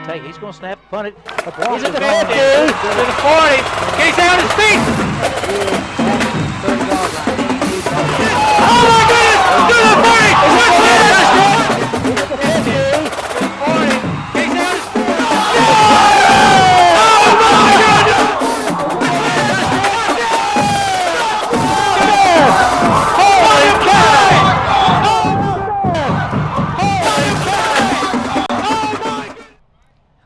take. He's going to snap, punt it. He's at the 50, to the 40. He's down his feet. Oh my goodness! To the 40.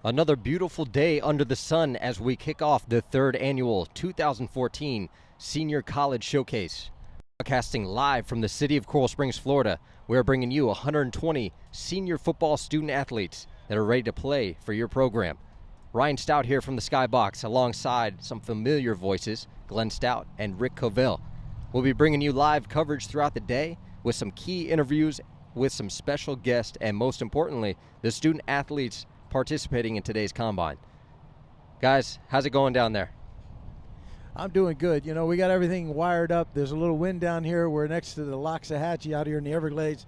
Another beautiful day under the sun as we kick off the third annual 2014 Senior College Showcase. Broadcasting live from the city of Coral Springs, Florida, we're bringing you 120 senior football student athletes that are ready to play for your program. Ryan Stout here from the Skybox alongside some familiar voices, Glenn Stout and Rick Covell. We'll be bringing you live coverage throughout the day with some key interviews with some special guests and most importantly, the student athletes participating in today's combine. Guys, how's it going down there? I'm doing good. You know, we got everything wired up. There's a little wind down here. We're next to the Loxahatchee out here in the Everglades.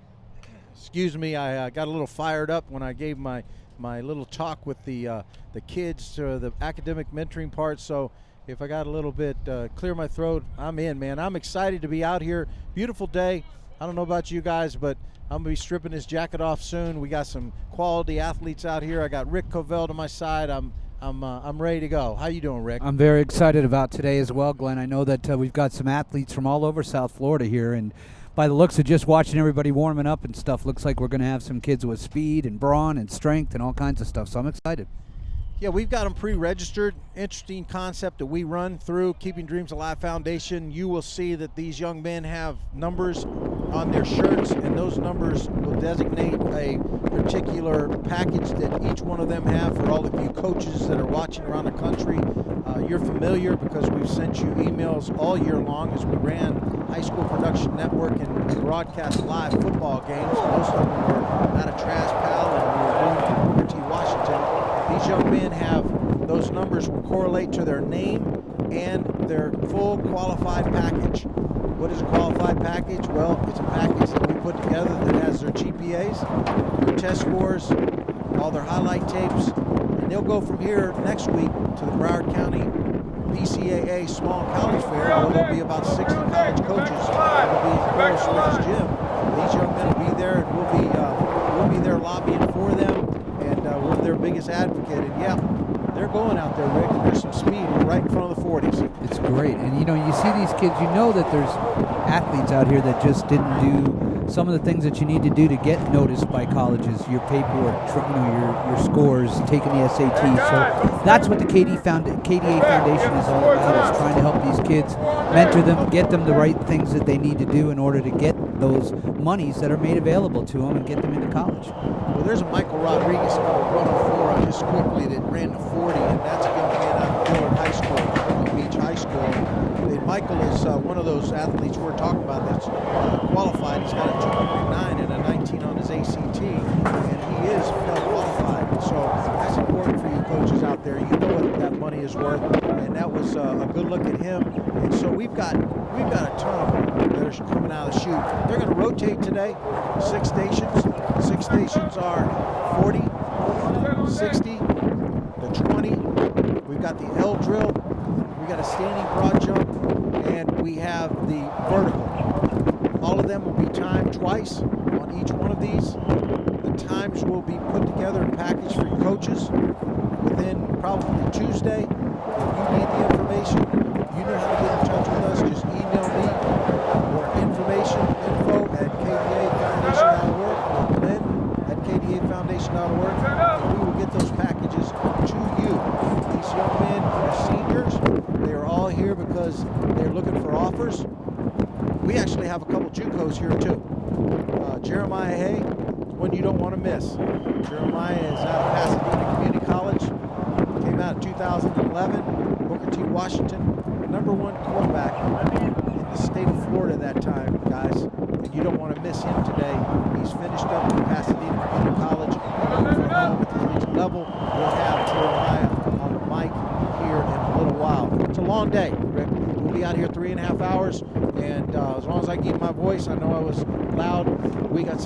Excuse me, I got a little fired up when I gave my little talk with the kids, the academic mentoring part. So if I got a little bit clear my throat, I'm in, man. I'm excited to be out here. Beautiful day. I don't know about you guys, but I'm gonna be stripping this jacket off soon. We got some quality athletes out here. I got Rick Covell to my side. I'm ready to go. How you doing, Rick? I'm very excited about today as well, Glenn. I know that we've got some athletes from all over South Florida here, and by the looks of just watching everybody warming up and stuff, looks like we're going to have some kids with speed and brawn and strength and all kinds of stuff. So I'm excited. Yeah, we've got them pre-registered. Interesting concept that we run through Keeping Dreams Alive Foundation. You will see that these young men have numbers on their shirts, and those numbers will designate a particular package that each one of them have. For all of you coaches that are watching around the country, you're familiar because we've sent you emails all year long as we ran High School Production Network and we broadcast live football games. Most of them were out of Trash Pal and we were doing Booker T. Washington. These young men have, those numbers will correlate to their name and their full qualified package. What is a qualified package? Well, it's a package that we put together that has their GPAs, their test scores, all their highlight tapes, and they'll go from here next week to the Broward County BCAA Small College Fair, where there'll be about 60 college coaches that'll be at Coral Springs Gym. These young men will be there, and we'll be there lobbying for them, and we're their biggest advocate. And yeah, they're going out there, Rick, and there's some speed. We're right in front of the 40s. It's great. And, you know, you see these kids, you know that there's athletes out here that just didn't do some of the things that you need to do to get noticed by colleges, your paperwork, your scores, taking the SAT. So that's what the KDA Foundation is all about, is trying to help these kids, mentor them, get them the right things that they need to do in order to get those monies that are made available to them and get them into college. Well, there's a Michael Rodriguez about 104 just quickly that ran the 40, and that's a young man out of Dillard High School, Long Beach High School. And Michael is one of those athletes we're talking about that's qualified. He's got a 2.9 and a 19 on his ACT, and he is qualified. So that's important for you coaches out there. You know what that money is worth, and that was a good look at him. And so we've got a ton of them that are coming out of the chute. They're going to rotate today, 6 stations. 6 stations are 40, 60, the 20. We've got the L drill. We got a standing broad jump, and we have the vertical. All of them will be timed twice on each one of these. The times will be put together and packaged for your coaches within probably Tuesday. If you need the information, you know how to get in touch with us. Just email me or info@kdafoundation.org or glenn@kdafoundation.org, and we will get those packages to you. These young men are seniors. They are all here because they're looking for offers. We actually have a couple JUCOs here too. Jeremiah Hay, one you don't want to miss. Jeremiah is out of Pasadena Community College. Came out in 2011. Booker T. Washington, #1 quarterback in the state of Florida that time, guys. And you don't want to miss him today. He's finished up at Pasadena Community College. For home at the collegiate level, we'll have Jeremiah on the mic here in a little while. It's a long day, Rick. We'll be out here 3.5 hours, and as long as I keep my voice, I know I was loud. We got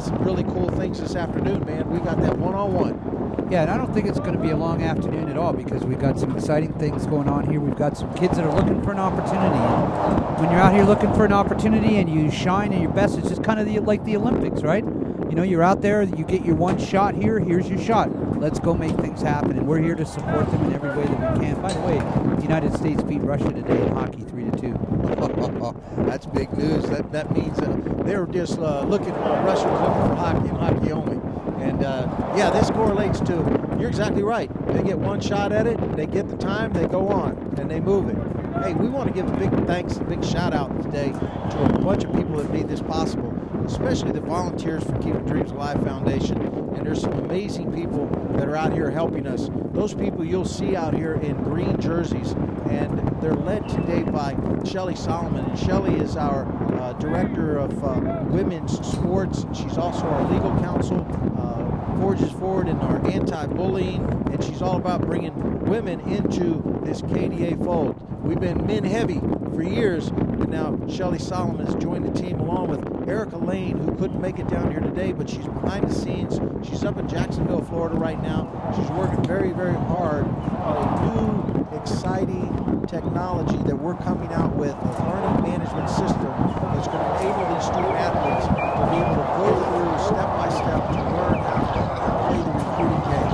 some really cool things this afternoon, man. We got that one-on-one. Yeah, and I don't think it's going to be a long afternoon at all because we've got some exciting things going on here. We've got some kids that are looking for an opportunity. And when you're out here looking for an opportunity and you shine at your best, it's just kind of like the Olympics, right? You know, you're out there, you get your one shot here, here's your shot. Let's go make things happen, and we're here to support them in every way that we can. By the way, the United States beat Russia today in hockey 3-2. That's big news. That means they were just Russia was looking for hockey and hockey only. And yeah, this correlates to, you're exactly right. They get one shot at it, they get the time, they go on, and they move it. Hey, we want to give a big thanks, a big shout out today to a bunch of people that made this possible, especially the volunteers for Keeping Dreams Alive Foundation. And there's some amazing people that are out here helping us. Those people you'll see out here in green jerseys, and they're led today by Shelly Solomon. And Shelly is our director of women's sports. She's also our legal counsel, forges forward in our anti-bullying, and she's all about bringing women into this KDA fold. We've been men heavy for years, and now Shelly Solomon has joined the team along with Erica Lane, who couldn't make it down here today, but she's behind the scenes. She's up in Jacksonville, Florida right now. She's working very, very hard on a new, exciting technology that we're coming out with, a learning management system that's going to enable these student athletes to be able to go through step by step to learn how to play the recruiting game,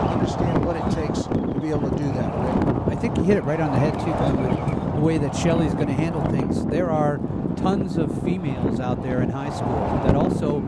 understand what it takes to be able to do that, Rick. I think you hit it right on the head, too, Glenn, with the way that Shelly's going to handle things. There are tons of females out there in high school that also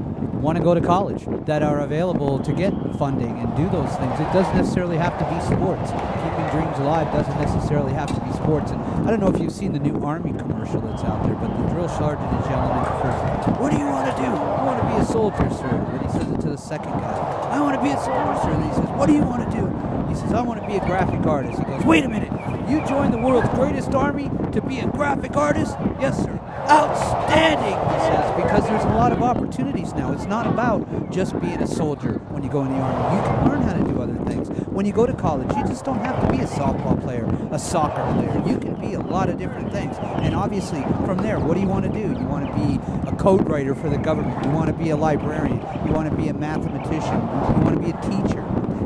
want to go to college, that are available to get funding and do those things. It doesn't necessarily have to be sports. Keeping Dreams Alive doesn't necessarily have to be sports. And I don't know if you've seen the new Army commercial that's out there, but the drill sergeant is yelling at the first, "What do you want to do?" "I want to be a soldier, sir." Then he says it to the second guy, "I want to be a soldier, sir." And he says, "What do you want to do?" He says, "I want to be a graphic artist." He goes, "Wait a minute, you joined the world's greatest army to be a graphic artist?" "Yes, sir." "Outstanding," he says, because there's a lot of opportunities now. It's not about just being a soldier when you go in the Army. You can learn how to do other things. When you go to college, you just don't have to be a softball player, a soccer player. You can be a lot of different things. And obviously, from there, what do you want to do? You want to be a code writer for the government. You want to be a librarian. You want to be a mathematician. You want to be a teacher.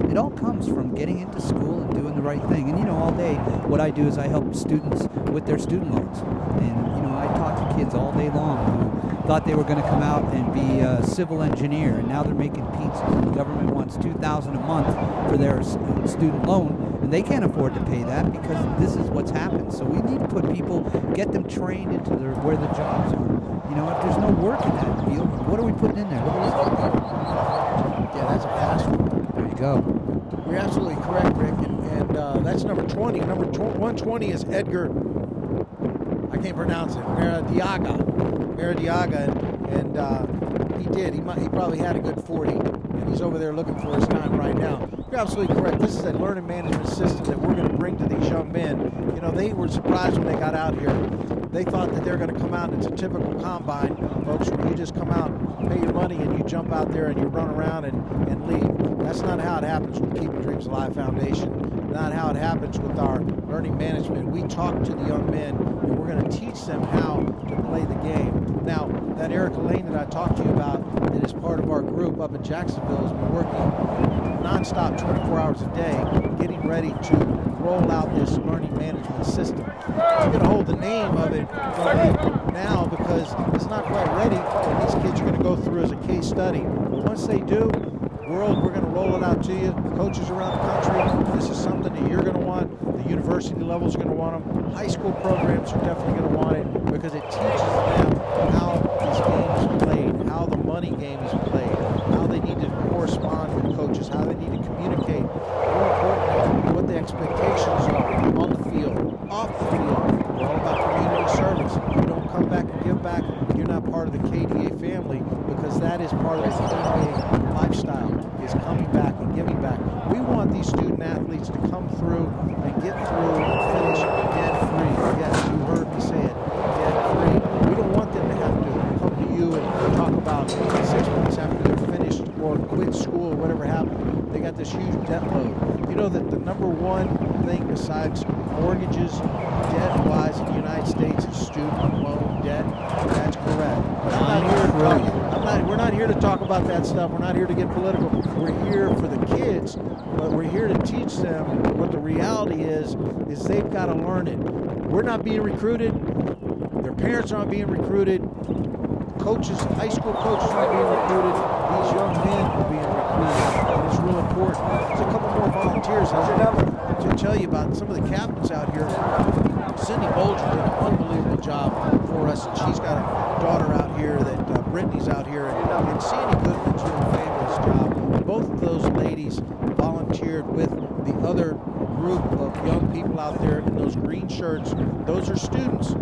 It all comes from getting into school and doing the right thing. And, you know, all day, what I do is I help students with their student loans. And, you know, I talk to kids all day long who thought they were going to come out and be a civil engineer, and now they're making pizzas. And the government wants $2,000 a month for their student loan, and they can't afford to pay that because this is what's happened. So we need to put people, get them trained into where the jobs are. You know, if there's no work in that field, what are we putting in there? Yeah, that's a fast one. There you go. You're absolutely correct, Rick, and that's number 20. Number 120 is Edgar, I can't pronounce it, Maradiaga, and he probably had a good 40, and he's over there looking for his time right now. You're absolutely correct. This is a learning management system that we're going to bring to these young men. You know, they were surprised when they got out here. They thought that they're going to come out, and it's a typical combine, folks, where you just come out, pay your money, and you jump out there and you run around and leave. That's not how it happens with Keeping Dreams Alive Foundation. Not how it happens with our learning management. We talk to the young men, and we're going to teach them how to play the game. Now, that Erica Lane that I talked to you about, that is part of our group up in Jacksonville, has been working nonstop 24 hours a day, getting ready to roll out this learning management system. I'm going to hold the name of it now because it's not quite ready, and these kids are going to go through as a case study. But once they do, we're going to roll it out to you. Coaches around the country, this is something that you're going to want. The university level is going to want them. High school programs are definitely going to want it because it teaches them how this game is played, how the money game is played, how they need to correspond with coaches, how they need to communicate. More importantly, what the expectations are on the field, off the field. We're all about community service. If you don't come back and give back, you're not part of the KDA family, because that is part of the KDA lifestyle, is coming back and giving back. We want these student athletes to come through and get through and finish debt-free. Yes, you heard me say it, debt-free. We don't want them to have to come to you and talk about 6 months after they're finished or quit school or whatever happens. out, they got this huge debt load. You know that the number one thing besides mortgages, debt-wise in the United States is student loan debt? That's correct. We're not here to talk about that stuff. We're not here to get political. We're here for the kids, but we're here to teach them what the reality is they've got to learn it. We're not being recruited. Their parents aren't being recruited. Coaches, high school coaches aren't being recruited. These young men are being recruited. And it's real important. There's a couple more volunteers to tell you about some of the captains out here. Cindy Bolger did an unbelievable job for us. She's got a daughter out here that Brittany's out here. And Sandy Goodman's doing a fabulous job. Both of those ladies volunteered with the other group of young people out there in those green shirts. Those are students.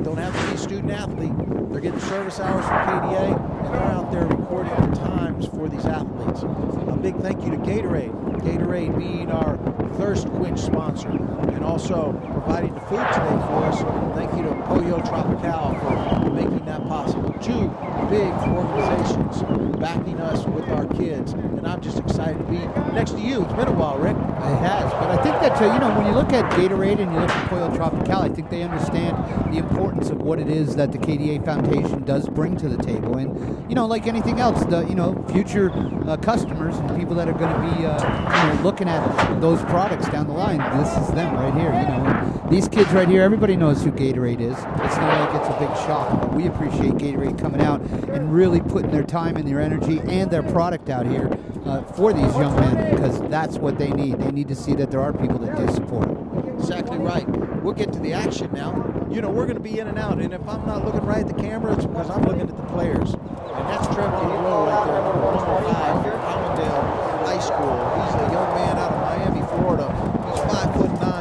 Don't have to be a student athlete. They're getting service hours from KDA, and they're out there recording the times for these athletes. A big thank you to Gatorade. Gatorade being our thirst quench sponsor, and also providing the food today for us. Thank you to Pollo Tropical for making that possible. Two big organizations backing us with our kids, and I'm just excited to be next to you. It's been a while, Rick. It has, but I think that, when you look at Gatorade and you look at Pollo Tropical, I think they understand the importance of what it is that the KDA Foundation does bring to the table. And, like anything else, future customers and people that are going to be, looking at those products down the line, this is them right here, And these kids right here, everybody knows who Gatorade is. It's not like it's a big shock, but we appreciate Gatorade coming out and really putting their time and their energy and their product out here for these young men, because that's what they need. They need to see that there are people that do support them. Exactly right. We'll get to the action now. We're going to be in and out, and if I'm not looking right at the camera, it's because I'm looking at the players. And that's Trevor Rowe right there, number 105, Allendale High School. He's a young man out of Miami, Florida. He's 5'9".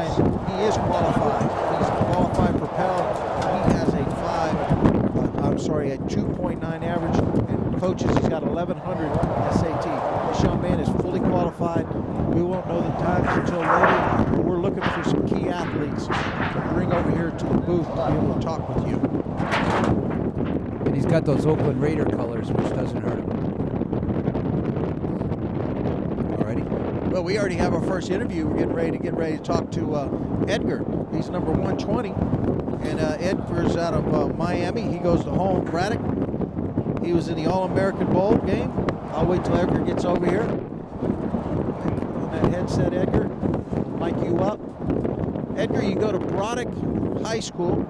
He is qualified. He's qualified for Pell. He has a 2.9 average. And coaches, he's got 1,100 SAT. This young man is fully qualified. We won't know the times until later, but we're looking for some key athletes to bring over here to the booth to be able to talk with you. And he's got those Oakland Raider colors, which doesn't hurt him. Alrighty. Well, we already have our first interview. We're getting ready to talk to Edgar. He's number 120, and Edgar's out of Miami. He goes to home. Braddock. He was in the All-American Bowl game. I'll wait till Edgar gets over here. On that headset, Edgar. Mic you up. Edgar, you go to Braddock High School.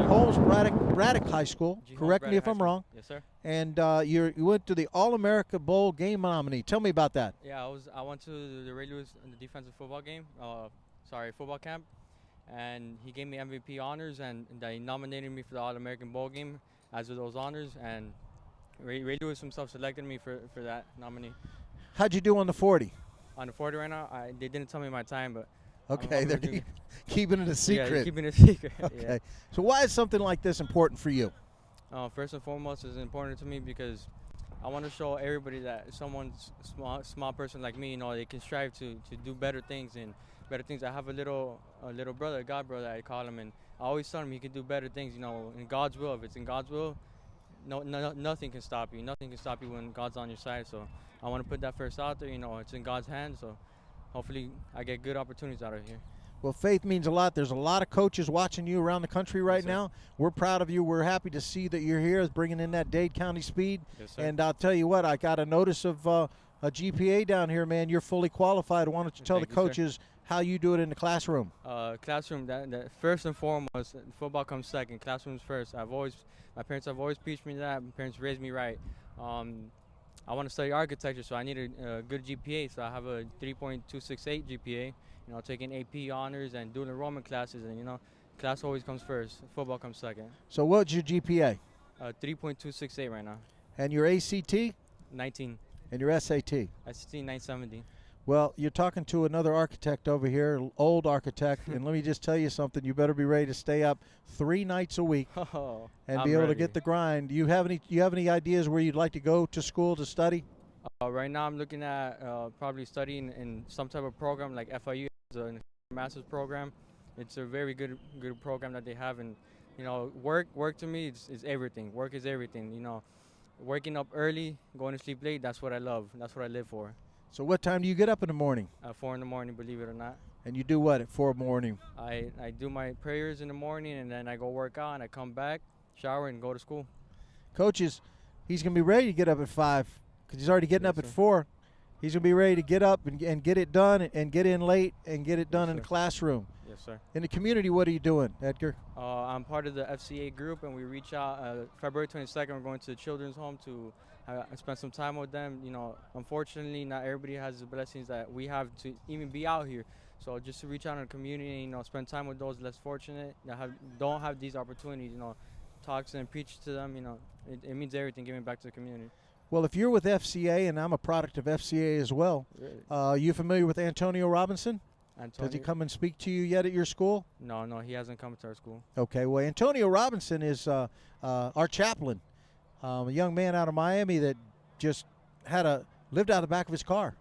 Holmes Braddock High School. Correct me if I'm wrong. Yes, sir. And you went to the All-America Bowl game nominee. Tell me about that. Yeah, I went to the Ray Lewis defensive football game. Football camp, and he gave me MVP honors, and they nominated me for the All-American Bowl game as with those honors, and Ray Lewis himself selected me for that nominee. How'd you do on the 40? On the 40 right now, they didn't tell me my time, but okay, they're keeping it a secret. Yeah, keeping it a secret. Okay. Yeah. So why is something like this important for you? First and foremost, it's important to me because I want to show everybody that someone's small person like me, they can strive to do better things and better things. I have a little brother, a God brother, I call him, and I always tell him he can do better things. In God's will. If it's in God's will, nothing can stop you. Nothing can stop you when God's on your side. So I want to put that first out there. It's in God's hands. So hopefully I get good opportunities out of here. Well, faith means a lot. There's a lot of coaches watching you around the country right now. We're proud of you. We're happy to see that you're here, bringing in that Dade County speed. Yes, sir. And I'll tell you what, I got a notice of a GPA down here, man. You're fully qualified. Why don't you tell the coaches how you do it in the classroom? Classroom, that first and foremost, football comes second. Classroom's first. My parents have always preached me that. My parents raised me right. I want to study architecture, so I need a good GPA. So I have a 3.268 GPA. Taking AP honors and dual enrollment classes, and class always comes first. Football comes second. So what's your GPA? 3.268 right now. And your ACT? 19. And your SAT? SAT 970. Well, you're talking to another architect over here, old architect, and let me just tell you something. You better be ready to stay up 3 nights a week and be able to get the grind. Do you have any ideas where you'd like to go to school to study? Right now I'm looking at probably studying in some type of program like FIU, a master's program. It's a very good program that they have, and work to me is everything. Work is everything. Working up early, going to sleep late, that's what I love. That's what I live for. So what time do you get up in the morning? At 4 in the morning, believe it or not. And you do what at 4 in the morning? I do my prayers in the morning, and then I go work out, and I come back, shower, and go to school. Coaches, he's going to be ready to get up at 5 because he's already getting Yes, up at sir. 4. He's going to be ready to get up and get it done and get in late and get it done Yes, in the sir. classroom. Yes, sir. In the community, what are you doing, Edgar? I'm part of the FCA group, and we reach out. February 22nd, we're going to the children's home to spend some time with them. You know, unfortunately, not everybody has the blessings that we have to even be out here. So just to reach out in the community, you know, spend time with those less fortunate that don't have these opportunities. You know, talk to them, preach to them. You know, it means everything giving back to the community. Well, if you're with FCA, and I'm a product of FCA as well, you familiar with Antonio Robinson? Antonio? Does he come and speak to you yet at your school? No, he hasn't come to our school. Okay, well, Antonio Robinson is our chaplain, a young man out of Miami that just lived out of the back of his car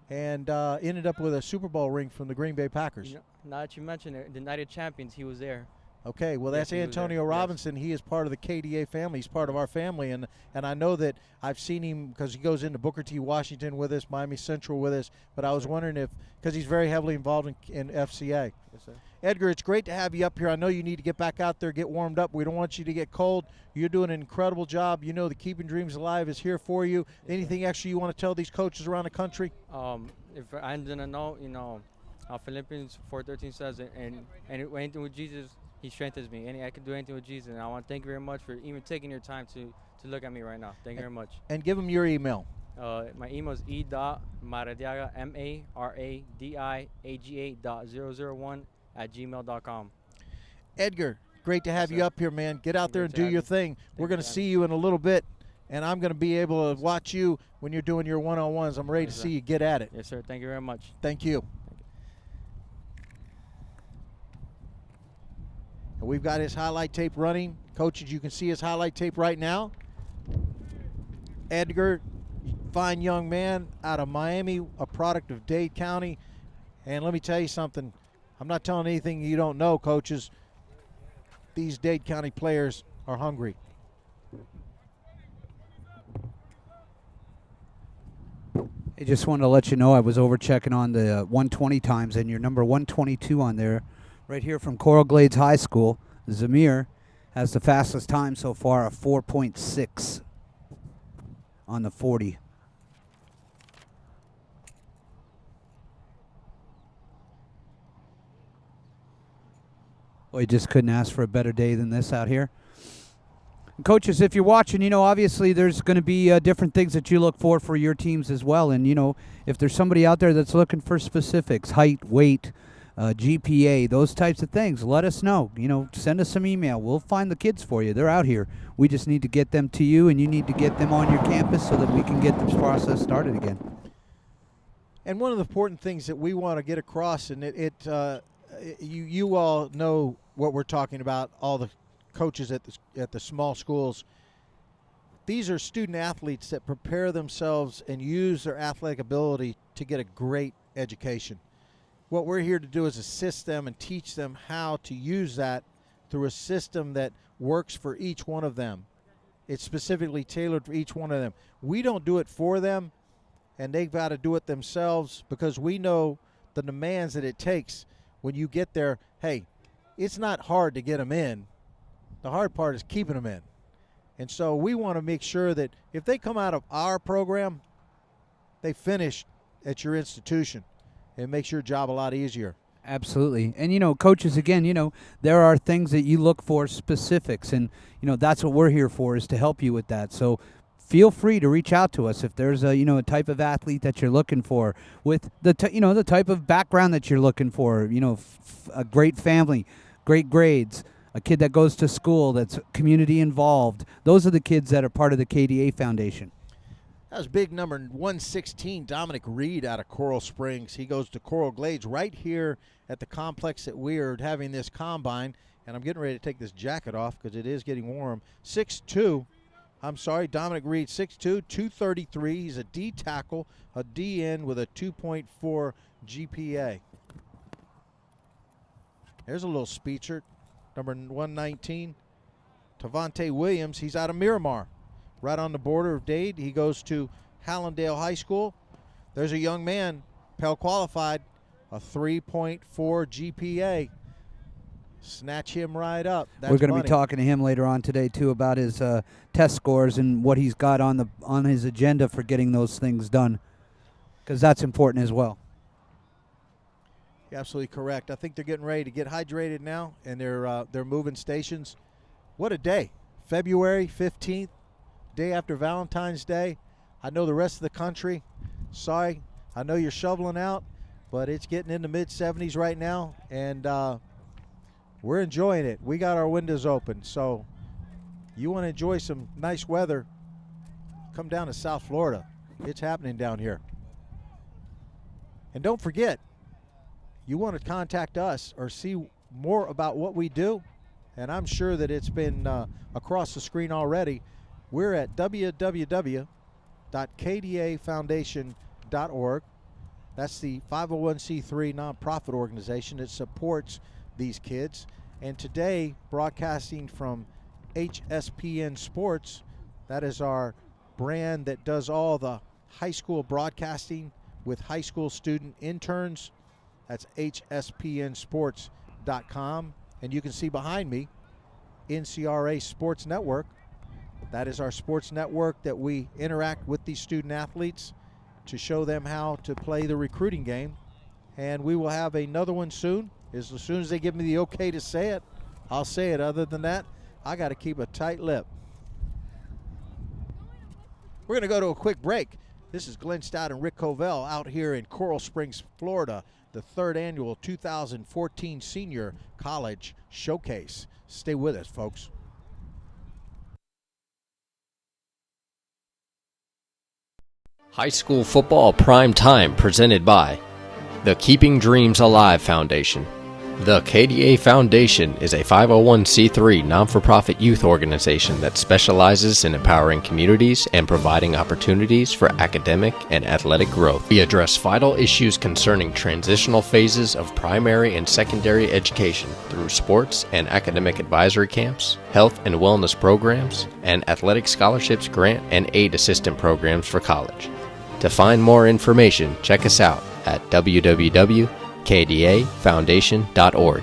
and ended up with a Super Bowl ring from the Green Bay Packers. You know, now that you mention it, the Night of Champions, he was there. Okay, well, Yes, that's he was there. Antonio Yes. Robinson. He is part of the KDA family. He's part of our family, and I know that I've seen him because he goes into Booker T. Washington with us, Miami Central with us, but I was sir. wondering if, because he's very heavily involved in FCA. Yes, sir. Edgar, it's great to have you up here. I know you need to get back out there, get warmed up. We don't want you to get cold. You're doing an incredible job. You know the Keeping Dreams Alive is here for you. Anything extra you want to tell these coaches around the country? If I didn't know, you know, Philippians 4:13 says, and anything with Jesus, He strengthens me. I can do anything with Jesus. And I want to thank you very much for even taking your time to look at me right now. Thank you very much. And give them your email. My email is e.maradiaga, maradiaga.001@gmail.com. Edgar, great to have Yes, you sir. up here, man. Get out there Great and to do have your you. thing. We're you going to for see having you in a little bit, and I'm going to be able to watch you when you're doing your one-on-ones. I'm ready Yes, to sir. see you get at it. Yes, sir. Thank you very much. Thank you. And we've got his highlight tape running. Coaches, you can see his highlight tape right now. Edgar, fine young man out of Miami, a product of Dade County. And let me tell you something. I'm not telling anything you don't know, coaches. These Dade County players are hungry. I just wanted to let you know I was over checking on the 120 times, and your number 122 on there, right here from Coral Glades High School, Zamir, has the fastest time so far of 4.6 on the 40. Well, you just couldn't ask for a better day than this out here. And coaches, if you're watching, you know, obviously there's going to be different things that you look for your teams as well. And, you know, if there's somebody out there that's looking for specifics, height, weight, GPA, those types of things, let us know. You know, send us some email. We'll find the kids for you. They're out here. We just need to get them to you, and you need to get them on your campus so that we can get this process started again. And one of the important things that we want to get across, and you all know what we're talking about, all the coaches at the small schools. These are student athletes that prepare themselves and use their athletic ability to get a great education. What we're here to do is assist them and teach them how to use that through a system that works for each one of them. It's specifically tailored for each one of them. We don't do it for them, and they've got to do it themselves because we know the demands that it takes when you get there. Hey, it's not hard to get them in. The hard part is keeping them in. And so we want to make sure that if they come out of our program, they finish at your institution. It makes your job a lot easier. Absolutely. And, you know, coaches, again, you know, there are things that you look for, specifics, and, you know, that's what we're here for, is to help you with that. So feel free to reach out to us if there's a, you know, a type of athlete that you're looking for with the, the type of background that you're looking for, you know, a great family, great grades, a kid that goes to school that's community involved. Those are the kids that are part of the KDA Foundation. That was big number 116, Dominic Reed out of Coral Springs. He goes to Coral Glades right here at the complex that we are having this combine. And I'm getting ready to take this jacket off because it is getting warm. Dominic Reed, 6'2", 233. He's a D tackle, a DN with a 2.4 GPA. There's a little speedster, number 119, Tavante Williams. He's out of Miramar, right on the border of Dade. He goes to Hallandale High School. There's a young man, Pell qualified, a 3.4 GPA. Snatch him right up. That's We're going to money. be talking to him later on today too about his test scores and what he's got on his agenda for getting those things done, because that's important as well. You're absolutely correct. I think they're getting ready to get hydrated now, and they're moving stations. What a day! February 15th, day after Valentine's Day. I know the rest of the country. Sorry, I know you're shoveling out, but it's getting in the mid-70s right now, and we're enjoying it. We got our windows open, so you want to enjoy some nice weather, come down to South Florida. It's happening down here. And don't forget, you want to contact us or see more about what we do, and I'm sure that it's been across the screen already. We're at www.kdafoundation.org. That's the 501c3 nonprofit organization that supports these kids. And today, broadcasting from HSPN Sports, that is our brand that does all the high school broadcasting with high school student interns. That's hspnsports.com. And you can see behind me, NCRA Sports Network. That is our sports network that we interact with these student athletes to show them how to play the recruiting game. And we will have another one soon. As soon as they give me the okay to say it, I'll say it. Other than that, I got to keep a tight lip. We're going to go to a quick break. This is Glenn Stout and Rick Covell out here in Coral Springs, Florida, the third annual 2014 Senior College Showcase. Stay with us, folks. High school football prime time presented by the Keeping Dreams Alive Foundation. The KDA Foundation is a 501c3 non-for-profit youth organization that specializes in empowering communities and providing opportunities for academic and athletic growth. We address vital issues concerning transitional phases of primary and secondary education through sports and academic advisory camps, health and wellness programs, and athletic scholarships, grant and aid assistant programs for college. To find more information, check us out at www.kdafoundation.org.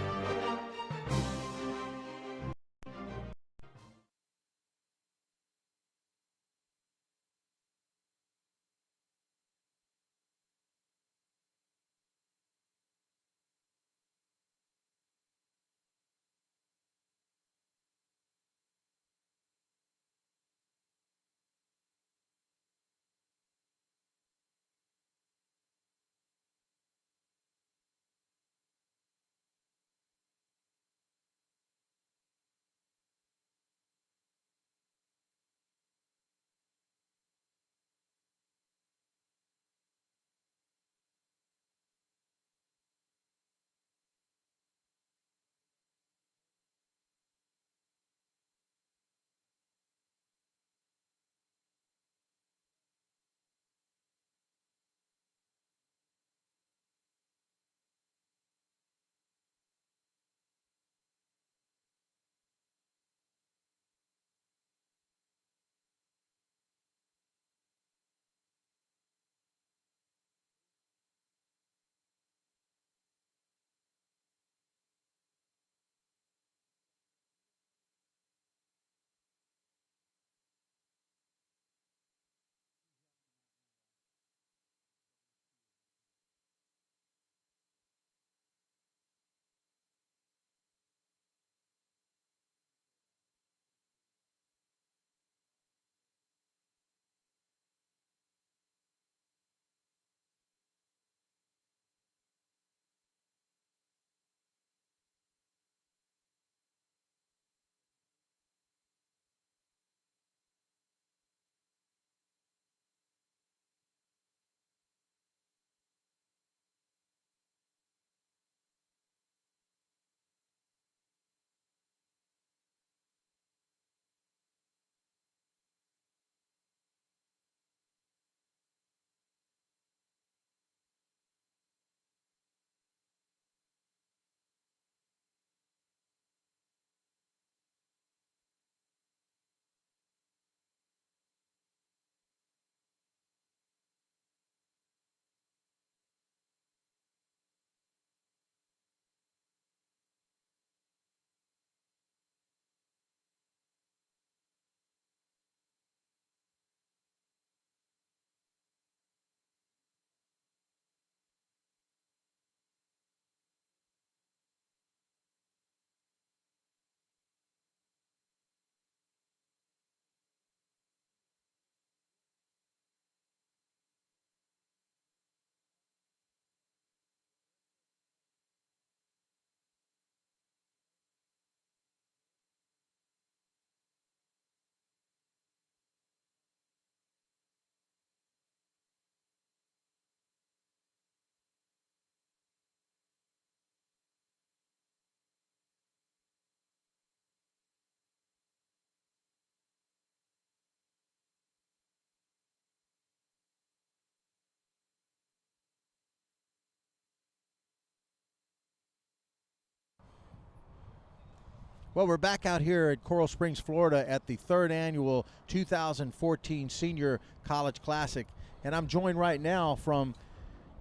Well, we're back out here at Coral Springs, Florida at the 3rd annual 2014 Senior College Classic. And I'm joined right now from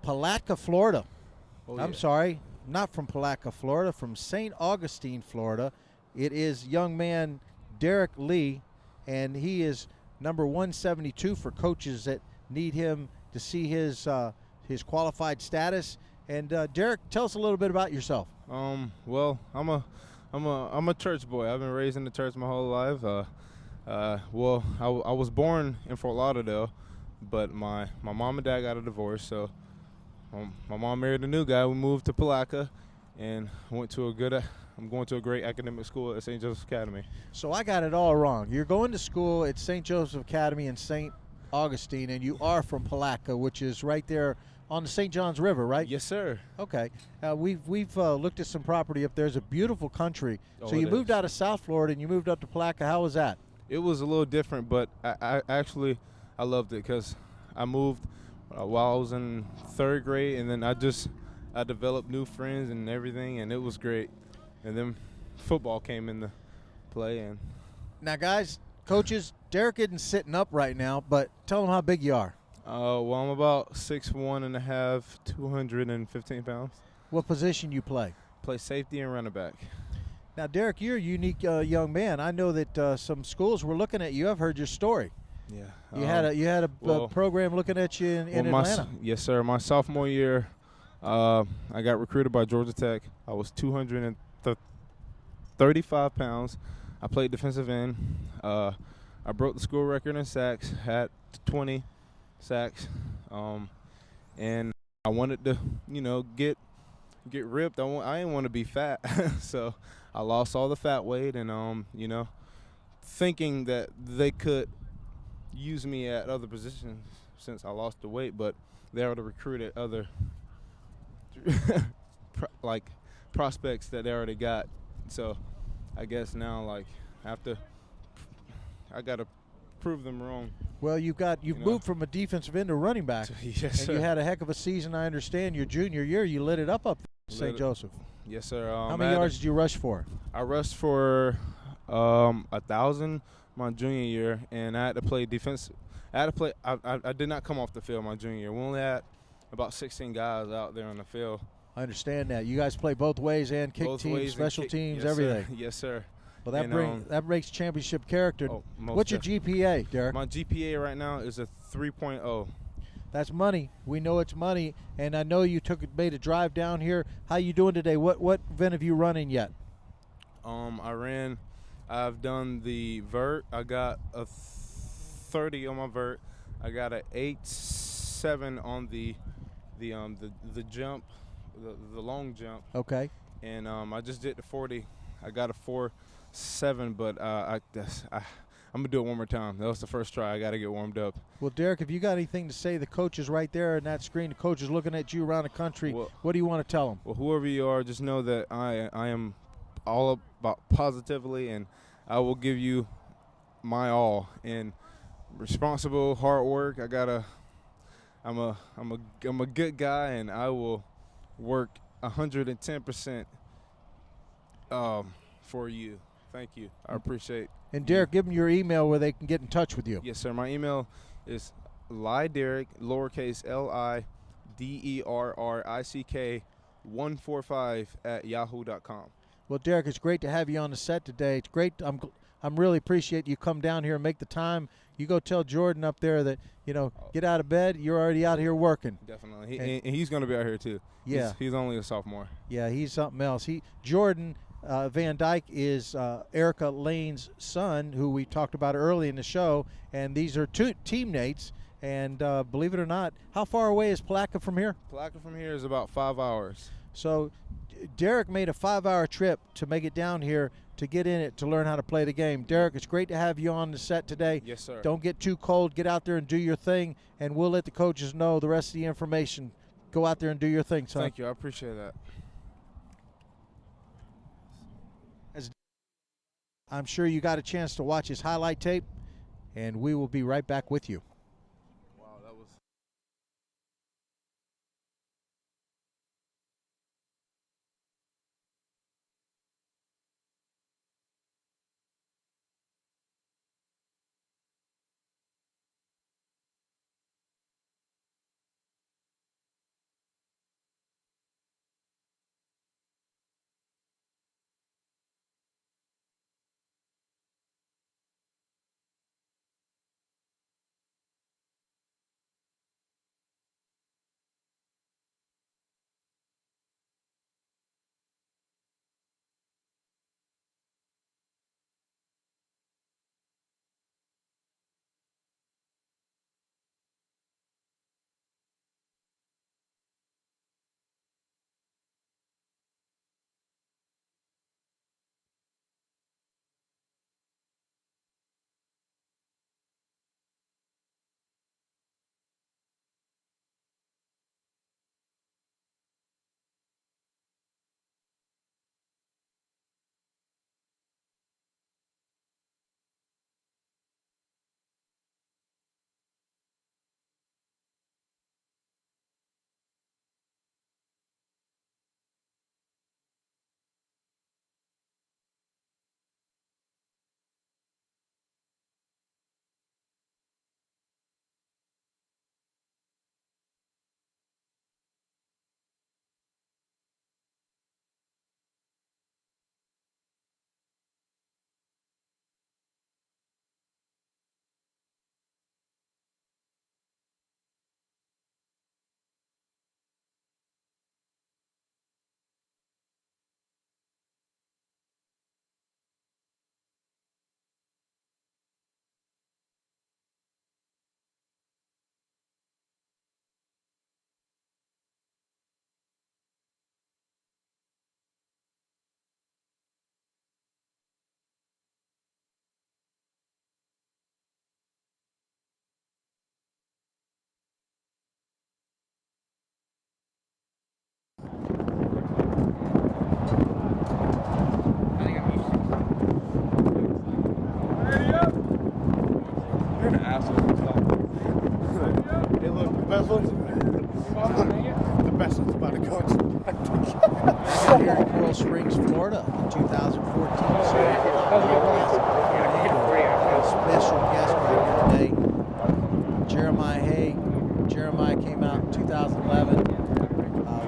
Palatka, Florida. I'm sorry, not from Palatka, Florida, from St. Augustine, Florida. It is young man Derek Lee, and he is number 172 for coaches that need him to see his qualified status. And Derek, tell us a little bit about yourself. Well, I'm a church boy. I've been raised in the church my whole life. Well, I was born in Fort Lauderdale, but my mom and dad got a divorce, so my mom married a new guy. We moved to Palatka, and I'm going to a great academic school at St. Joseph's Academy. So I got it all wrong. You're going to school at St. Joseph Academy in St. Augustine, and you are from Palatka, which is right there on the St. Johns River, right? Yes, sir. Okay. We've looked at some property up there. It's a beautiful country. Oh, So you it moved is. out of South Florida and you moved up to Palatka. How was that? It was a little different, but I actually loved it because I moved while I was in 3rd grade, and then I developed new friends and everything, and it was great. And then football came into play. And Now, guys, coaches, Derek isn't sitting up right now, but tell him how big you are. well, I'm about 6'1.5", 215 pounds. What position you play? Play safety and running back. Now, Derek, you're a unique young man. I know that some schools were looking at you. I've heard your story. Yeah. You had a well, program looking at you in Atlanta. Yes, sir. My sophomore year, I got recruited by Georgia Tech. I was 235 pounds. I played defensive end. I broke the school record in sacks, had 20 sacks, and I wanted to, get ripped. I didn't want to be fat, so I lost all the fat weight, and thinking that they could use me at other positions since I lost the weight, but they already recruited other prospects that they already got. So I guess now I got to prove them wrong. Well, you've moved from a defensive end to running back. Yes, and sir. you had a heck of a season. I understand your junior year, you lit it up at St. Joseph. Yes, sir. How many yards did you rush for? I rushed for 1,000 my junior year, and I had to play defense. I did not come off the field my junior year. We only had about 16 guys out there on the field. I understand that. You guys play both ways and kick Both teams, ways and special kick. teams, Yes, everything. Sir. Yes, sir. Well, that breaks championship character. Oh, most What's your GPA, Derek? My GPA right now is a 3.0. That's money. We know it's money, and I know you made a drive down here. How you doing today? What event have you run in yet? I've done the vert. I got a 30 on my vert. I got an 8.7 on the jump, the long jump. Okay. And I just did the 40. I got a 4.7, but I'm gonna do it one more time. That was the first try. I got to get warmed up. Well, Derek, if you got anything to say, the coach is right there in that screen. The coach is looking at you around the country. Well, what do you want to tell them? Well, whoever you are, just know that I am all about positively, and I will give you my all. And responsible, hard work. I'm a good guy, and I will work 110% for you. Thank you. I appreciate. And Derek, give them your email where they can get in touch with you. Yes, sir. My email is LIDerrick, lowercase LIDERRICK 145 @yahoo.com. Well, Derek, it's great to have you on the set today. It's great. I'm really appreciate you come down here and make the time. You go tell Jordan up there that, get out of bed. You're already out here working. Definitely. And he's going to be out here too. Yeah. He's only a sophomore. Yeah, he's something else. Jordan Van Dyke is Erica Lane's son, who we talked about early in the show, and these are two teammates. And believe it or not, how far away is Palatka from here? Palatka from here is about 5 hours. So Derek made a 5-hour trip to make it down here to get in it to learn how to play the game. Derek, it's great to have you on the set today. Yes, sir. Don't get too cold. Get out there and do your thing, and we'll let the coaches know the rest of the information. Go out there and do your thing, son. Thank you. I appreciate that. I'm sure you got a chance to watch his highlight tape, and we will be right back with you. best one's about to go into. Here in Coral Springs, Florida, the 2014 special guest right here today, Jeremiah Hay. Jeremiah came out in 2011.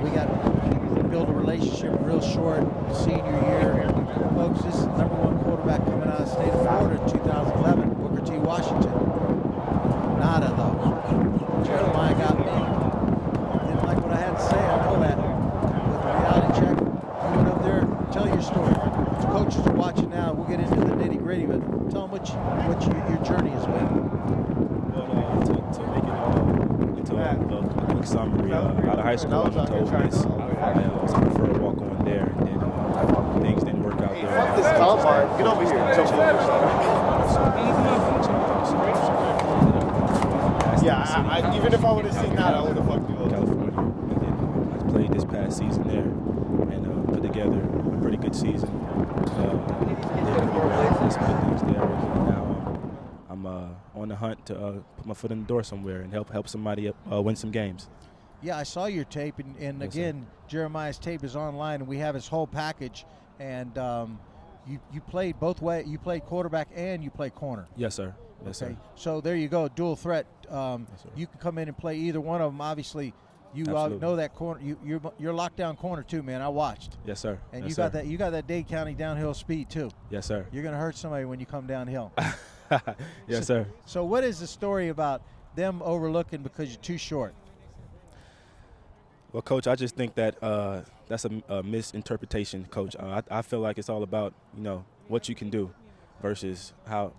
We got to build a relationship real short, senior year. Folks, this is the #1 quarterback coming out of the state of Florida in 2011, Booker T. Washington. Nada, though. Jeremiah got me. Didn't like what I had to say, I know that. With the reality check, you went up there, tell your story. The coaches are watching now. We'll get into the nitty-gritty, but tell them what your journey has been. Well, to make it into a quick summary, out of high school, I went to Ole Miss. I was preferred to walk on there, and then things didn't work out there. Fuck this combine. Get over here. Yeah, even if I would have seen that, I would have fucked you up. California. And then I played this past season there and put together a pretty good season. Did some good things there. And now I'm on the hunt to put my foot in the door somewhere and help somebody win some games. Yeah, I saw your tape, and Yes, again, Jeremiah's tape is online, and we have his whole package. And you played both way. You played quarterback and you played corner. Yes, sir. Yes, Okay, sir. so there you go, dual threat. Sir. You can come in and play either one of them. Obviously, you Absolutely. know that corner. You're locked down corner too, man. I watched. Yes, sir. And yes, you sir. got that. You got that Dade County downhill speed too. Yes, sir. You're gonna hurt somebody when you come downhill. Yes, sir. So what is the story about them overlooking because you're too short? Well, Coach, I just think that that's a misinterpretation, Coach. I feel like it's all about what you can do versus how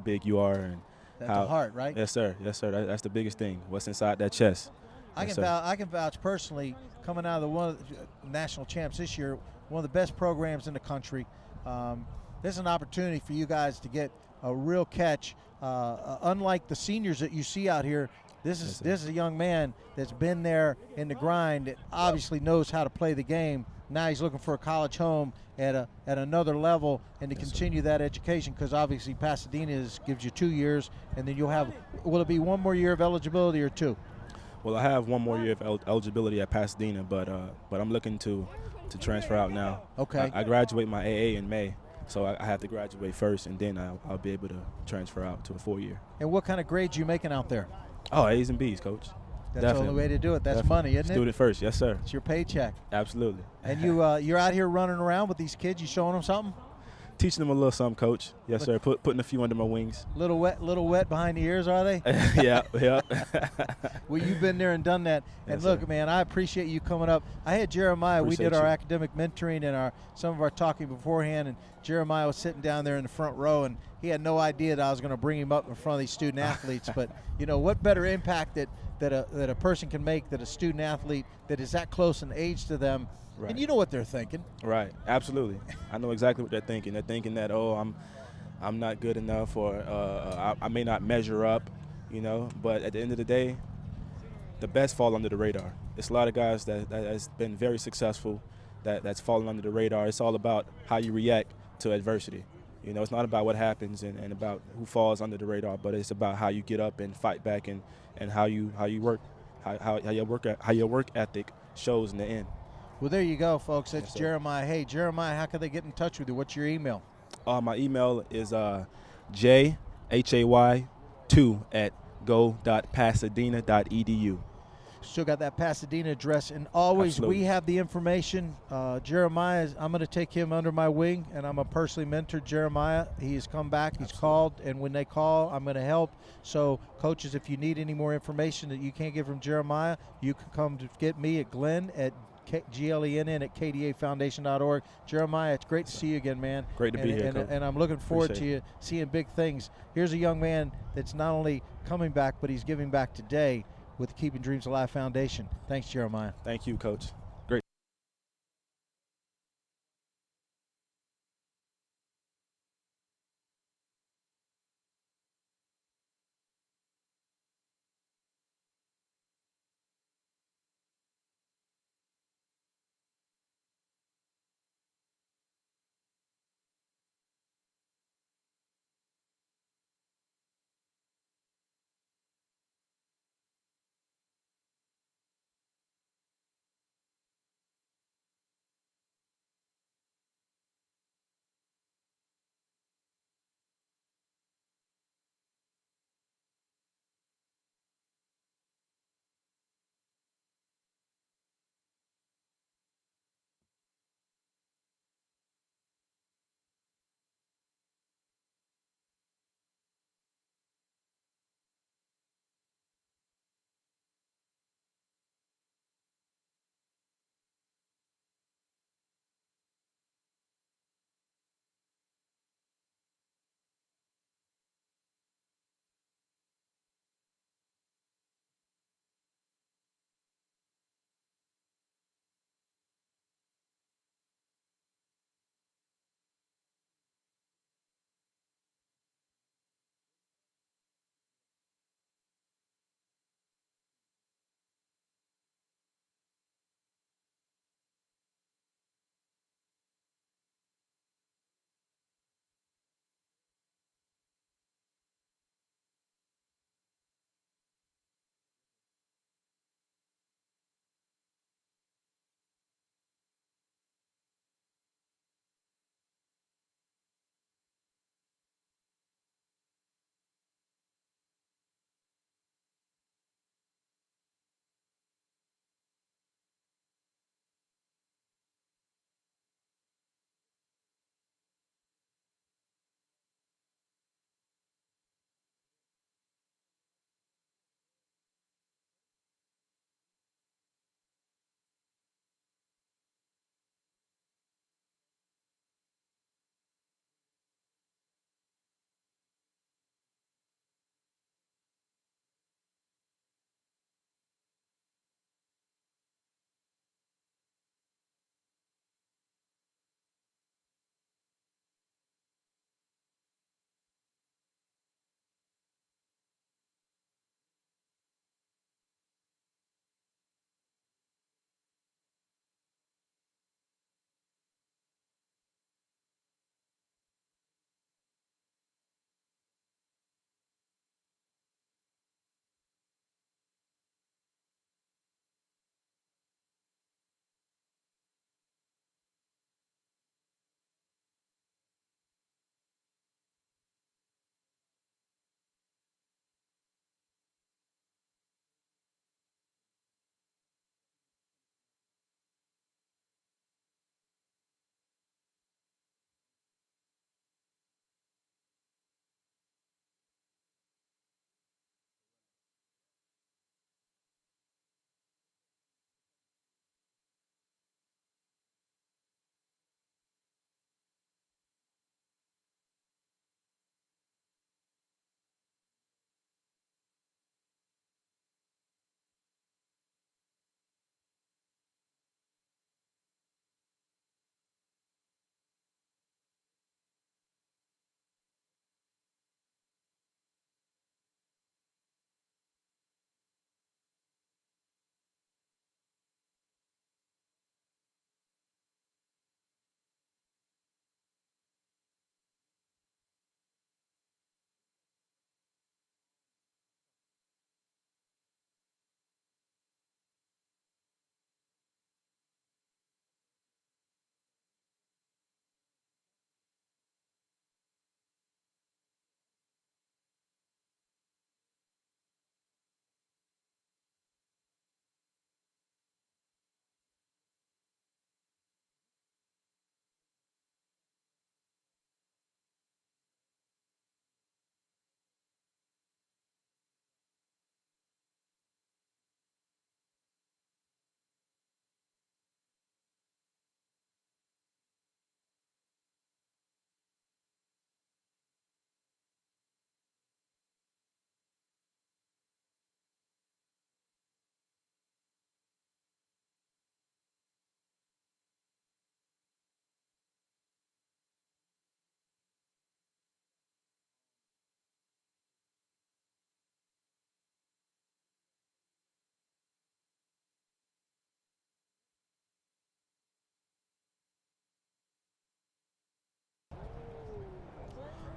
big you are and That's how the heart, right? Yes, sir. Yes, sir. That's the biggest thing. What's inside that chest? I Yes, can sir. I can vouch personally, coming out of one of the national champs this year, one of the best programs in the country. There's an opportunity for you guys to get a real catch. Unlike the seniors that you see out here, this is a young man that's been there in the grind, that obviously knows how to play the game. Now he's looking for a college home at another level and to continue that education, because obviously Pasadena gives you 2 years, and then you'll have, will it be one more year of eligibility or 2? Well, I have one more year of eligibility at Pasadena, but I'm looking to transfer out now. Okay. I graduate my AA in May, so I have to graduate first, and then I'll be able to transfer out to a 4-year. And what kind of grades you making out there? Oh, A's and B's, Coach. That's the only way to do it. That's money, isn't it? Student first, yes, sir. It's your paycheck. Absolutely. And you're out here running around with these kids. You showing them something? Teaching them a little something, Coach. Yes, sir. Putting a few under my wings. Little wet behind the ears, are they? Yeah. Well, you've been there and done that. And Yes, look, sir. man, I appreciate you coming up. I had Jeremiah. We did Appreciate our you. academic mentoring and some of our talking beforehand, and Jeremiah was sitting down there in the front row, and he had no idea that I was going to bring him up in front of these student athletes. But what better impact that a person can make, that a student athlete that is that close in age to them. Right. And you know what they're thinking. Right. Absolutely. I know exactly what they're thinking. They're thinking that, I'm not good enough, or I may not measure up, But at the end of the day, the best fall under the radar. It's a lot of guys that has been very successful that's fallen under the radar. It's all about how you react to adversity. It's not about what happens and about who falls under the radar, but it's about how you get up and fight back and how you work, how your work ethic shows in the end. Well, there you go, folks. That's Yes, sir. Jeremiah. Hey, Jeremiah, how can they get in touch with you? What's your email? My email is jhay2@go.pasadena.edu. Still got that Pasadena address, and always Absolutely. we have the information. Jeremiah, I'm going to take him under my wing, and I'm going to personally mentor Jeremiah. He has come back, he's called, and when they call, I'm going to help. So, coaches, if you need any more information that you can't get from Jeremiah, you can come to get me at Glenn at GLENN at kdafoundation.org. Jeremiah, it's great to see you again, man. Great to be here, and, Coach. and I'm looking forward Appreciate to you seeing big things. Here's a young man that's not only coming back, but he's giving back today with the Keeping Dreams Alive Foundation. Thanks, Jeremiah. Thank you, Coach.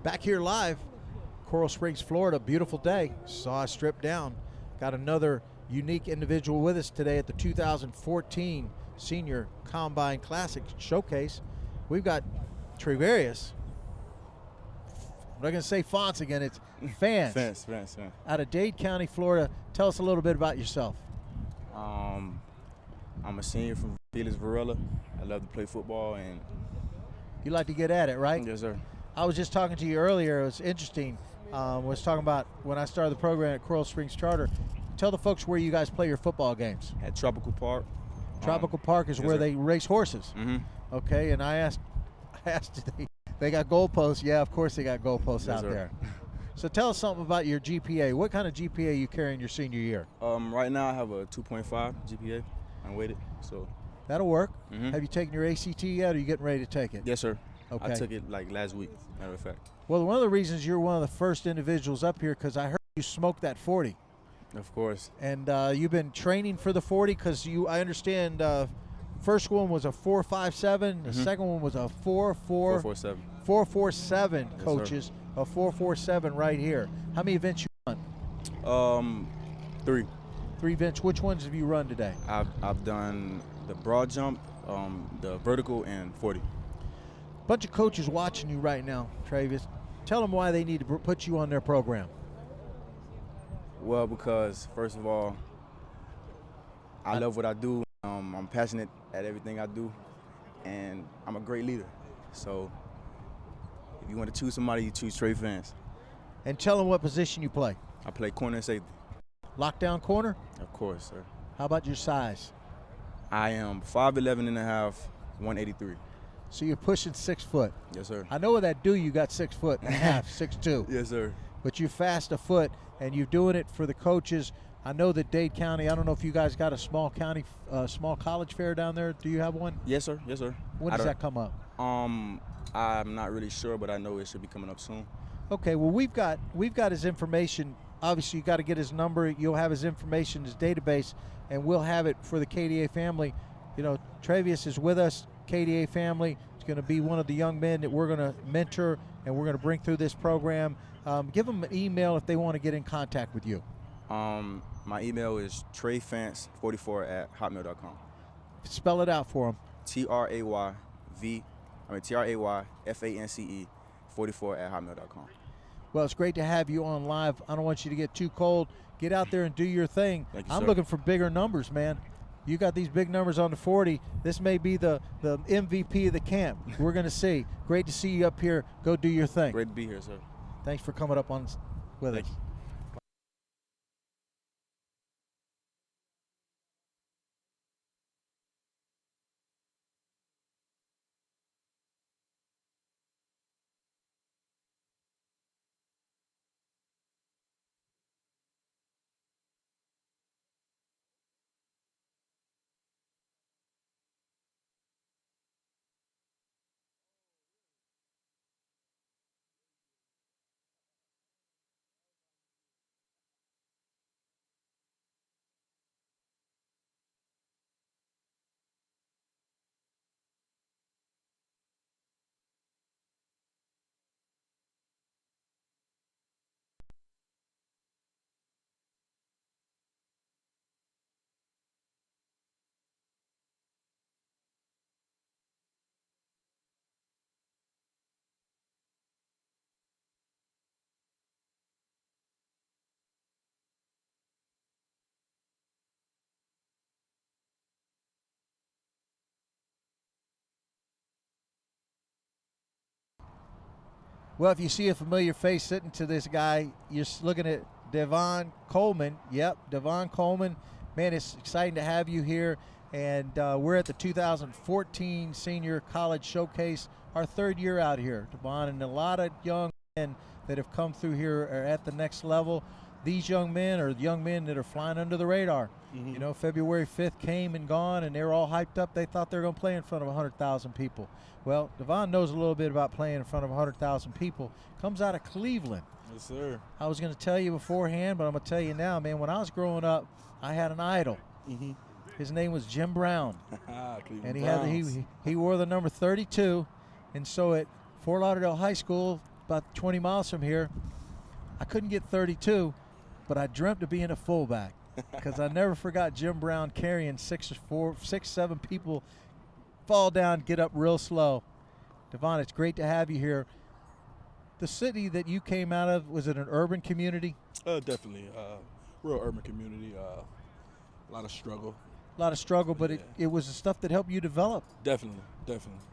Back here live, Coral Springs, Florida. Beautiful day. Saw us strip down. Got another unique individual with us today at the 2014 Senior Combine Classic Showcase. We've got Travarius. I'm not going to say Fonts again. It's Fans. Fans. Out of Dade County, Florida. Tell us a little bit about yourself. I'm a senior from Felix Varela. I love to play football, and You like to get at it, right? yes, sir. I was just talking to you earlier. It was interesting. Was talking about when I started the program at Coral Springs Charter. Tell the folks where you guys play your football games. At Tropical Park. Tropical Park is yes, where sir. they race horses. Mm-hmm. Okay, and I asked they got goalposts. Yeah, of course they got goalposts Yes, out sir. there. So tell us something about your GPA. What kind of GPA are you carrying your senior year? Right now I have a 2.5 GPA. I'm weighted, so That'll work. Mhm. Have you taken your ACT yet, or are you getting ready to take it? yes, sir. Okay. I took it like last week, matter of fact. Well, one of the reasons you're one of the first individuals up here because I heard you smoked that 40. Of course. And you've been training for the 40 because I understand first one was a 4.57, the Mhm. second one was a 4.47. 447. Yes, sir. Coaches, a 4.47 right here. How many events you run? 3. 3 events. Which ones have you run today? I've done the broad jump, the vertical, and 40. Bunch of coaches watching you right now, Travis. Tell them why they need to put you on their program. Well, because first of all, I love what I do. I'm passionate at everything I do, and I'm a great leader. So if you want to choose somebody, you choose Trey Fans. And tell them what position you play. I play corner and safety. Lockdown corner? Of course, sir. How about your size? I am 5'11 and a half, 183. So you're pushing 6 foot. Yes, sir. I know what that do. You got 6 foot and a half, 6'2". Yes, sir. But you're fast a foot, and you're doing it for the coaches. I know that Dade County, I don't know if you guys got a small college fair down there. Do you have one? Yes, sir. Yes, sir. When does that come up? I'm not really sure, but I know it should be coming up soon. Okay, well, we've got his information. Obviously, you got to get his number. You'll have his information, his database, and we'll have it for the KDA family. You know, Travius is with us, KDA family. He's going to be one of the young men that we're going to mentor and we're going to bring through this program. Give them an email if they want to get in contact with you. My email is trayfance44@hotmail.com. Spell it out for them. TRAYFANCE 44@hotmail.com. Well, it's great to have you on live. I don't want you to get too cold. Get out there and do your thing. Thank you, I'm sir. looking for bigger numbers, man. You got these big numbers on the 40. This may be the MVP of the camp. We're going to see. Great to see you up here. Go do your thing. Great to be here, sir. Thanks for coming up on with Thank us. you. Well, if you see a familiar face sitting to this guy, you're looking at Devon Coleman. Yep, Devon Coleman. Man, it's exciting to have you here. And we're at the 2014 Senior College Showcase, our 3rd year out here, Devon. And a lot of young men that have come through here are at the next level. These young men are young men that are flying under the radar. You know, February 5th came and gone, and they were all hyped up. They thought they were going to play in front of 100,000 people. Well, Devon knows a little bit about playing in front of 100,000 people. Comes out of Cleveland. Yes, sir. I was going to tell you beforehand, but I'm going to tell you now, man. When I was growing up, I had an idol. His name was Jim Brown, and he wore the number 32. And so at Fort Lauderdale High School, about 20 miles from here. I couldn't get 32, but I dreamt of being a fullback because I never forgot Jim Brown carrying 7 people, fall down, get up real slow. Devon, it's great to have you here. The city that you came out of, was it an urban community? Definitely. Real urban community. A lot of struggle. A lot of struggle, but Yeah. it was the stuff that helped you develop. Definitely.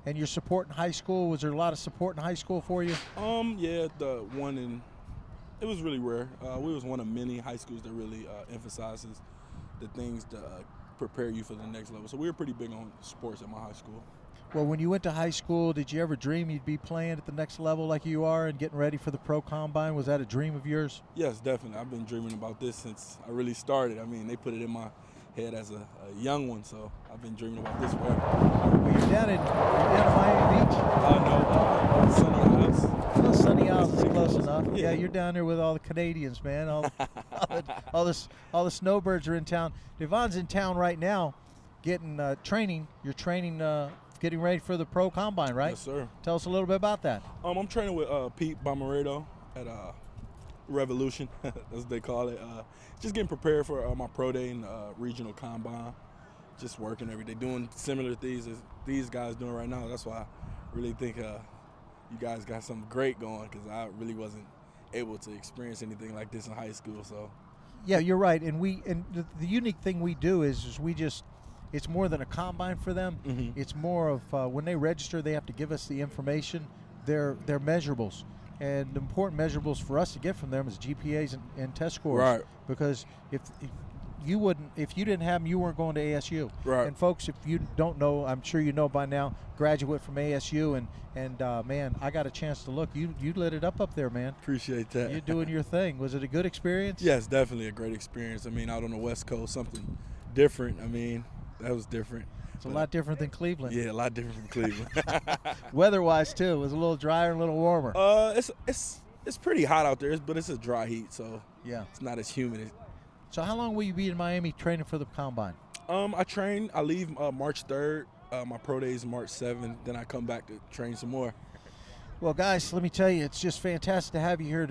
And your support in high school, was there a lot of support in high school for you? Yeah, the one it was really rare. We was one of many high schools that really emphasizes the things to prepare you for the next level. So we were pretty big on sports at my high school. Well, when you went to high school, did you ever dream you'd be playing at the next level like you are and getting ready for the pro combine? Was that a dream of yours? Yes, definitely. I've been dreaming about this since I really started. I mean, they put it in my head as a young one, so I've been dreaming about this forever. Well, you're down in Miami Beach? No, Sunny Isles. Well, Sunny Isles is close enough. Yeah, you're down there with all the Canadians, man. All the snowbirds are in town. Devon's in town right now getting training. You're training, getting ready for the pro combine, right? Yes, sir. Tell us a little bit about that. I'm training with Pete Bomaredo at Revolution, as they call it. Just getting prepared for my pro day and regional combine. Just working every day, doing similar things as these guys doing right now. That's why I really think you guys got something great going, because I really wasn't able to experience anything like this in high school. So. Yeah, you're right. And the unique thing we do is we just, it's more than a combine for them. Mm-hmm. It's more of when they register, they have to give us the information, their measurables. And the important measurables for us to get from them is GPAs and test scores. Right. Because if you didn't have them, you weren't going to ASU. Right. And folks, if you don't know, I'm sure you know by now, graduate from ASU, and man, I got a chance to look. You lit it up there, man. Appreciate that. You're doing your thing. Was it a good experience? Yes, definitely a great experience. I mean, out on the West Coast, something different. I mean, that was different. It's a lot different than Cleveland. Yeah, a lot different from Cleveland. Weather-wise, too, it was a little drier and a little warmer. It's pretty hot out there, but it's a dry heat, so yeah, it's not as humid. So how long will you be in Miami training for the combine? I leave March 3rd. My pro day is March 7th. Then I come back to train some more. Well, guys, let me tell you, it's just fantastic to have you here.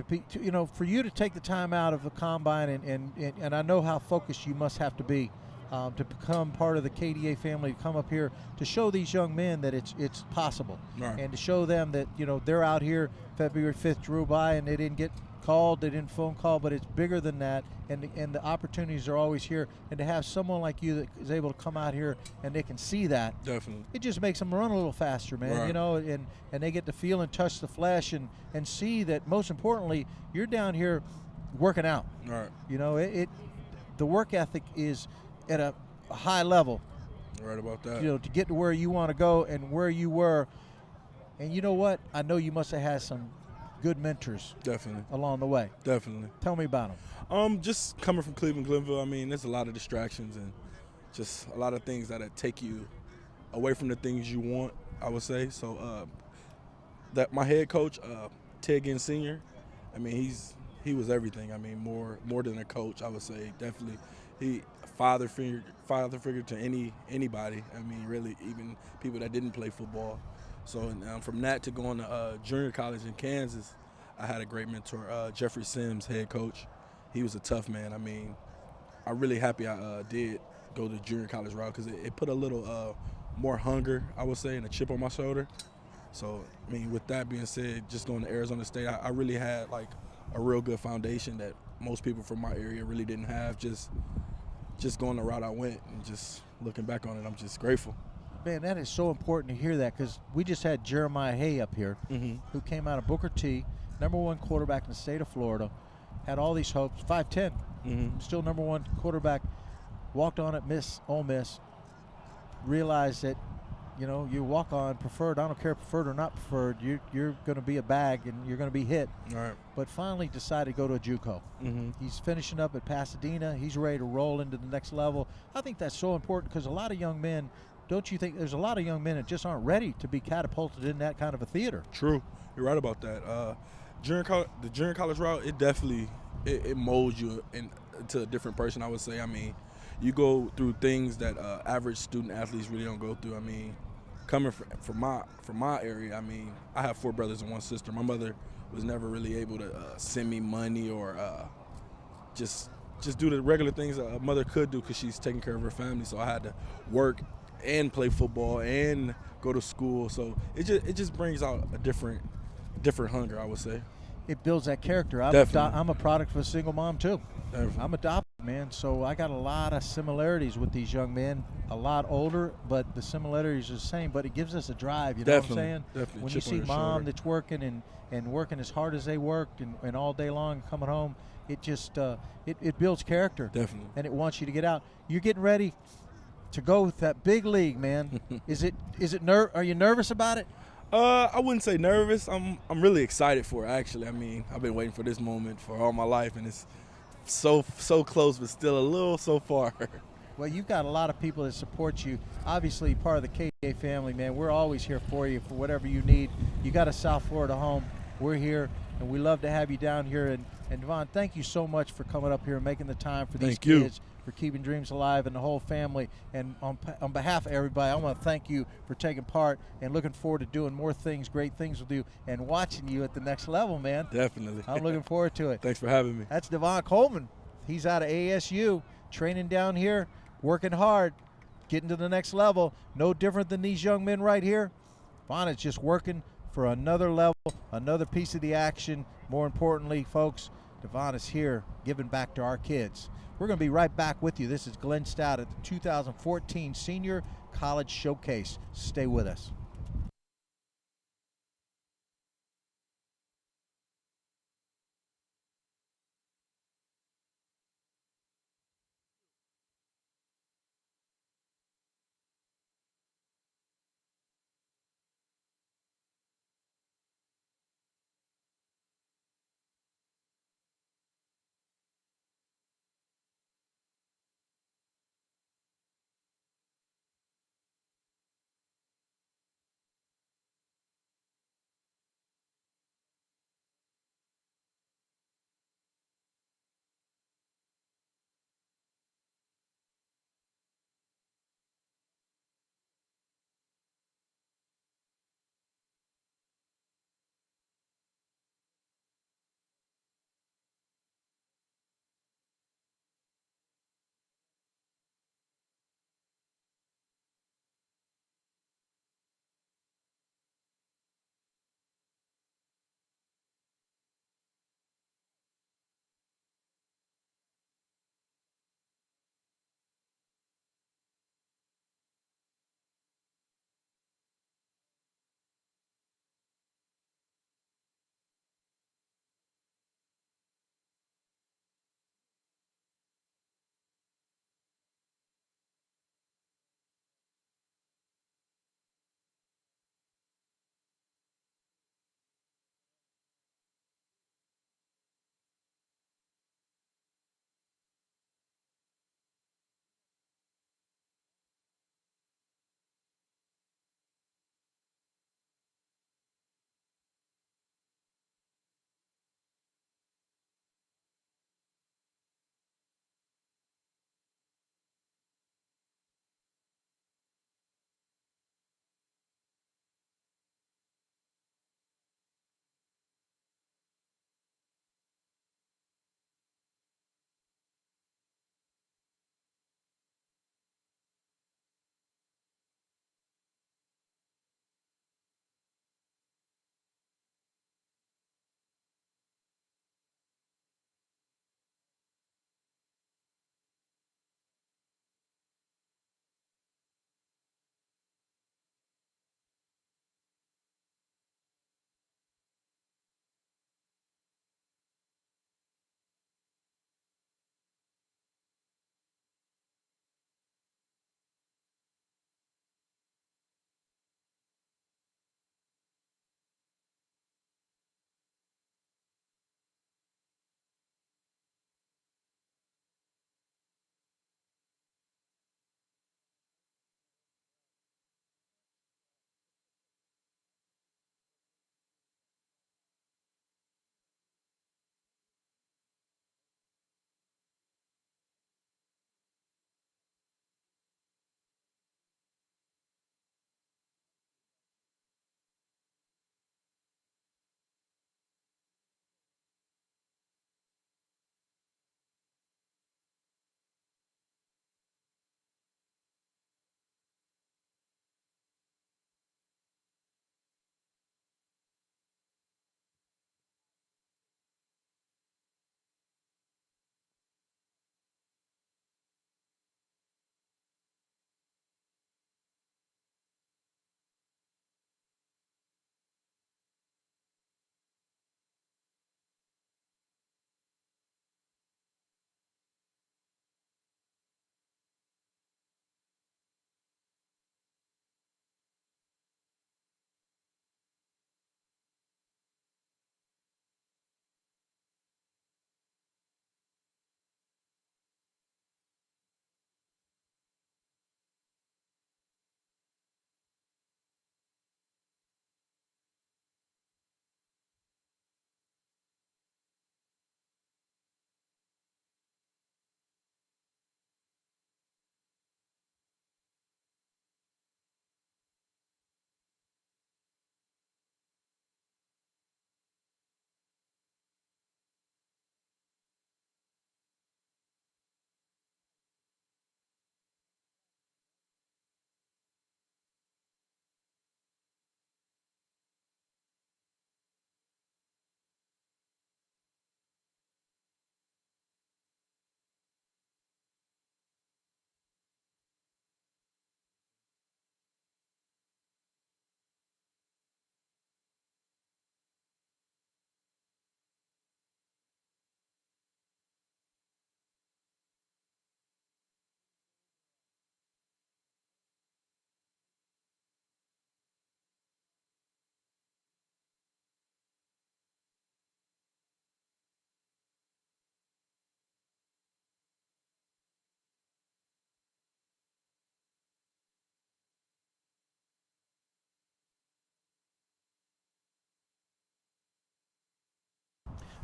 For you to take the time out of the combine, and I know how focused you must have to be to become part of the KDA family, to come up here to show these young men that it's possible, right. And to show them that they're out here. February 5th drew by, and they didn't get called, they didn't phone call, but it's bigger than that, and the opportunities are always here. And to have someone like you that is able to come out here and they can see that, definitely, it just makes them run a little faster, man. Right. And they get to feel and touch the flesh and see that, most importantly, you're down here working out. Right. The work ethic is at a high level. Right about that. To get to where you want to go and where you were. And you know what? I know you must have had some good mentors. Definitely. Along the way. Definitely. Tell me about them. Just coming from Cleveland, Glenville, I mean, there's a lot of distractions and just a lot of things that take you away from the things you want, I would say. So that my head coach, Ted Ginn Sr., I mean, he was everything. I mean, more than a coach, I would say. Definitely. He father figure to anybody. I mean, really, even people that didn't play football. So from that to going to junior college in Kansas, I had a great mentor, Jeffrey Sims, head coach. He was a tough man. I mean, I'm really happy I did go the junior college route, because it put a little more hunger, I would say, and a chip on my shoulder. So, I mean, with that being said, just going to Arizona State, I really had like a real good foundation that most people from my area really didn't have. Just going the route I went, and just looking back on it, I'm just grateful. Man, that is so important to hear that, because we just had Jeremiah Hay up here, who came out of Booker T, #1 quarterback in the state of Florida, had all these hopes, 5'10", still #1 quarterback, walked on at Ole Miss, realized that, you walk on preferred, I don't care preferred or not preferred, you're going to be a bag and you're going to be hit. All right. But finally decided to go to a JUCO. He's finishing up at Pasadena. He's ready to roll into the next level. I think that's so important, because a lot of young men, don't you think there's a lot of young men that just aren't ready to be catapulted in that kind of a theater? True. You're right about that. The junior college route, it definitely it molds you into a different person, I would say. I mean, you go through things that average student athletes really don't go through. I mean, coming from my area, I mean, I have 4 brothers and 1 sister. My mother was never really able to send me money or just do the regular things a mother could do because she's taking care of her family. So I had to work and play football and go to school. So it just brings out a different hunger, I would say. It builds that character. I'm a product of a single mom too. Definitely. I'm adopted, man, so I got a lot of similarities with these young men. A lot older, but the similarities are the same. But it gives us a drive. You know what I'm saying? Definitely. When you see mom that's working and working as hard as they worked and all day long coming home, it just it builds character. Definitely. And it wants you to get out. You're getting ready to go with that big league, man. Are you nervous about it? I wouldn't say nervous. I'm really excited for it, actually. I mean, I've been waiting for this moment for all my life, and it's so close, but still a little so far. Well, you've got a lot of people that support you. Obviously, part of the KDA family, man. We're always here for you for whatever you need. You got a South Florida home. We're here, and we love to have you down here. And Devon, thank you so much for coming up here and making the time for these kids, for keeping dreams alive and the whole family. And on behalf of everybody, I want to thank you for taking part and looking forward to doing more things, great things with you, and watching you at the next level, man. Definitely. I'm looking forward to it. Thanks for having me. That's Devon Coleman. He's out of ASU, training down here, working hard, getting to the next level. No different than these young men right here. Devon is just working for another level, another piece of the action. More importantly, folks, Devon is here giving back to our kids. We're going to be right back with you. This is Glenn Stout at the 2014 Senior College Showcase. Stay with us.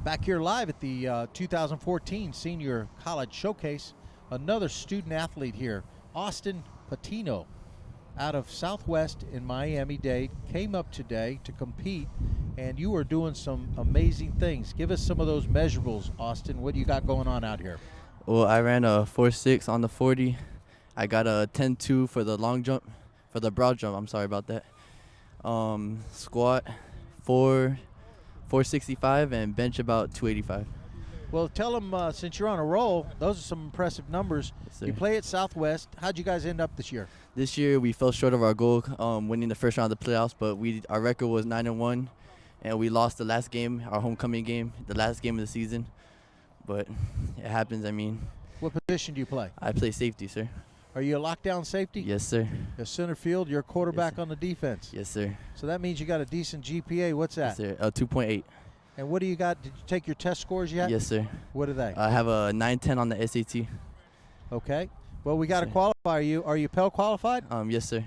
Back here live at the 2014 Senior College Showcase, another student athlete here, Austin Patino, out of Southwest in Miami-Dade, came up today to compete, and you are doing some amazing things. Give us some of those measurables, Austin. What do you got going on out here? Well, I ran a 4.6 on the 40. I got a 10.2 for the long jump, for the broad jump. I'm sorry about that. Squat 465 and bench about 285. Well, tell them, since you're on a roll, those are some impressive numbers. Yes, sir. You play at Southwest. How'd you guys end up this year? This year we fell short of our goal, winning the first round of the playoffs, but our record was 9-1, and we lost the last game, our homecoming game, the last game of the season. But it happens. I mean, What position do you play? I play safety, sir. Are you a lockdown safety? Yes, sir. A center field, you're a quarterback Yes, sir. on the defense. Yes, sir. So that means you got a decent GPA. What's that? Yes, sir. 2.8. And what do you got? Did you take your test scores yet? Yes, sir. What are they? I have a 9.10 on the SAT. Okay. Well, we got to Sir. qualify you. Are you Pell qualified? Yes, sir.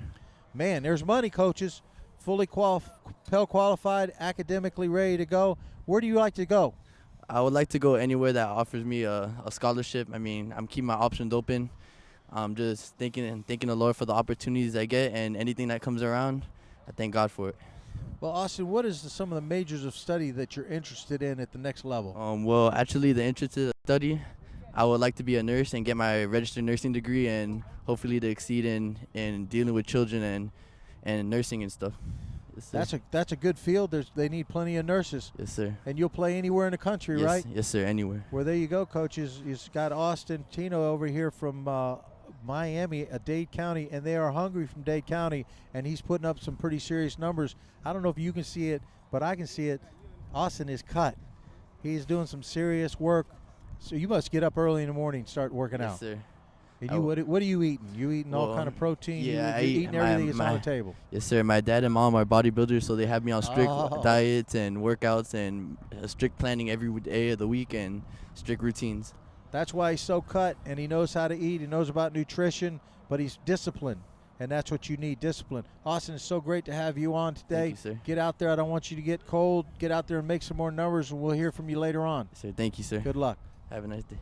Man, there's money, coaches. Fully Pell qualified, academically ready to go. Where do you like to go? I would like to go anywhere that offers me a scholarship. I mean, I'm keeping my options open. I'm just thanking the Lord for the opportunities I get, and anything that comes around, I thank God for it. Well, Austin, what is some of the majors of study that you're interested in at the next level? Well, actually, the interest of study, I would like to be a nurse and get my registered nursing degree, and hopefully to exceed in dealing with children and nursing and stuff. Yes, sir. That's a good field. They need plenty of nurses. Yes, sir. And you'll play anywhere in the country, Yes, right? yes, sir. Anywhere. Well, there you go, coaches. You've got Austin Tino over here from Miami, Dade County, and they are hungry from Dade County, and he's putting up some pretty serious numbers. I don't know if you can see it, but I can see it. Austin is cut. He's doing some serious work. So you must get up early in the morning and start working Yes, out. sir. And you, what are you eating? You eating all kind of protein? Yeah, you're eating everything that's on the table. Yes, sir. My dad and mom are bodybuilders, so they have me on strict Oh. diets and workouts and strict planning every day of the week and strict routines. That's why he's so cut, and he knows how to eat. He knows about nutrition, but he's disciplined, and that's what you need, discipline. Austin, it's so great to have you on today. Thank you, sir. Get out there. I don't want you to get cold. Get out there and make some more numbers, and we'll hear from you later on. Yes, sir. Thank you, sir. Good luck. Have a nice day.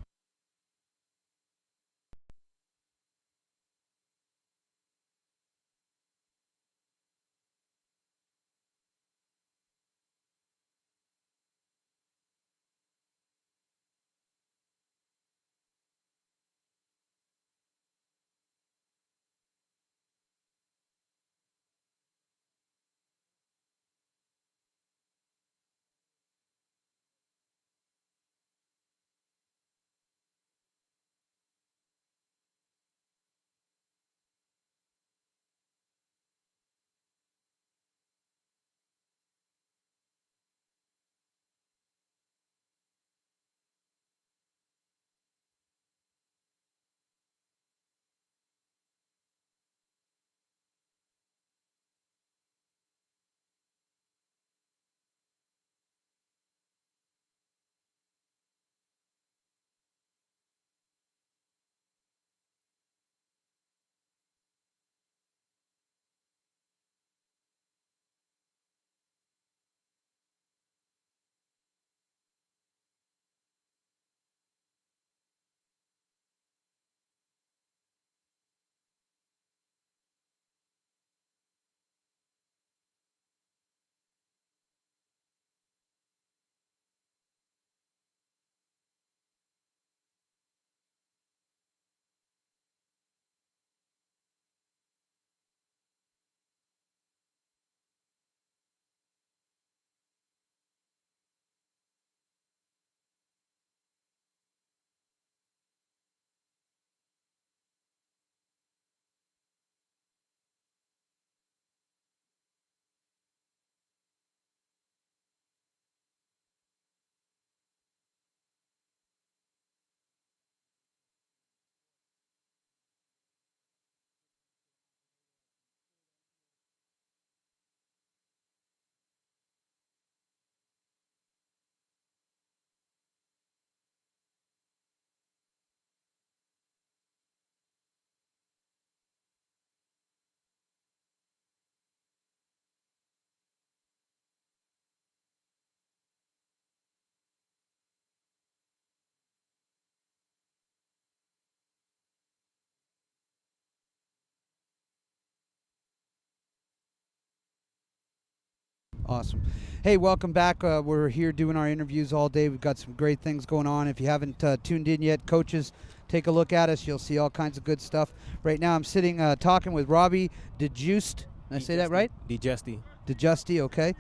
Awesome. Hey, welcome back. We're here doing our interviews all day. We've got some great things going on. If you haven't tuned in yet, coaches, take a look at us. You'll see all kinds of good stuff. Right now I'm sitting talking with Robbie DeJuste. Did I say that right? DeJuste. DeJuste, okay.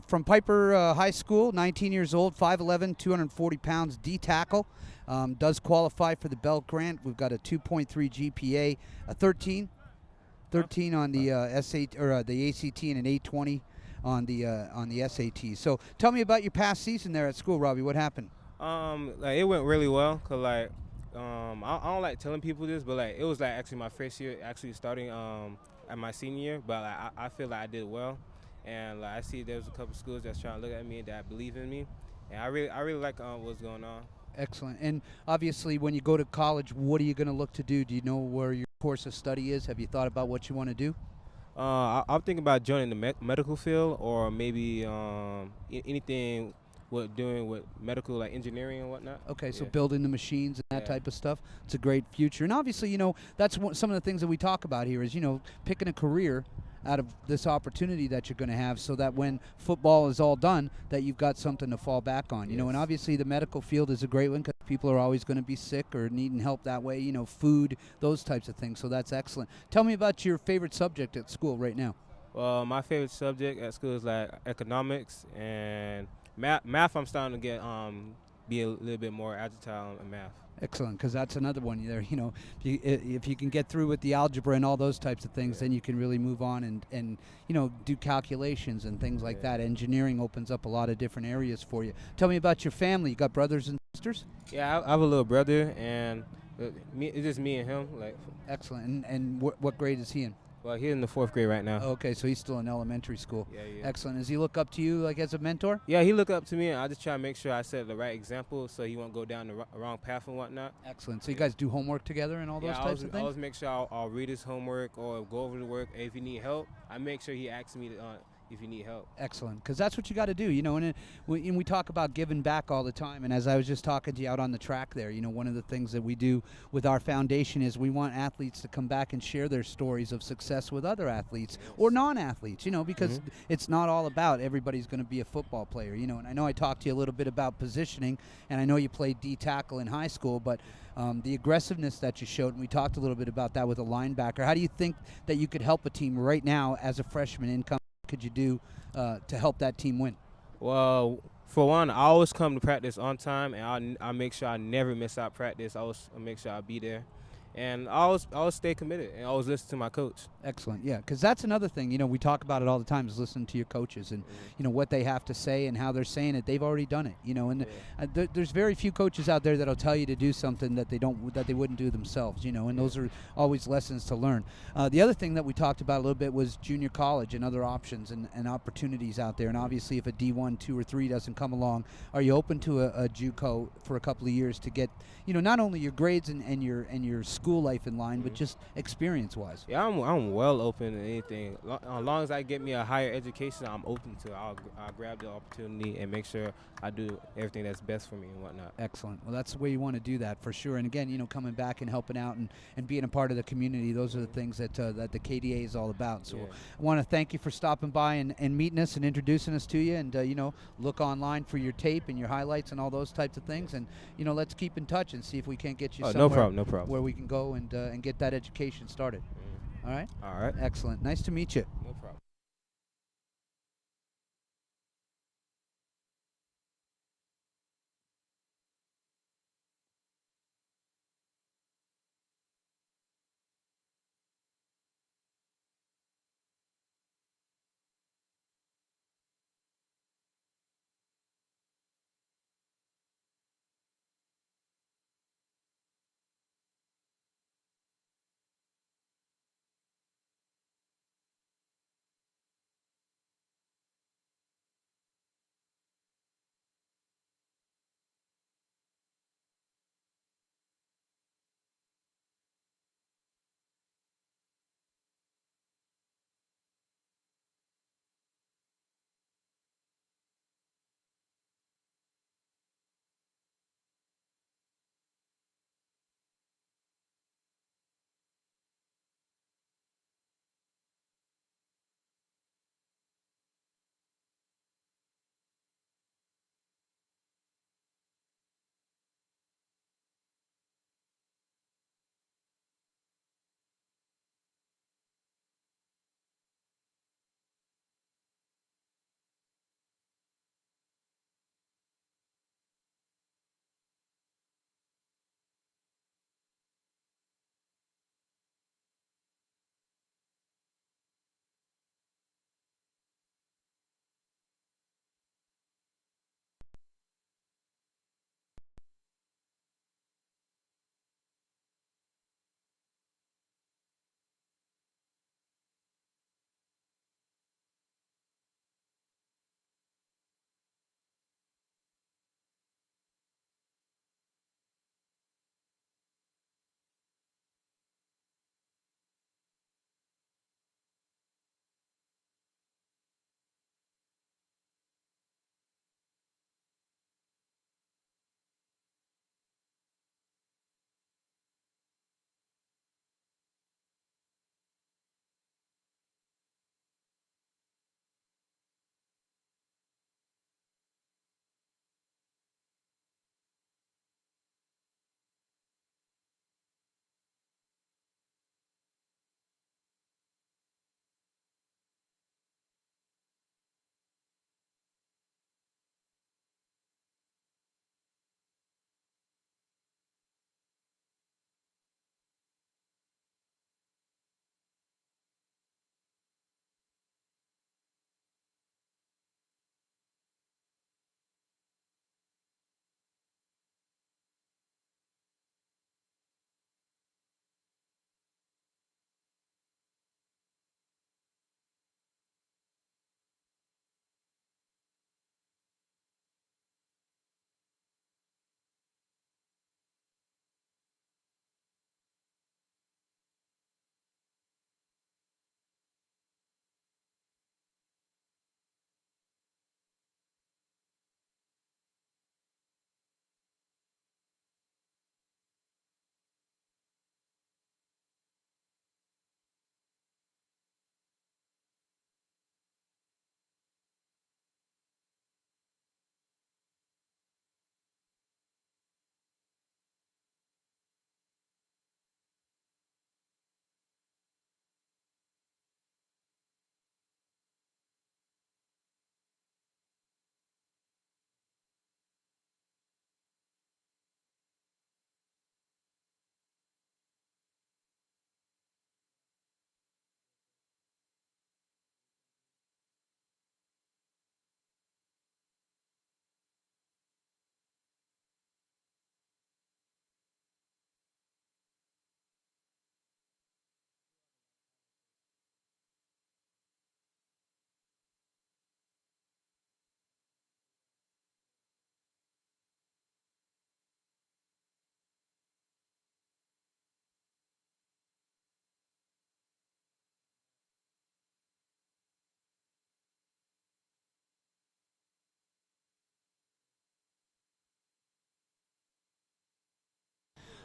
From Piper High School, 19 years old, 5'11", 240 pounds, D tackle. Does qualify for the Bell Grant. We've got a 2.3 GPA, a 13 on the SAT or the ACT, and an 820 on the SAT. So tell me about your past season there at school, Robbie. What happened? Like it went really well, cause like I don't like telling people this, but like it was like actually my first year actually starting at my senior year, but like, I feel like I did well, and like I see there's a couple schools that's trying to look at me that believe in me, and I really like what's going on. Excellent. And obviously, when you go to college, what are you going to look to do? Do you know where your course of study is? Have you thought about what you want to do? I'm thinking about joining the medical field, or maybe anything with medical, like engineering and whatnot. Okay, so Yeah. building the machines and that Yeah. type of stuff. It's a great future. And obviously, you know, that's some of the things that we talk about here is, you know, picking a career out of this opportunity that you're going to have, so that when football is all done, that you've got something to fall back on. You know, and obviously the medical field is a great one because people are always going to be sick or needing help that way, you know, food, those types of things. So that's excellent. Tell me about your favorite subject at school right now. Well, my favorite subject at school is like economics and math. I'm starting to get be a little bit more agile in math. Excellent, because that's another one there. You know, if you can get through with the algebra and all those types of things, then you can really move on and you know, do calculations and things like that. Engineering opens up a lot of different areas for you. Tell me about your family. You got brothers and sisters? Yeah, I have a little brother, and it's just me and him. Like, excellent. And what grade is he in? well, he's in the 4th grade right now. Okay, so he's still in elementary school. Yeah. Excellent. Does he look up to you like as a mentor? Yeah, he look up to me, and I just try to make sure I set the right example so he won't go down the wrong path and whatnot. Excellent. So you guys do homework together and all those types of things? I always make sure I'll read his homework or go over the work. If he need help, I make sure he asks me if you need help. Excellent, because that's what you got to do, you know. And we talk about giving back all the time. And as I was just talking to you out on the track there, you know, one of the things that we do with our foundation is we want athletes to come back and share their stories of success with other athletes or non-athletes, you know, because it's not all about everybody's going to be a football player, you know. And I know I talked to you a little bit about positioning, and I know you played D tackle in high school, but the aggressiveness that you showed, and we talked a little bit about that with a linebacker. How do you think that you could help a team right now as a freshman income? Could you do to help that team win? Well, for one, I always come to practice on time, and I make sure I never miss out practice. I always make sure I'll be there. And I always stay committed and always listen to my coach. Excellent, yeah, because that's another thing, you know, we talk about it all the time is listening to your coaches and, you know, what they have to say and how they're saying it. They've already done it, you know, and there's very few coaches out there that'll tell you to do something that they wouldn't do themselves, you know, and those are always lessons to learn. The other thing that we talked about a little bit was junior college and other options and opportunities out there. And obviously if a D1, 2, or 3 doesn't come along, are you open to a JUCO for a couple of years to get, you know, not only your grades and your school life in line, but just experience-wise? Yeah, I'm well open to anything. As long as I get me a higher education, I'm open to it. I'll grab the opportunity and make sure I do everything that's best for me and whatnot. Excellent. Well, that's the way you want to do that for sure. And again, you know, coming back and helping out and being a part of the community, those are the things that the KDA is all about. So I want to thank you for stopping by and meeting us and introducing us to you. And, you know, look online for your tape and your highlights and all those types of things. And, you know, let's keep in touch and see if we can't get you somewhere. No problem. Where we can go and get that education started. All right? All right. Excellent. Nice to meet you. No problem.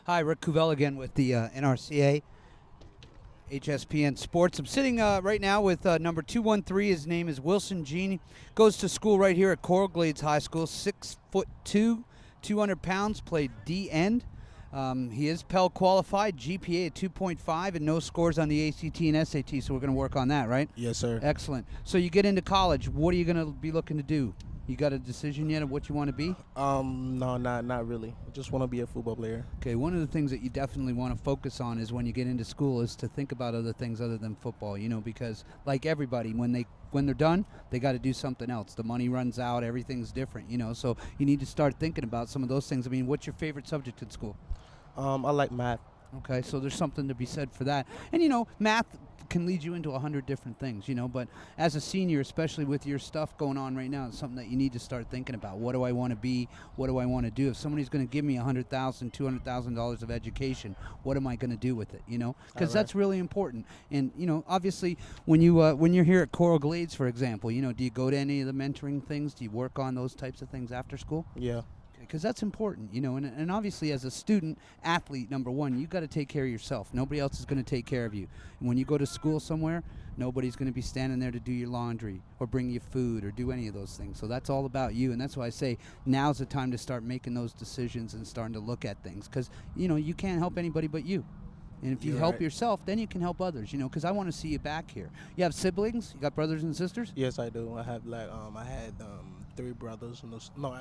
Hi, Rick Cuvell again with the NRCA, HSPN Sports. I'm sitting right now with number 213. His name is Wilson Genie. Goes to school right here at Coral Glades High School. 6'2", 200 pounds. Played D end. He is Pell qualified, GPA at 2.5, and no scores on the ACT and SAT. So we're going to work on that, right? Yes, sir. Excellent. So you get into college. What are you going to be looking to do? You got a decision yet of what you want to be? No, not really. I just want to be a football player. Okay, one of the things that you definitely want to focus on is when you get into school is to think about other things other than football, because like everybody, when they're done, they got to do something else. The money runs out, everything's different, so you need to start thinking about some of those things. I mean, what's your favorite subject in school? I like math. Okay, so there's something to be said for that. And, math can lead you into 100 different things, but as a senior, especially with your stuff going on right now, it's something that you need to start thinking about. What do I want to be? What do I want to do? If somebody's going to give me $100,000, $200,000 of education, what am I going to do with it, Because that's really important. And, obviously, when you're here at Coral Glades, for example, do you go to any of the mentoring things? Do you work on those types of things after school? Yeah. Because that's important, and obviously as a student athlete, number one, you got to take care of yourself. Nobody else is going to take care of you. And when you go to school somewhere, nobody's going to be standing there to do your laundry or bring you food or do any of those things. So that's all about you, and that's why I say now's the time to start making those decisions and starting to look at things, because you can't help anybody but you. And if you help yourself, then you can help others, because I want to see you back here. You have siblings? You got brothers and sisters? Yes, I do. I have I had 3 brothers. No,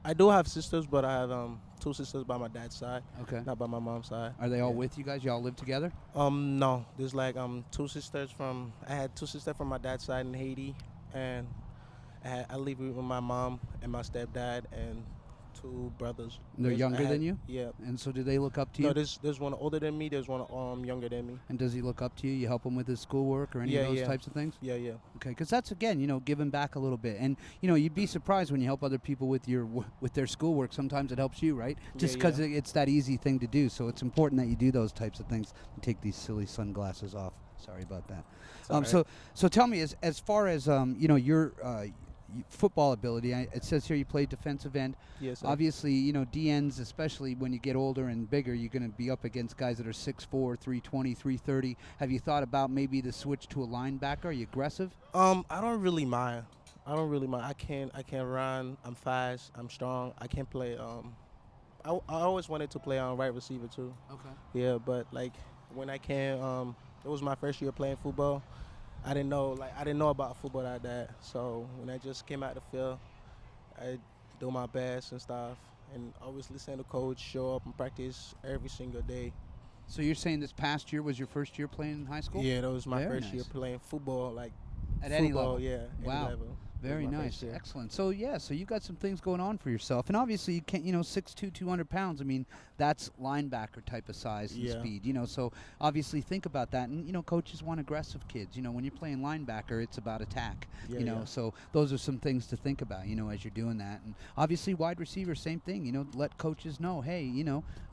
I do have sisters, but I have 2 sisters by my dad's side. Okay. Not by my mom's side. Are they all with you guys? You all live together? No. There's 2 sisters I had 2 sisters from my dad's side in Haiti, and I live with my mom and my stepdad and 2 brothers. They're younger than you? Yeah. And so do they look up to you? No, there's one older than me. There's one younger than me. And does he look up to you? You help him with his schoolwork or any of those types of things? Yeah. Okay, because that's, again, giving back a little bit. And, you'd be surprised when you help other people with their schoolwork. Sometimes it helps you, right? Just because it's that easy thing to do. So it's important that you do those types of things. Take these silly sunglasses off. Sorry about that. So tell me, as far as, your football ability, it says here you play defensive end. Yes, sir. Obviously, D ends, especially when you get older and bigger, you're going to be up against guys that are 6'4", 320, 330. Have you thought about maybe the switch to a linebacker? Are you aggressive? I don't really mind. I can run. I'm fast. I'm strong. I can play. I always wanted to play on right receiver too. Okay. Yeah, but when I can, it was my first year playing football. I didn't know about football like that. So when I just came out the field, I do my best and stuff, and always listen to coach, show up and practice every single day. So you're saying this past year was your first year playing in high school? Yeah, that was my Very first year nice. playing football, At any level? Yeah. Wow. Any level. Very nice. Excellent. So, so you got some things going on for yourself. And obviously, you can't, 6'2", 200 pounds. I mean, that's linebacker type of size and speed, So, obviously, think about that. And, coaches want aggressive kids. When you're playing linebacker, it's about attack, So, those are some things to think about, as you're doing that. And obviously, wide receiver, same thing. Let coaches know, hey,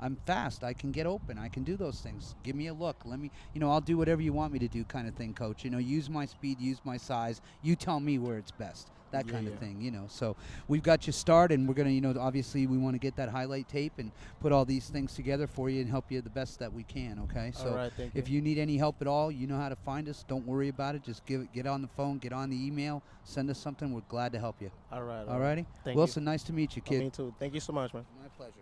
I'm fast. I can get open. I can do those things. Give me a look. Let me, I'll do whatever you want me to do kind of thing, coach. Use my speed, use my size. You tell me where it's best. That kind of thing, So we've got you started, and we're going to, obviously we want to get that highlight tape and put all these things together for you and help you the best that we can, okay? So all right, thank if you need any help at all, you know how to find us. Don't worry about it. Just get on the phone, get on the email, send us something. We're glad to help you. All right. All righty? Wilson, nice to meet you, kid. Me too. Thank you so much, man. My pleasure.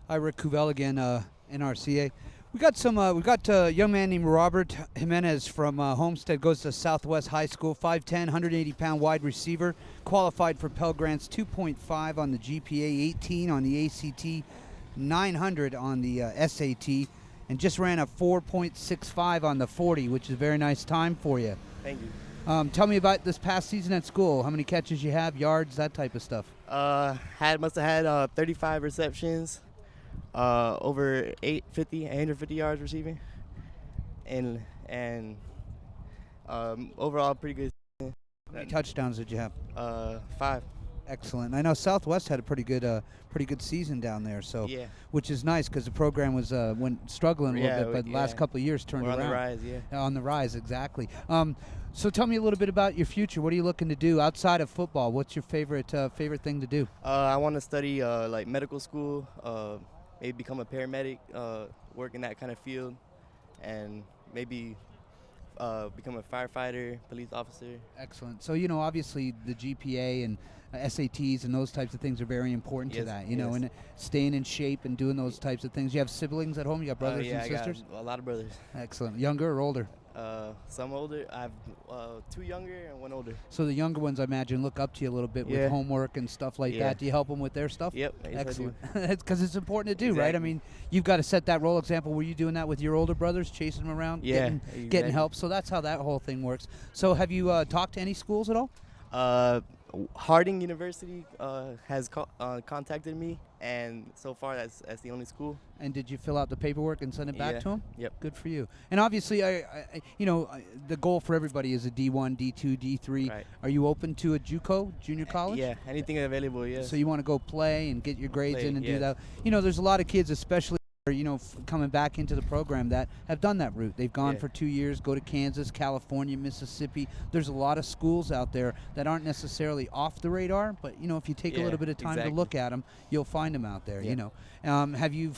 Hi, Rick Cuvell again, NRCA. We got a young man named Robert Jimenez from Homestead, goes to Southwest High School, 5'10", 180-pound wide receiver, qualified for Pell Grants, 2.5 on the GPA, 18 on the ACT, 900 on the SAT, and just ran a 4.65 on the 40, which is a very nice time for you. Thank you. Tell me about this past season at school. How many catches you have, yards, that type of stuff. Must have had 35 receptions, over 850 yards receiving, and overall pretty good. How many touchdowns did you have? 5. Excellent. I know Southwest had a pretty good season down there, so Yeah. which is nice because the program was went struggling a little bit, but the last couple of years turned We're around. on the rise, yeah. On the rise, exactly. So tell me a little bit about your future. What are you looking to do outside of football? What's your favorite thing to do? I want to study like medical school, maybe become a paramedic, work in that kind of field, and maybe become a firefighter, police officer. Excellent. So obviously the GPA and SATs and those types of things are very important to Yes, that. yes. And staying in shape and doing those types of things. You have siblings at home? You got brothers Yeah, and sisters? I got a lot of brothers. Excellent. Younger or older? Some older. I have 2 younger and 1 older. So the younger ones, I imagine, look up to you a little bit Yeah. with homework and stuff like Yeah. that. Do you help them with their stuff? Yep. Yes, I do. Excellent. Because it's important to do, right? I Exactly. mean, you've got to set that role example. Were you doing that with your older brothers, chasing them around, Yeah, getting exactly. help? So that's how that whole thing works. So have you talked to any schools at all? Harding University has contacted me, and so far that's the only school. And did you fill out the paperwork and send it back Yeah. to them? Yep. Good for you. And obviously, the goal for everybody is a D1, D2, D3. Right. Are you open to a JUCO, junior college? Yeah, anything available. Yes. So you want to go play and get your grades Play, in and do yes. that. There's a lot of kids, especially coming back into the program, that have done that route. They've gone Yeah. for 2 years, go to Kansas, California, Mississippi. There's a lot of schools out there that aren't necessarily off the radar, but if you take a Yeah, little bit of time exactly. to look at them, you'll find them out there. Yeah. Have you,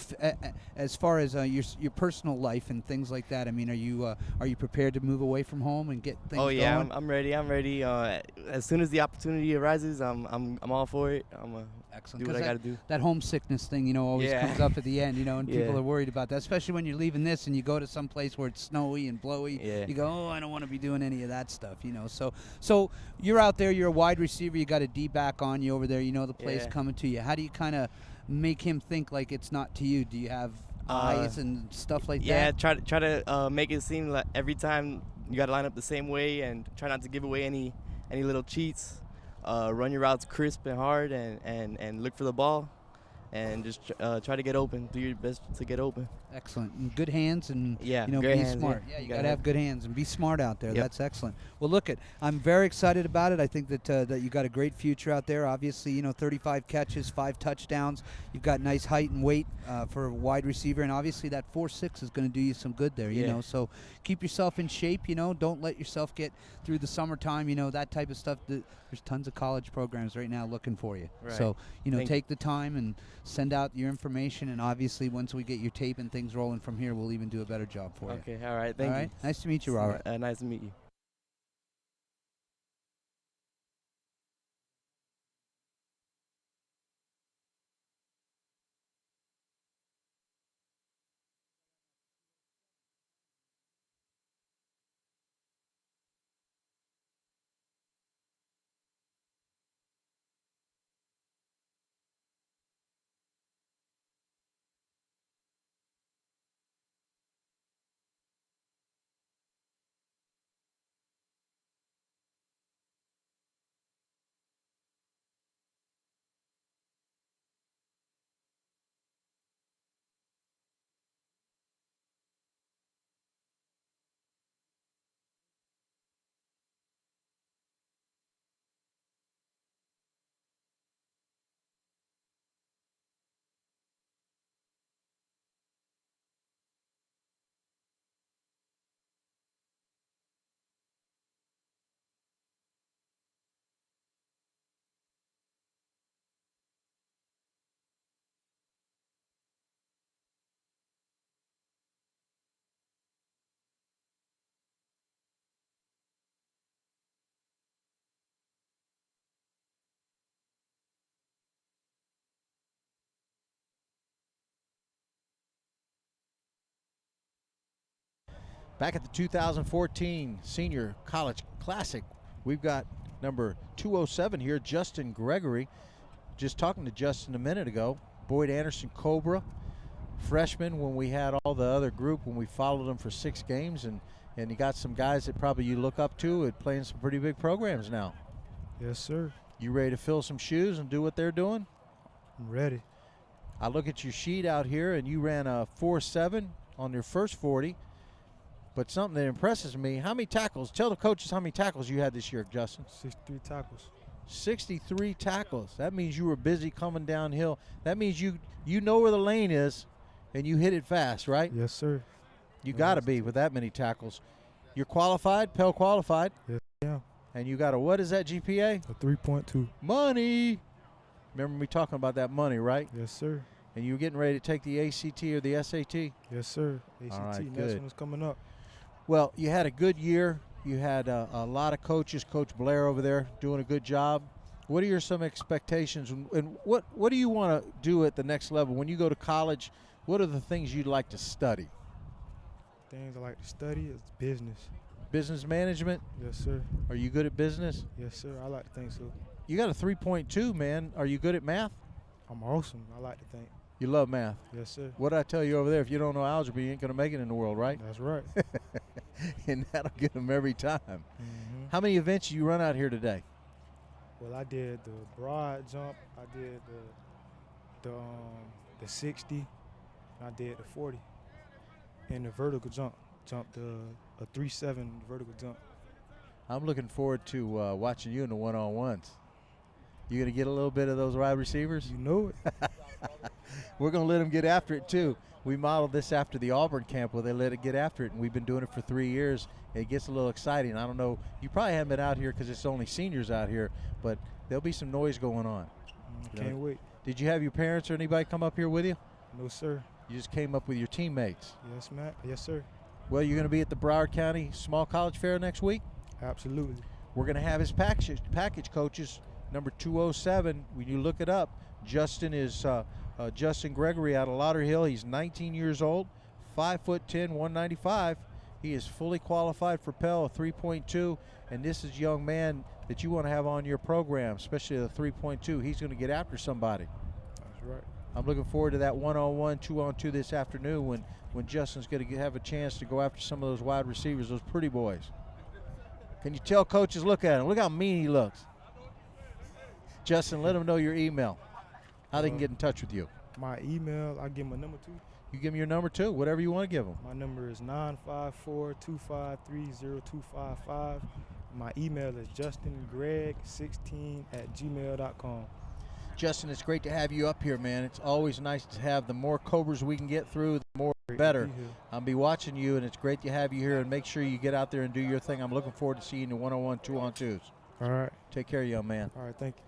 as far as your personal life and things like that? I mean, are you prepared to move away from home and get things Oh yeah, going? I'm ready. I'm ready. As soon as the opportunity arises, I'm all for it. I'm Excellent. do what I 'Cause got to do. That homesickness thing, always Yeah. comes up at the end, and Yeah. people are worried about that, especially when you're leaving this and you go to some place where it's snowy and blowy. Yeah. You go, oh, I don't want to be doing any of that stuff, So you're out there, you're a wide receiver, you got a D-back on you over there, the play's Yeah. coming to you. How do you kind of make him think like it's not to you? Do you have eyes and stuff like Yeah, that? try to make it seem like every time you got to line up the same way and try not to give away any little cheats. Run your routes crisp and hard, and look for the ball, and just try to get open. Do your best to get open. Excellent. And good hands and Yeah, be great hands, smart. yeah. Yeah, you You got gotta to have have- good hands and be smart out there. Yep. That's excellent. Well, look, I'm very excited about it. I think that you got a great future out there. Obviously, 35 catches, 5 touchdowns. You've got nice height and weight for a wide receiver, and obviously that 4.6 is going to do you some good there. Yeah. So keep yourself in shape. Don't let yourself get through the summertime. That type of stuff. There's tons of college programs right now looking for you. Right. So Thank take the time and send out your information, and obviously once we get your tape and things rolling from here, we'll even do a better job for you. Okay, all right, thank All you. right, nice to meet you, Robert. Nice to meet you. Back at the 2014 Senior College Classic, we've got number 207 here, Justin Gregory. Just talking to Justin a minute ago. Boyd Anderson Cobra, freshman when we had all the other group, when we followed them for 6 games, and you got some guys that probably you look up to at playing some pretty big programs now. Yes, sir. You ready to fill some shoes and do what they're doing? I'm ready. I look at your sheet out here, and you ran a 4.7 on your first 40. But something that impresses me, how many tackles? Tell the coaches how many tackles you had this year, Justin. 63 tackles. 63 tackles. That means you were busy coming downhill. That means you know where the lane is, and you hit it fast, right? Yes, sir. You got to be with that many tackles. You're qualified, Pell qualified. Yes, yeah. And you got a, what is that GPA? A 3.2. Money. Remember me talking about that money, right? Yes, sir. And you were getting ready to take the ACT or the SAT? Yes, sir. ACT, All right, next good. one is coming up. Well, you had a good year. You had a lot of coaches. Coach Blair over there doing a good job. What are your some expectations, and what do you want to do at the next level? When you go to college, what are the things you'd like to study? Things I like to study is business. Business management? Yes, sir. Are you good at business? Yes, sir. I like to think so. You got a 3.2, man. Are you good at math? I'm awesome. I like to think. You love math? Yes, sir. What did I tell you over there? If you don't know algebra, you ain't going to make it in the world, right? That's right. And that'll get them every time. Mm-hmm. How many events you run out here today? Well, I did the broad jump. I did the 60. And I did the 40. And the vertical jump. Jumped a 3.7 vertical jump. I'm looking forward to watching you in the one-on-ones. You going to get a little bit of those wide receivers? You know it. We're going to let them get after it, too. We modeled this after the Auburn camp where they let it get after it, and we've been doing it for 3 years. It gets a little exciting. I don't know. You probably haven't been out here because it's only seniors out here, but there'll be some noise going on. Can't wait. Did you have your parents or anybody come up here with you? No, sir. You just came up with your teammates? Yes, Matt. Yes, sir. Well, you're going to be at the Broward County Small College Fair next week? Absolutely. We're going to have his package coaches, number 207. When you look it up, Justin is Justin Gregory out of Lauderhill. He's 19 years old, 5'10", 195. He is fully qualified for Pell, a 3.2, and this is a young man that you want to have on your program, especially the 3.2. He's going to get after somebody. That's right. I'm looking forward to that one-on-one, two-on-two this afternoon when Justin's going to have a chance to go after some of those wide receivers, those pretty boys. Can you tell coaches, look at him, look how mean he looks. Justin, let them know your email, how they can get in touch with you. My email, I'll give my number too. You give me your number too, whatever you want to give them. My number is 954-253-0255. My email is justingreg16@gmail.com. Justin, it's great to have you up here, man. It's always nice to have the more Cobras we can get through, the more better. I'll be watching you, and it's great to have you here, and make sure you get out there and do your thing. I'm looking forward to seeing you in the one-on-one, two-on-twos. All right. Take care, young man. All right, thank you.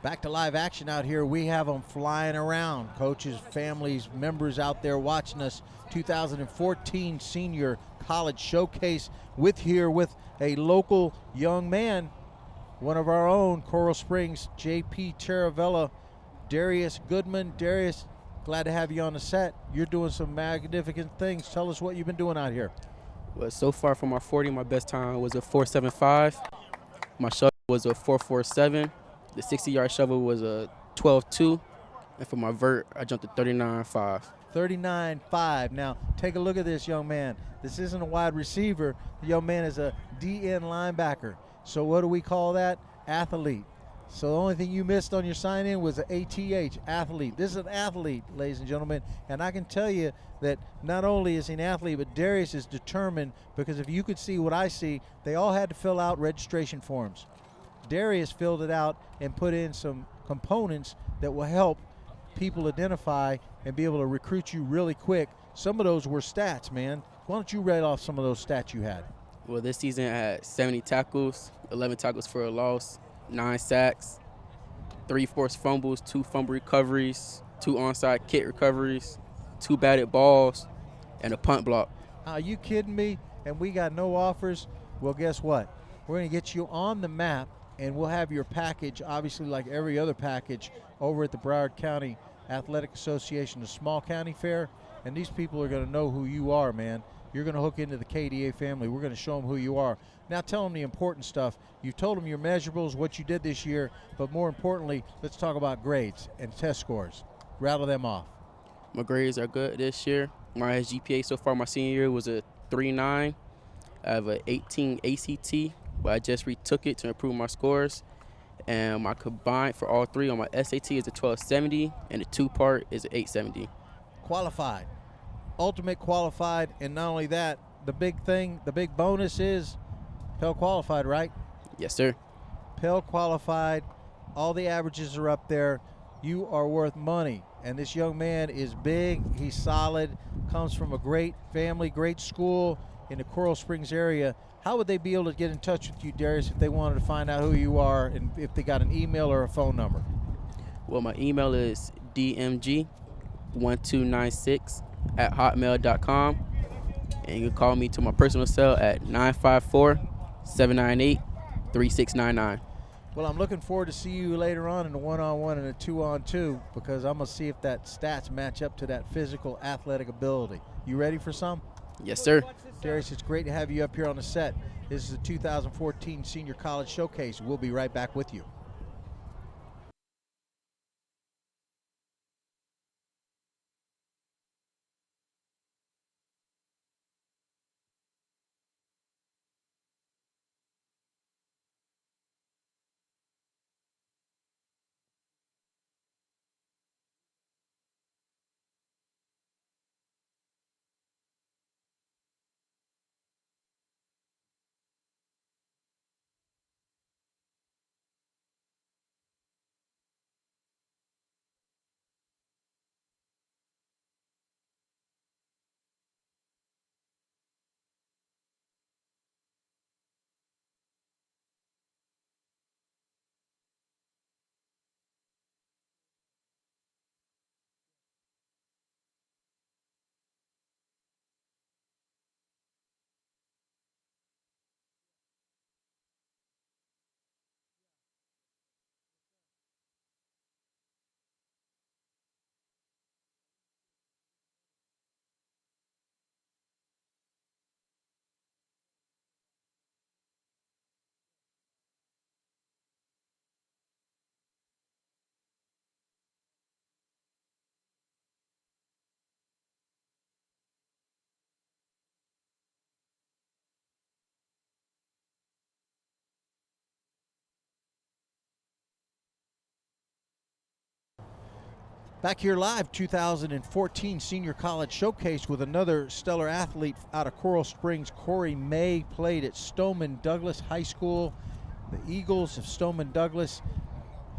Back to live action out here. We have them flying around. Coaches, families, members out there watching us. 2014 Senior College Showcase with a local young man, one of our own, Coral Springs, JP Taravella, Darius Goodman. Darius, glad to have you on the set. You're doing some magnificent things. Tell us what you've been doing out here. Well, so far for my 40, my best time was a 4.75. My shovel was a 4.47. The 60-yard shovel was a 12.2. And for my vert, I jumped a 39.5. 39.5. Now, take a look at this young man. This isn't a wide receiver. The young man is a DN linebacker. So what do we call that? Athlete. So the only thing you missed on your sign-in was an ATH, athlete. This is an athlete, ladies and gentlemen. And I can tell you that not only is he an athlete, but Darius is determined, because if you could see what I see, they all had to fill out registration forms. Darius filled it out and put in some components that will help people identify and be able to recruit you really quick. Some of those were stats, man. Why don't you read off some of those stats you had? Well, this season I had 70 tackles, 11 tackles for a loss, 9 sacks, 3 forced fumbles, 2 fumble recoveries, 2 onside kick recoveries, 2 batted balls, and a punt block. Are you kidding me? And we got no offers? Well, guess what? We're going to get you on the map, and we'll have your package, obviously like every other package, over at the Broward County Athletic Association, the small county fair, and these people are going to know who you are, man. You're going to hook into the KDA family. We're going to show them who you are. Now tell them the important stuff. You've told them your measurables, what you did this year, but more importantly, let's talk about grades and test scores. Rattle them off. My grades are good this year. My GPA so far my senior year was a 3.9. I have an 18 ACT, but I just retook it to improve my scores. And my combined for all 3 on my SAT is a 1270, and the 2-part is an 870. Qualified. Ultimate qualified, and not only that, the big thing, the big bonus is Pell qualified, right? Yes, sir. Pell qualified. All the averages are up there. You are worth money. And this young man is big. He's solid. Comes from a great family, great school in the Coral Springs area. How would they be able to get in touch with you, Darius, if they wanted to find out who you are and if they got an email or a phone number? Well, my email is dmg1296@hotmail.com. And you can call me to my personal cell at 954-798-3699. Well, I'm looking forward to see you later on in a one-on-one and a two-on-two, because I'm going to see if that stats match up to that physical athletic ability. You ready for some? Yes, sir. Darius, it's great to have you up here on the set. This is the 2014 Senior College Showcase. We'll be right back with you. Back here live, 2014 Senior College Showcase with another stellar athlete out of Coral Springs. Corey May played at Stoneman Douglas High School. The Eagles of Stoneman Douglas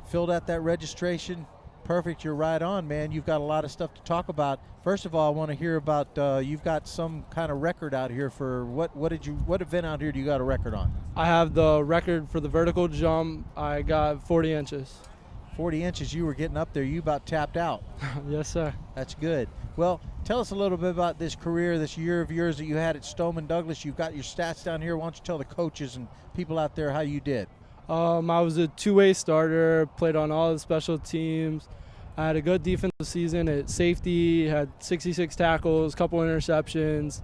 filled out that registration. Perfect, you're right on, man. You've got a lot of stuff to talk about. First of all, I want to hear about, you've got some kind of record out here for what event out here do you got a record on? I have the record for the vertical jump. I got 40 inches. 40 inches, you were getting up there. You about tapped out. Yes, sir. That's good. Well, tell us a little bit about this career, this year of yours that you had at Stoneman Douglas. You've got your stats down here. Why don't you tell the coaches and people out there how you did? I was a two-way starter, played on all the special teams. I had a good defensive season at safety, had 66 tackles, couple interceptions.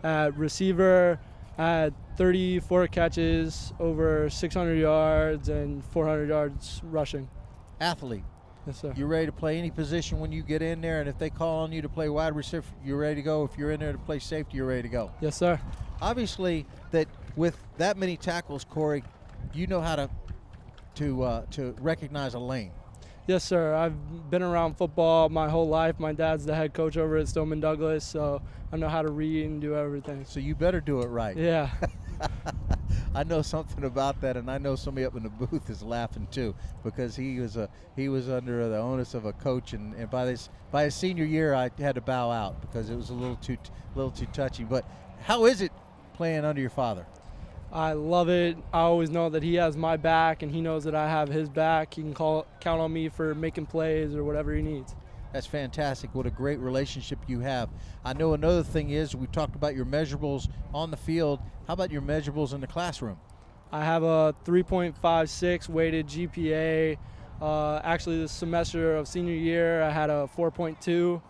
At receiver, I had 34 catches, over 600 yards, and 400 yards rushing. Athlete. Yes, sir. You're ready to play any position when you get in there, and if they call on you to play wide receiver, you're ready to go. If you're in there to play safety, you're ready to go. Yes, sir. Obviously, that with that many tackles, Corey, you know how to recognize a lane. Yes, sir. I've been around football my whole life. My dad's the head coach over at Stoneman Douglas, so I know how to read and do everything. So you better do it right. Yeah. I know something about that, and I know somebody up in the booth is laughing too, because he was under the onus of a coach, and by his senior year, I had to bow out because it was a little too touchy. But how is it playing under your father? I love it. I always know that he has my back, and he knows that I have his back. He can count on me for making plays or whatever he needs. That's fantastic. What a great relationship you have. I know another thing is we talked about your measurables on the field. How about your measurables in the classroom? I have a 3.56 weighted GPA. Actually, this semester of senior year, I had a 4.2.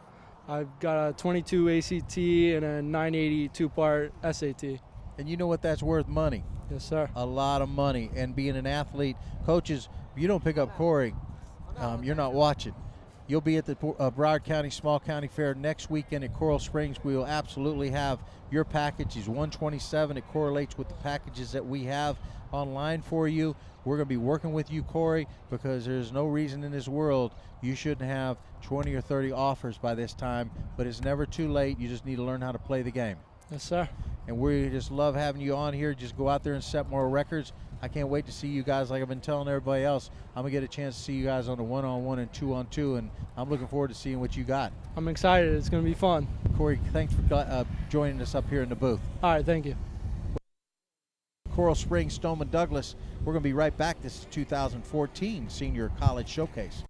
I've got a 22 ACT and a 980 two-part SAT. And you know what that's worth? Money. Yes, sir. A lot of money. And being an athlete, coaches, if you don't pick up Corey, you're not watching. You'll be at the Broward County Small County Fair next weekend at Coral Springs. We will absolutely have your package. He's 127. It correlates with the packages that we have online for you. We're going to be working with you, Corey, because there's no reason in this world you shouldn't have 20 or 30 offers by this time. But it's never too late. You just need to learn how to play the game. Yes, sir. And we just love having you on here. Just go out there and set more records. I can't wait to see you guys. Like I've been telling everybody else, I'm going to get a chance to see you guys on the one-on-one and two-on-two, and I'm looking forward to seeing what you got. I'm excited. It's going to be fun. Corey, thanks for joining us up here in the booth. All right, thank you. Coral Springs, Stoneman Douglas. We're going to be right back. This is 2014 Senior College Showcase.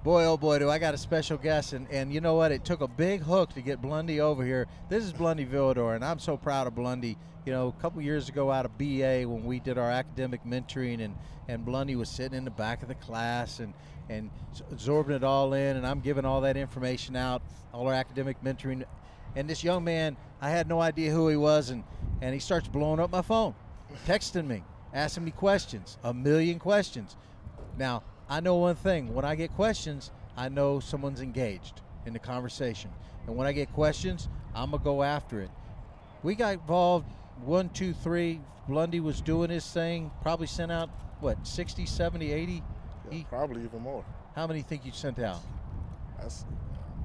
Boy, oh boy, do I got a special guest. And you know what? It took a big hook to get Blundy over here. This is Blundy Villador, and I'm so proud of Blundy. You know, a couple years ago out of BA when we did our academic mentoring, and Blundy was sitting in the back of the class and absorbing it all in, and I'm giving all that information out, all our academic mentoring. And this young man, I had no idea who he was, and he starts blowing up my phone, texting me, asking me questions, a million questions. Now, I know one thing. When I get questions, I know someone's engaged in the conversation. And when I get questions, I'm going to go after it. We got involved 1, 2, 3. Blundy was doing his thing, probably sent out, 60, 70, 80? Yeah, probably even more. How many think you sent out?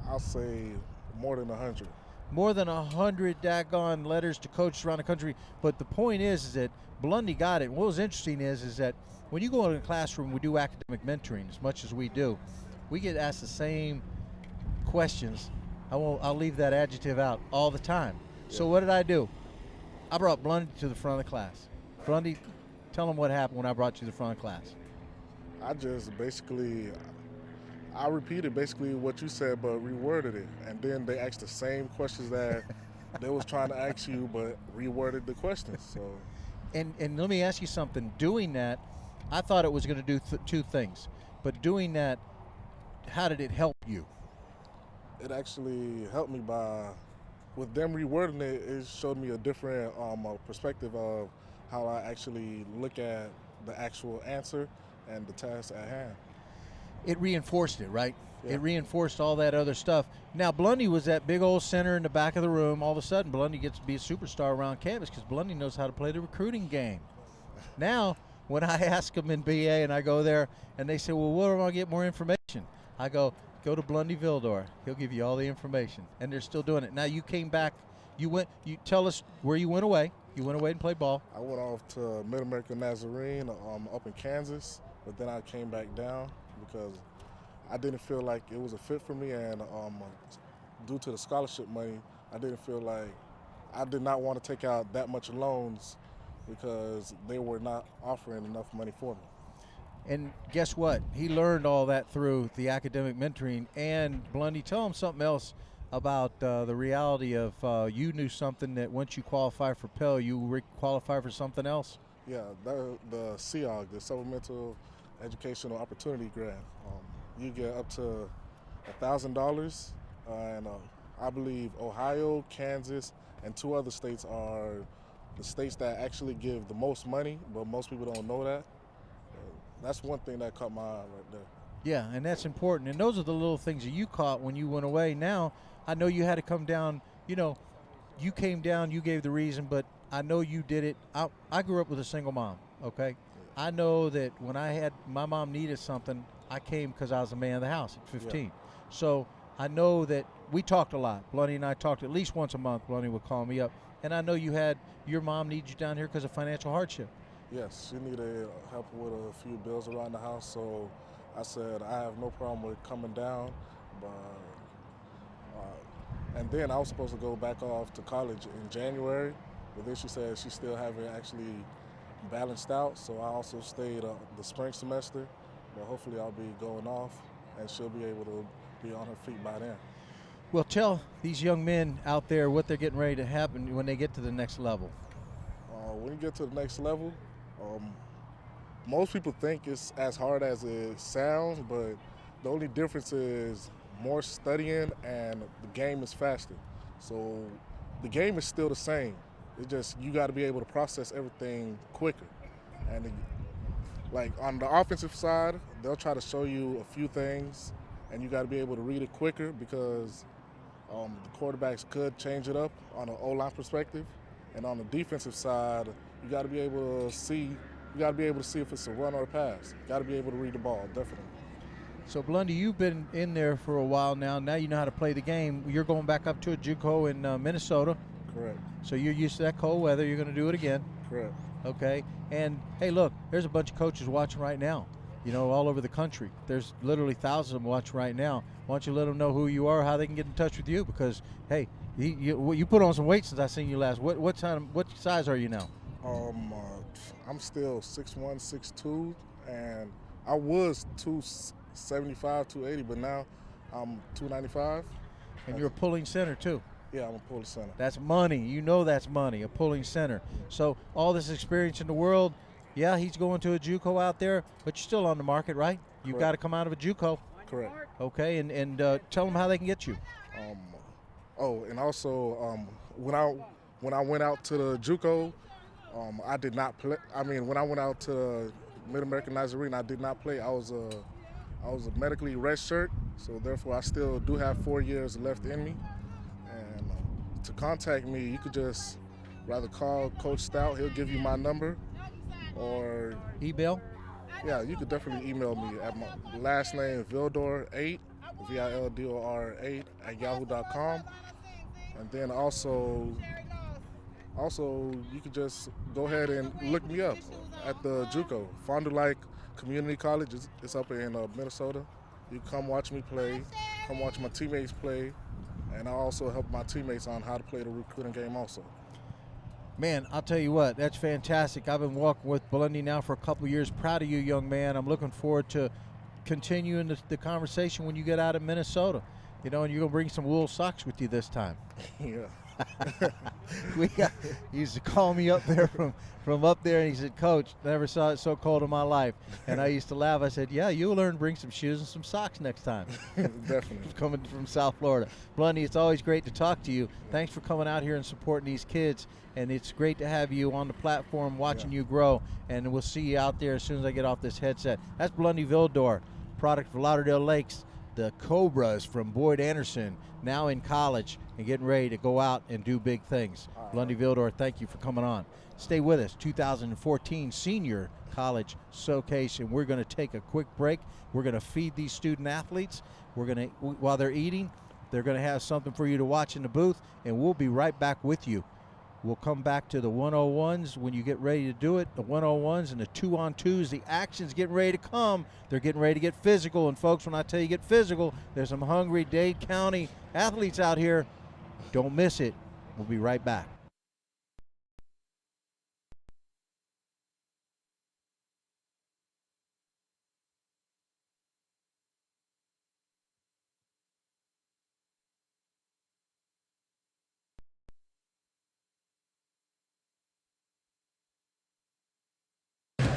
I'll say more than 100. More than 100 daggone letters to coaches around the country. But the point is that Blundy got it. What was interesting is that when you go in a classroom, we do academic mentoring as much as we do. We get asked the same questions. I'll leave that adjective out all the time. Yeah. So what did I do? I brought Blundy to the front of the class. Blundy, tell them what happened when I brought you to the front of the class. I just I repeated basically what you said, but reworded it. And then they asked the same questions that they was trying to ask you, but reworded the questions. So. And let me ask you something. Doing that, I thought it was going to do two things. But doing that, how did it help you? It actually helped me with them rewording it, it showed me a different perspective of how I actually look at the actual answer and the task at hand. It reinforced it, right? Yeah. It reinforced all that other stuff. Now, Blundy was that big old center in the back of the room. All of a sudden, Blundy gets to be a superstar around campus because Blundy knows how to play the recruiting game. Now, when I ask them in BA and I go there and they say, well, where do I get more information? I go to Blundy Villador. He'll give you all the information. And they're still doing it. Now, you came back. You tell us where you went away. You went away and played ball. I went off to Mid-America Nazarene up in Kansas, but then I came back down because I didn't feel like it was a fit for me, and due to the scholarship money, I did not want to take out that much loans because they were not offering enough money for me. And guess what? He learned all that through the academic mentoring. And Blundy, tell him something else about the reality of you knew something that once you qualify for Pell, you qualify for something else. Yeah, the SEOG, the Supplemental Educational Opportunity Grant. You get up to $1,000, and I believe Ohio, Kansas, and 2 other states are the states that actually give the most money, but most people don't know that. That's one thing that caught my eye right there. Yeah, and that's important. And those are the little things that you caught when you went away. Now, I know you had to come down. You know, you came down, you gave the reason, but I know you did it. I grew up with a single mom, okay? I know that when my mom needed something, I came because I was the man of the house at 15. Yeah. So I know that we talked a lot. Blundy and I talked at least once a month. Blundy would call me up. And I know your mom needs you down here because of financial hardship. Yes, she needed help with a few bills around the house. So I said, I have no problem with coming down. But and then I was supposed to go back off to college in January. But then she said she still haven't actually balanced out. So I also stayed the spring semester. But hopefully I'll be going off and she'll be able to be on her feet by then. Well, tell these young men out there what they're getting ready to happen when they get to the next level. When you get to the next level, most people think it's as hard as it sounds, but the only difference is more studying and the game is faster. So the game is still the same. It's just you got to be able to process everything quicker. And like on the offensive side, they'll try to show you a few things, and you got to be able to read it quicker because the quarterbacks could change it up on an O-line perspective. And on the defensive side, you got to be able to see. You got to be able to see if it's a run or a pass. You got to be able to read the ball, definitely. So, Blundy, you've been in there for a while now. Now you know how to play the game. You're going back up to a JUCO in Minnesota. Correct. So you're used to that cold weather. You're going to do it again. Correct. Okay. And, hey, look, there's a bunch of coaches watching right now, all over the country. There's literally thousands of them watching right now. Why don't you let them know who you are, how they can get in touch with you? Because, hey, you put on some weight since I seen you last. What size are you now? I'm still 6'1", 6'2", and I was 275, 280, but now I'm 295. And you're a pulling center too. Yeah, I'm a pulling center. That's money. You know that's money, a pulling center. So all this experience in the world, yeah, he's going to a JUCO out there, but you're still on the market, right? You've got to come out of a JUCO. Correct. Okay, and tell them how they can get you. And also when I went out to the JUCO, I did not play. I mean, when I went out to Mid-American Nazarene, I did not play. I was a medically redshirt, so therefore I still do have 4 years left in me. And to contact me, you could just rather call Coach Stout. He'll give you my number, or email. Yeah, you could definitely email me at my last name Vildor8, VILDOR8 at yahoo.com. And then also you could just go ahead and look me up at the JUCO. Fond du Lac Community College. It's up in Minnesota. You can come watch me play, come watch my teammates play, and I also help my teammates on how to play the recruiting game also. Man, I'll tell you what, that's fantastic. I've been walking with Blundy now for a couple of years. Proud of you, young man. I'm looking forward to continuing the conversation when you get out of Minnesota. You know, and you're going to bring some wool socks with you this time. Yeah. He used to call me up there from up there, and he said, Coach, never saw it so cold in my life. And I used to laugh. I said, yeah, you'll learn to bring some shoes and some socks next time. Definitely. Coming from South Florida. Blundy, it's always great to talk to you. Thanks for coming out here and supporting these kids. And it's great to have you on the platform watching you grow. And we'll see you out there as soon as I get off this headset. That's Blundy Vildor, product of Lauderdale Lakes. The Cobras from Boyd Anderson, now in college and getting ready to go out and do big things. Blundy Vildor, thank you for coming on. Stay with us. 2014 Senior College Showcase, and we're going to take a quick break. We're going to feed these student athletes. We're going to, while they're eating, they're going to have something for you to watch in the booth, and we'll be right back with you. We'll come back to the 101s when you get ready to do it, the 101s and the 2-on-2s. The action's getting ready to come. They're getting ready to get physical. And, folks, when I tell you get physical, there's some hungry Dade County athletes out here. Don't miss it. We'll be right back.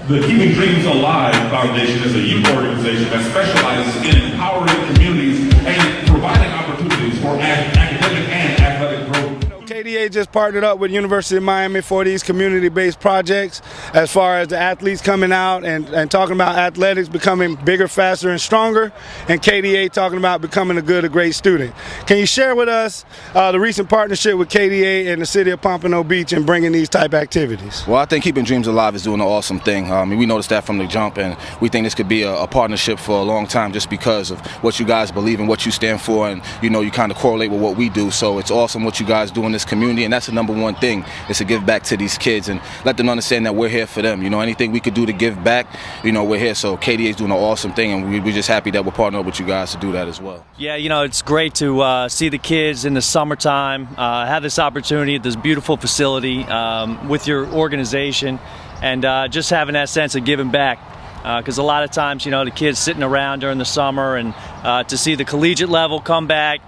The Keeping Dreams Alive Foundation is a youth organization that specializes in empowering communities and providing opportunities for academic and athletic growth. KDA just partnered up with University of Miami for these community-based projects as far as the athletes coming out and talking about athletics becoming bigger, faster, and stronger, and KDA talking about becoming a great student. Can you share with us the recent partnership with KDA and the city of Pompano Beach in bringing these type activities? Well, I think Keeping Dreams Alive is doing an awesome thing. We noticed that from the jump, and we think this could be a partnership for a long time just because of what you guys believe and what you stand for, and you kind of correlate with what we do. So it's awesome what you guys do in this community, and that's the number one thing, is to give back to these kids and let them understand that we're here for them. Anything we could do to give back, we're here. So KDA is doing an awesome thing, and we're just happy that we're partnering up with you guys to do that as well. Yeah, it's great to see the kids in the summertime, have this opportunity at this beautiful facility with your organization, and just having that sense of giving back. Because a lot of times, the kids sitting around during the summer, and to see the collegiate level come back,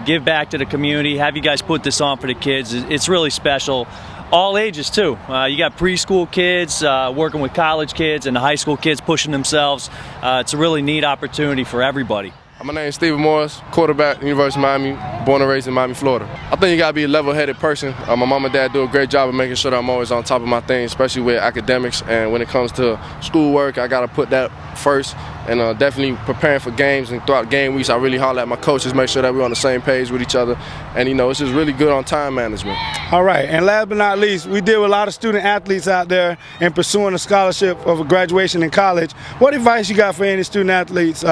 give back to the community, have you guys put this on for the kids, it's really special. All ages too. You got preschool kids working with college kids and the high school kids pushing themselves. It's a really neat opportunity for everybody. My name is Steven Morris, quarterback, University of Miami, born and raised in Miami, Florida. I think you gotta be a level-headed person. My mom and dad do a great job of making sure that I'm always on top of my things, especially with academics. And when it comes to schoolwork, I gotta put that first. And definitely preparing for games, and throughout game weeks, I really holler at my coaches, make sure that we're on the same page with each other. And it's just really good on time management. All right, and last but not least, we deal with a lot of student athletes out there in pursuing a scholarship of a graduation in college. What advice you got for any student athletes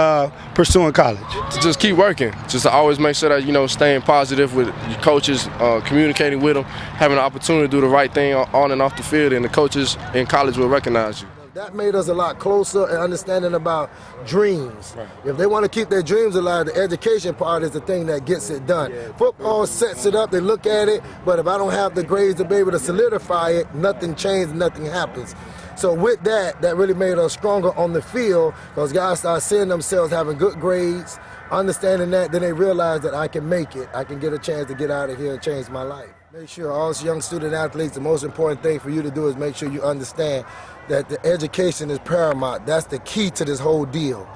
pursuing college? To just keep working, just to always make sure that, staying positive with your coaches, communicating with them, having an opportunity to do the right thing on and off the field, and the coaches in college will recognize you. That made us a lot closer and understanding about dreams. Right. If they want to keep their dreams alive, the education part is the thing that gets it done. Yeah. Football sets it up, they look at it, but if I don't have the grades to be able to solidify it, nothing changes, nothing happens. So with that, that really made us stronger on the field because guys start seeing themselves having good grades, understanding that, then they realize that I can make it. I can get a chance to get out of here and change my life. Make sure all young student athletes, the most important thing for you to do is make sure you understand that the education is paramount. That's the key to this whole deal.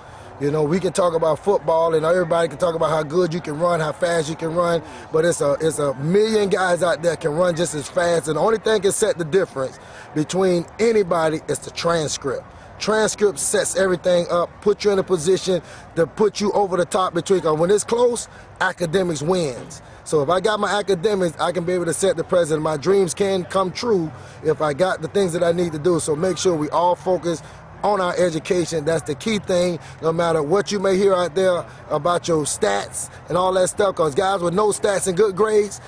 You know, we can talk about football and everybody can talk about how good you can run, how fast you can run, but it's a million guys out there can run just as fast, and the only thing can set the difference between anybody is the transcript. Transcript sets everything up, put you in a position to put you over the top between, because when it's close, academics wins. So if I got my academics, I can be able to set the precedent. My dreams can come true if I got the things that I need to do. So make sure we all focus on our education. That's the key thing, no matter what you may hear out there about your stats and all that stuff, because guys with no stats and good grades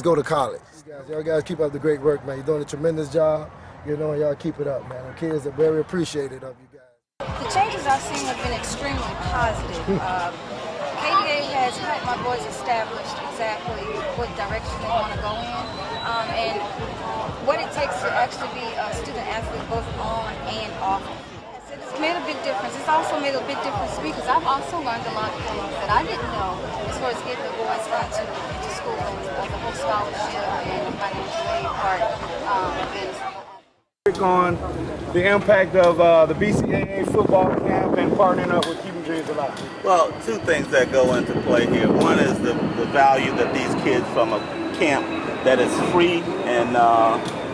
go to college. Y'all guys keep up the great work, man. You're doing a tremendous job. You know, y'all keep it up, man. The kids are very appreciative of you guys. The changes I've seen have been extremely positive. KDA has helped my boys establish exactly what direction they want to go in, and what it takes to actually be a student athlete both on and off the field. So it's made a big difference. It's also made a big difference to me because I've also learned a lot of things that I didn't know as far as getting the boys into school, the whole scholarship and financial aid part of it. On the impact of the BCAA football camp and partnering up with Keeping Dreams Alive? Well, two things that go into play here. One is the value that these kids from a camp that is free and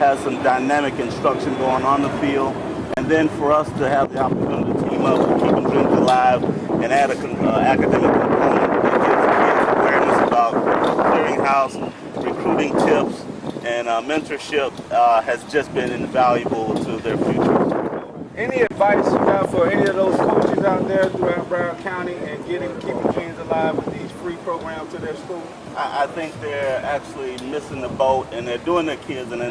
has some dynamic instruction going on the field. And then for us to have the opportunity to team up with Keeping Dreams Alive and add an academic component that gives kids awareness about clearinghouse, recruiting tips, and mentorship has just been invaluable to their future. Any advice you have for any of those coaches out there throughout Broward County and keeping dreams alive with these free programs to their schools? I think they're actually missing the boat, and they're doing their kids an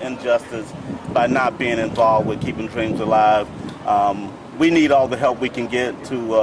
injustice by not being involved with Keeping Dreams Alive. We need all the help we can get to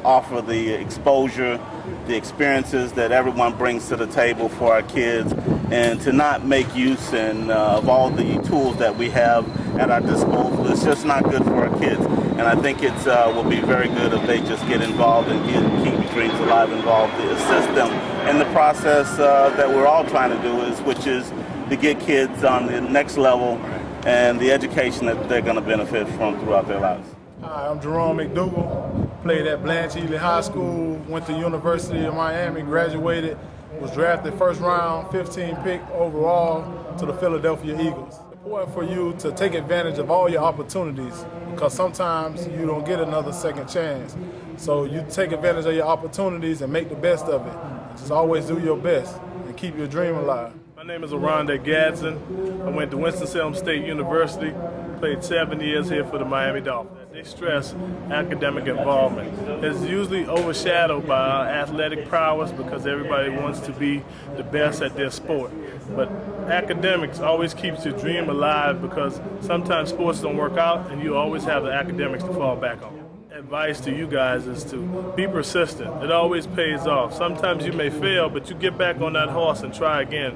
offer the exposure, the experiences that everyone brings to the table for our kids, and to not make use of all the tools that we have at our disposal. It's just not good for our kids, and I think it will be very good if they just get involved and Keep Dreams Alive involved to assist them in the process that we're all trying to do, which is to get kids on the next level and the education that they're going to benefit from throughout their lives. Hi, I'm Jerome McDougal, played at Blanche Ely High School, went to University of Miami, graduated, was drafted first round, 15 pick overall to the Philadelphia Eagles. It's important for you to take advantage of all your opportunities because sometimes you don't get another second chance. So you take advantage of your opportunities and make the best of it. Just always do your best and keep your dream alive. My name is Aronda Gadsden. I went to Winston-Salem State University, played 7 years here for the Miami Dolphins. They stress academic involvement. It's usually overshadowed by our athletic prowess because everybody wants to be the best at their sport. But academics always keeps your dream alive because sometimes sports don't work out and you always have the academics to fall back on. Advice to you guys is to be persistent. It always pays off. Sometimes you may fail, but you get back on that horse and try again,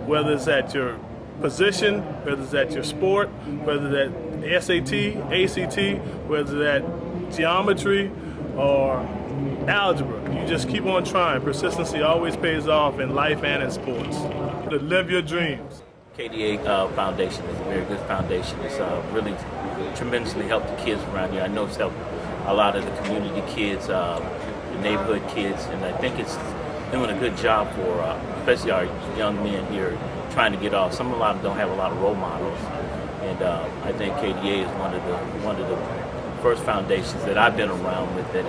whether it's at your position, whether it's at your sport, whether it's at SAT, ACT, whether it's at geometry or algebra. You just keep on trying. Persistency always pays off in life and in sports. To live your dreams. KDA Foundation is a very good foundation. It's really tremendously helped the kids around here. I know it's helped a lot of the community kids, the neighborhood kids, and I think it's doing a good job for especially our young men here trying to get off. A lot of them don't have a lot of role models, and I think KDA is one of the first foundations that I've been around with that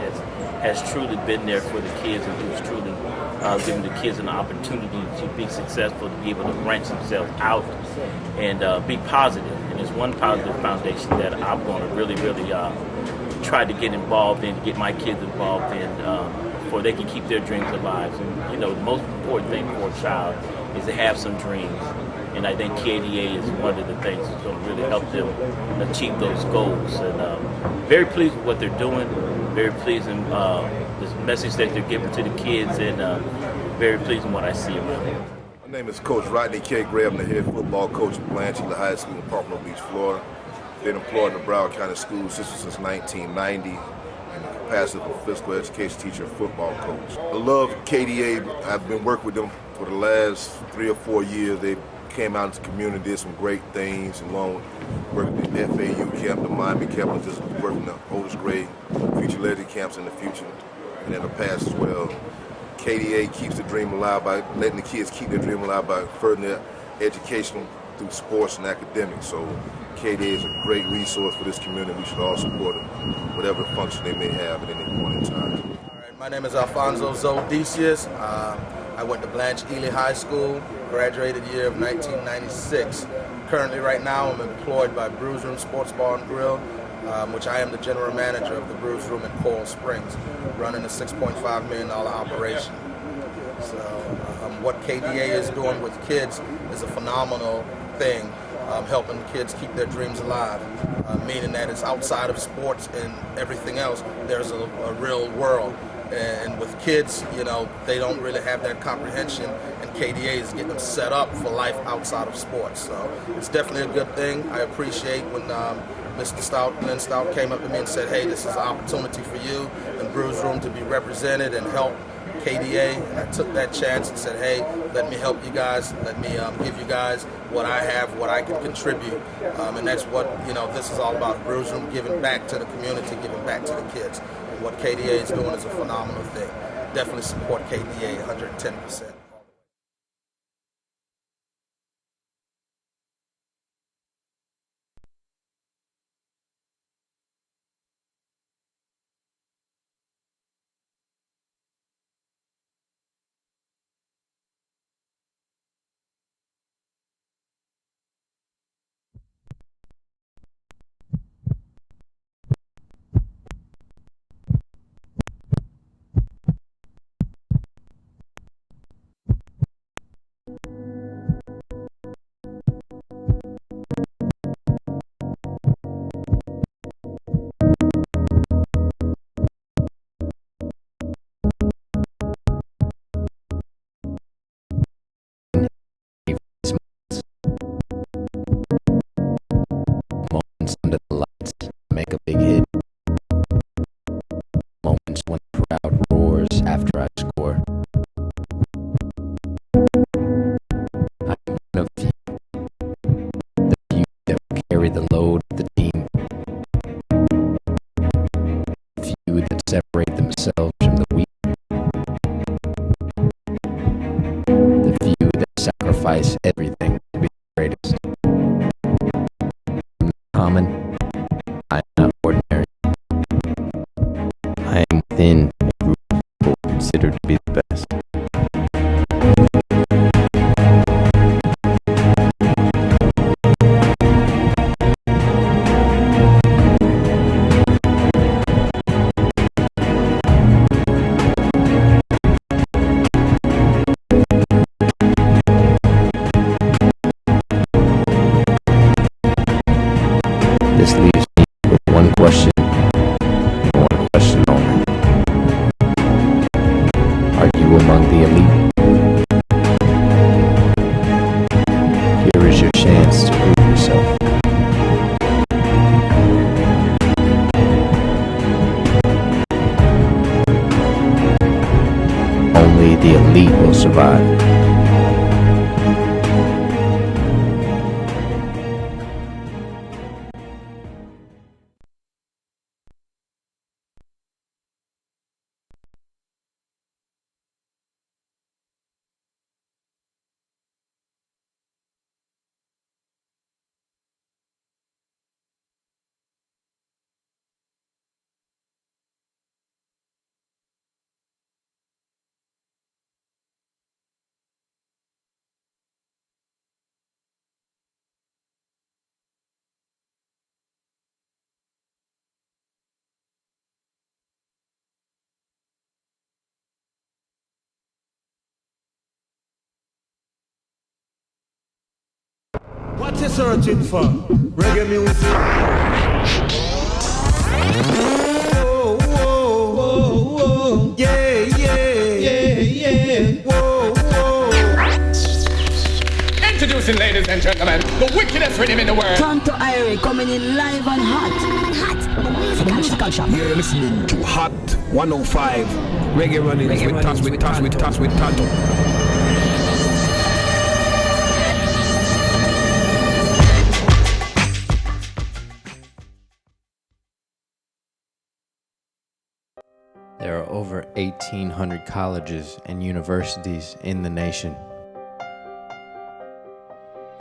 has truly been there for the kids and who's truly giving the kids an opportunity to be successful, to be able to branch themselves out and be positive. And it's one positive foundation that I'm going to really try to get involved in, get my kids involved in, for they can keep their dreams alive. And the most important thing for a child is to have some dreams And I think KDA is one of the things that's going to really help them achieve those goals. And very pleased with what they're doing. Very pleased in the message that they're giving to the kids, and very pleased in what I see around here. My name is Coach Rodney K. Gray. I'm the head football coach at Blanche Ely High School in Pompano Beach, Florida. Been employed in the Broward County School System since 1990 in the capacity of a physical education teacher and football coach. I love KDA. I've been working with them for the last 3 or 4 years. They came out into the community, did some great things, along with working at the FAU camp, the Miami camp, and just working the oldest grade, future lady camps in the future and in the past as well. KDA keeps the dream alive by letting the kids keep their dream alive by furthering their education through sports and academics. So KDA is a great resource for this community. We should all support them, whatever function they may have at any point in time. All right, my name is Alfonso Zodesius. I went to Blanche Ely High School, graduated year of 1996. Currently, right now, I'm employed by Brews Room Sports Bar and Grill, which I am the general manager of the Brews Room in Coral Springs, running a $6.5 million operation. So what KDA is doing with kids is a phenomenal thing, helping kids keep their dreams alive, meaning that it's outside of sports and everything else, there's a real world. And with kids, you know, they don't really have that comprehension, and KDA is getting them set up for life outside of sports. So it's definitely a good thing. I appreciate when Mr. Stout, Glenn Stout, came up to me and said, hey, this is an opportunity for you and Brews Room to be represented and help KDA. And I took that chance and said, hey, let me help you guys. Let me give you guys what I have, what I can contribute. And that's what, you know, this is all about. Brews Room giving back to the community, giving back to the kids. And what KDA is doing is a phenomenal thing. Definitely support KDA 110%. Moments under the lights make a big hit. Moments when the crowd roars after I score. I'm one of the few that will carry the load of the team. The few that separate themselves from the weak. The few that sacrifice everything to be the greatest. Common, I am not ordinary. I am within a group of people considered to be the best. This leaves me with one question, and one question only. Are you among the elite? Here is your chance to prove yourself. Only the elite will survive. What you searching for? Reggae music. Whoa, whoa, whoa, whoa. Yeah, yeah, yeah, yeah. Whoa, whoa. Introducing, ladies and gentlemen, the wickedest rhythm in the world. Tonto Irie coming in live and hot. Hot. You're listening to Hot 105. Reggae running with Tonto. There are over 1,800 colleges and universities in the nation.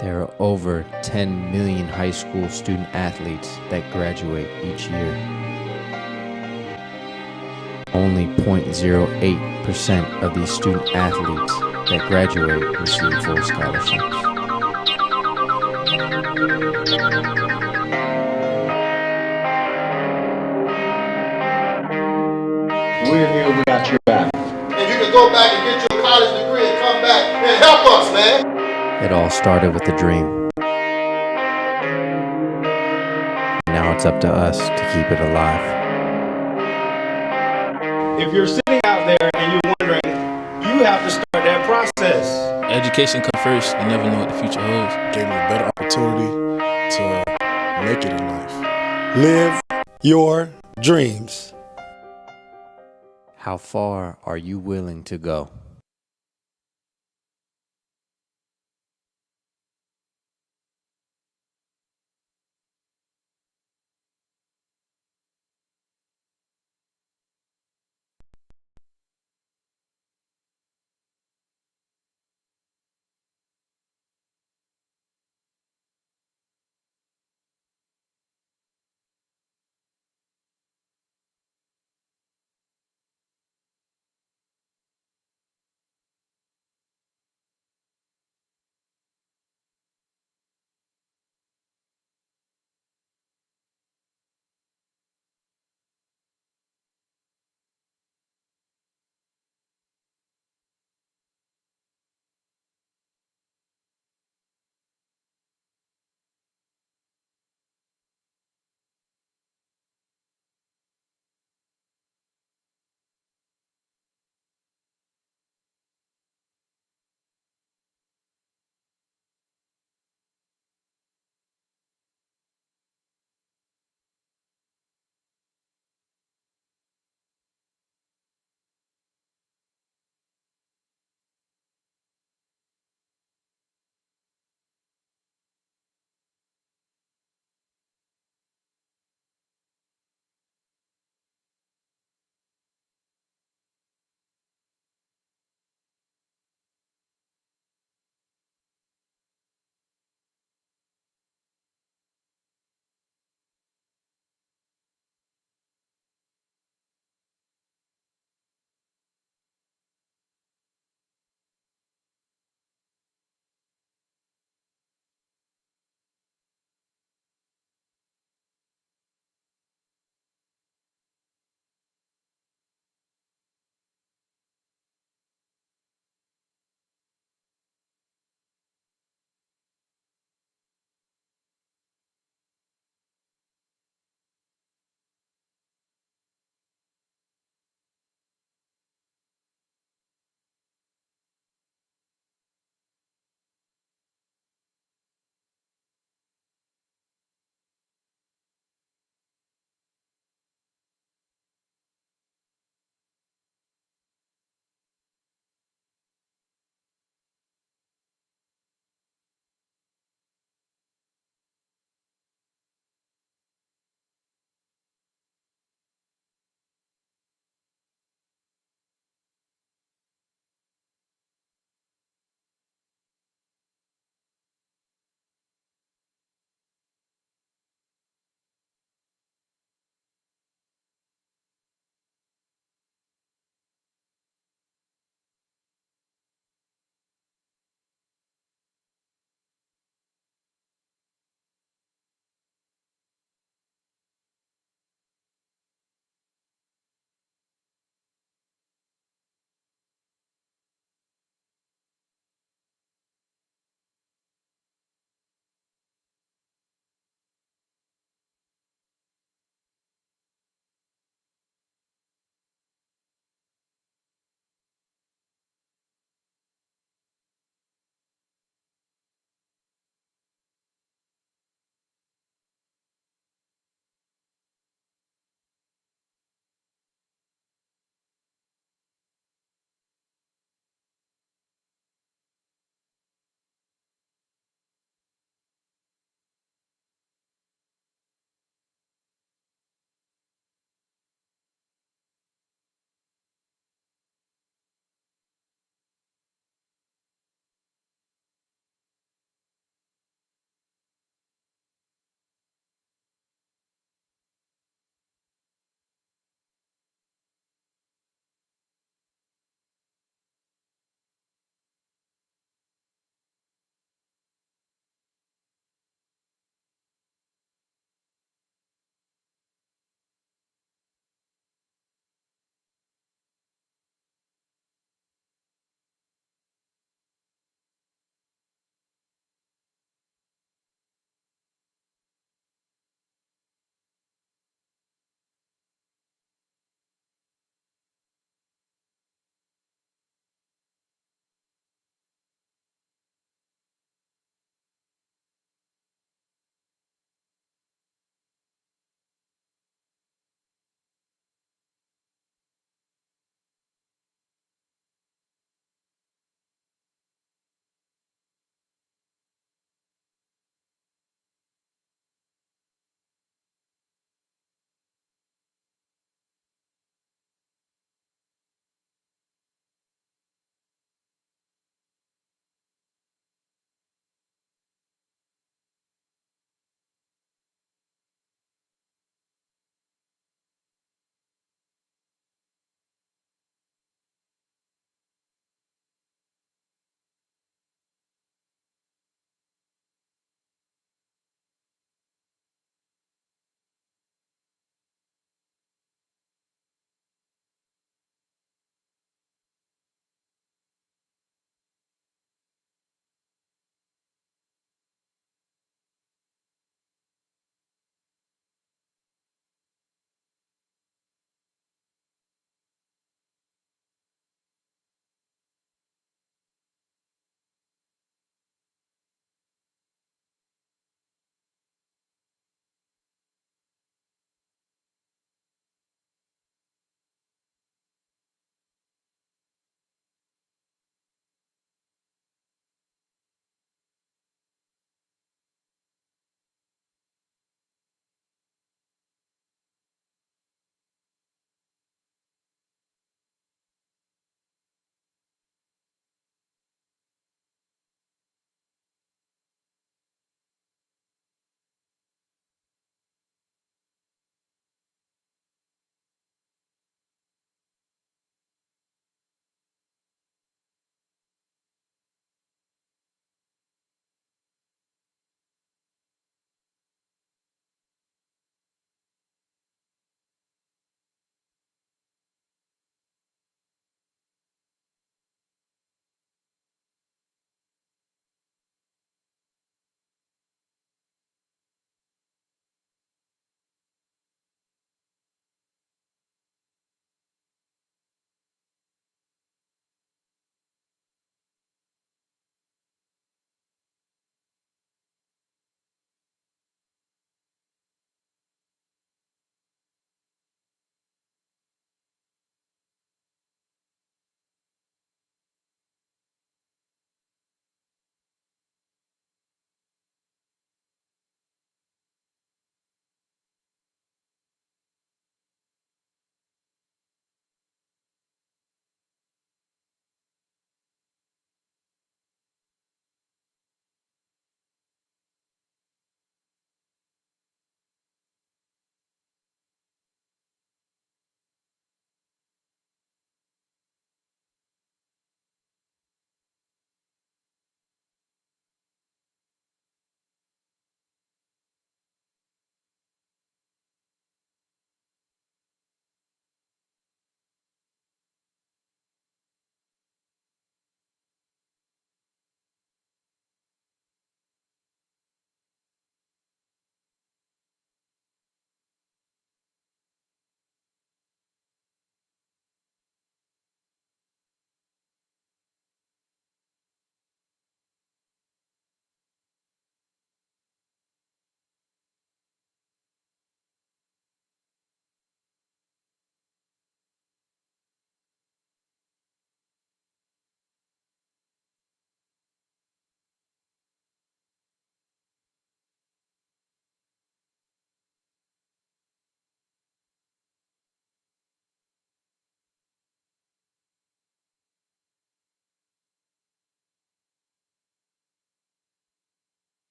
There are over 10 million high school student athletes that graduate each year. Only 0.08% of these student athletes that graduate receive full scholarships. We're here, we got your back. And you can go back and get your college degree and come back and help us, man. It all started with a dream. Now it's up to us to keep it alive. If you're sitting out there and you're wondering, you have to start that process. Education comes first. You never know what the future holds. Gave me a better opportunity to make it in life. Live your dreams. How far are you willing to go?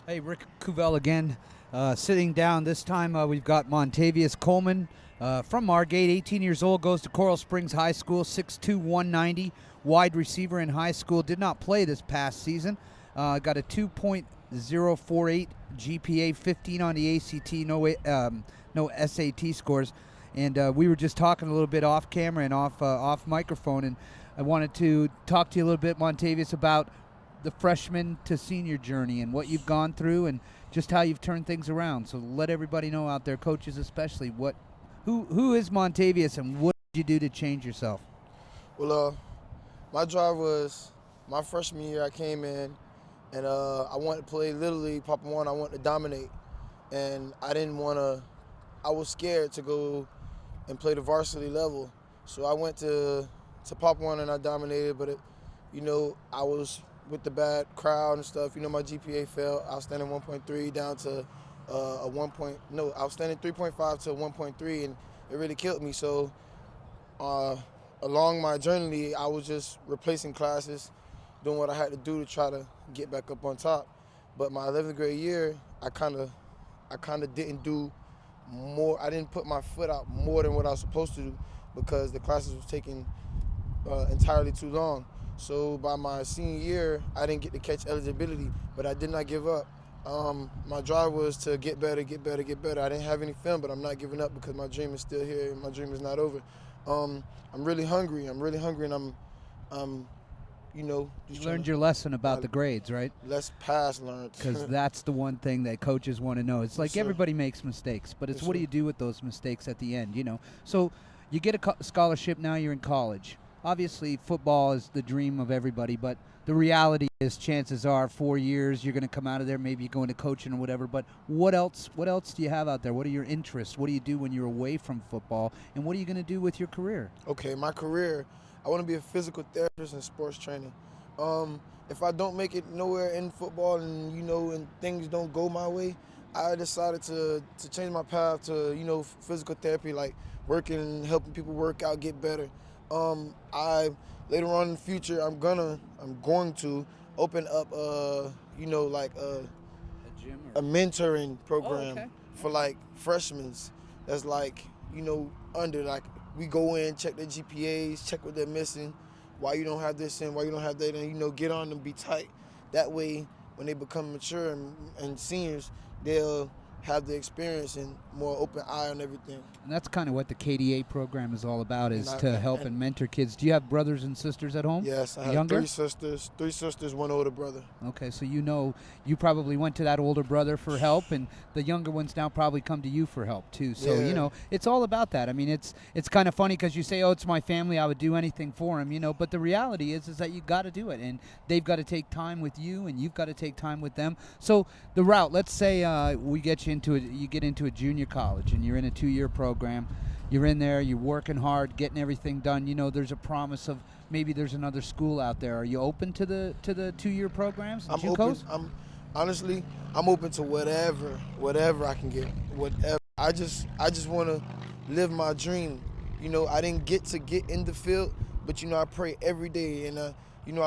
Hey, Rick Cuvell again. Sitting down this time, we've got Montavious Coleman from Margate, 18 years old, goes to Coral Springs High School, 6'2", 190, wide receiver in high school. Did not play this past season. Got a 2.048 GPA, 15 on the ACT, no SAT scores. And we were just talking a little bit off camera and off microphone, and I wanted to talk to you a little bit, Montavious, about the freshman to senior journey and what you've gone through and just how you've turned things around. So let everybody know out there, coaches especially, who is Montavious and what did you do to change yourself? Well, my drive was my freshman year. I came in and I wanted to play Little League, Pop One. I wanted to dominate, and I was scared to go and play the varsity level. So I went to Pop One and I dominated, but I was with the bad crowd and stuff. My GPA fell. Outstanding 1.3 down to outstanding 3.5 to 1.3, and it really killed me. So along my journey, I was just replacing classes, doing what I had to do to try to get back up on top. But my 11th grade year, I kind of didn't do more. I didn't put my foot out more than what I was supposed to do because the classes was taking entirely too long. So by my senior year, I didn't get to catch eligibility, but I did not give up. My drive was to get better. I didn't have any film, but I'm not giving up because my dream is still here and my dream is not over. I'm really hungry, and you learned your lesson about the grades, right? Let's pass learned. Because that's the one thing that coaches want to know. It's like everybody makes mistakes, but it's what do you do with those mistakes at the end, So you get a scholarship, now you're in college. Obviously, football is the dream of everybody, but the reality is chances are 4 years you're going to come out of there, maybe go into coaching or whatever, but what else do you have out there? What are your interests? What do you do when you're away from football, and what are you going to do with your career? Okay, my career, I want to be a physical therapist and sports trainer. If I don't make it nowhere in football and, and things don't go my way, I decided to change my path to, physical therapy, like working and helping people work out, get better. Later on in the future, I'm going to open up, a gym or a mentoring program for like freshmen. That's like, we go in, check their GPAs, check what they're missing, why you don't have this and why you don't have that, and get on them, be tight. That way, when they become mature and seniors, they'll have the experience and more open eye on everything. And that's kind of what the KDA program is all about, is to help and mentor kids. Do you have brothers and sisters at home? Yes, I have three sisters, one older brother. Okay, so you probably went to that older brother for help, and the younger ones now probably come to you for help too. So, it's all about that. I mean, it's kind of funny because you say, oh, it's my family, I would do anything for them, but the reality is that you got to do it, and they've got to take time with you, and you've got to take time with them. So the route, let's say we get you get into a junior college and you're in a 2-year program. You're in there, you're working hard, getting everything done. There's a promise of maybe there's another school out there. Are you open to the 2-year programs? I'm open. I'm open to whatever I can get. Whatever. I just want to live my dream. I didn't get in the field, but I pray every day, and I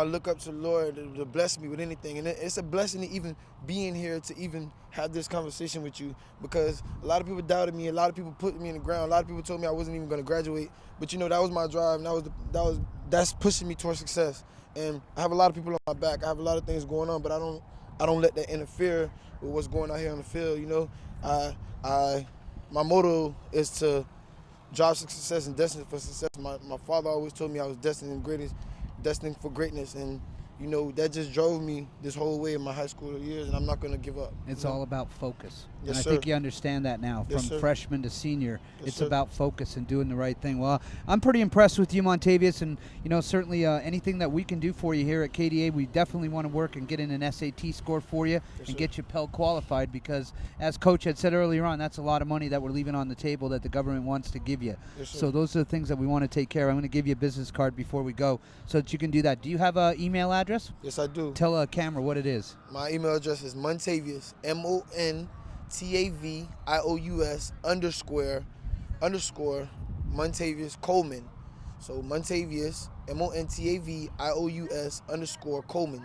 look up to the Lord to bless me with anything. And it's a blessing to even be in here, to even have this conversation with you, because a lot of people doubted me. A lot of people put me in the ground. A lot of people told me I wasn't even going to graduate. But, that was my drive, and that's pushing me towards success. And I have a lot of people on my back. I have a lot of things going on, but I don't let that interfere with what's going on here on the field. My motto is to drive success and destined for success. My father always told me I was destined for greatness, and that just drove me this whole way in my high school years, and I'm not going to give up. It's all about focus. Yes, and I sir. think you understand that now. Yes, from sir. freshman to senior, Yes, it's sir. about focus and doing the right thing. Well, I'm pretty impressed with you, Montavious, and certainly anything that we can do for you here at KDA, we definitely want to work and get in an SAT score for you and get you Pell qualified, because as Coach had said earlier on, that's a lot of money that we're leaving on the table that the government wants to give you. Yes, sir. So those are the things that we want to take care of. I'm going to give you a business card before we go so that you can do that. Do you have an email address? Yes, I do. Tell a camera what it is. My email address is Montavious, MONTAVIOUS _ Montavious Coleman So Montavious, MONTAVIOUS_Coleman,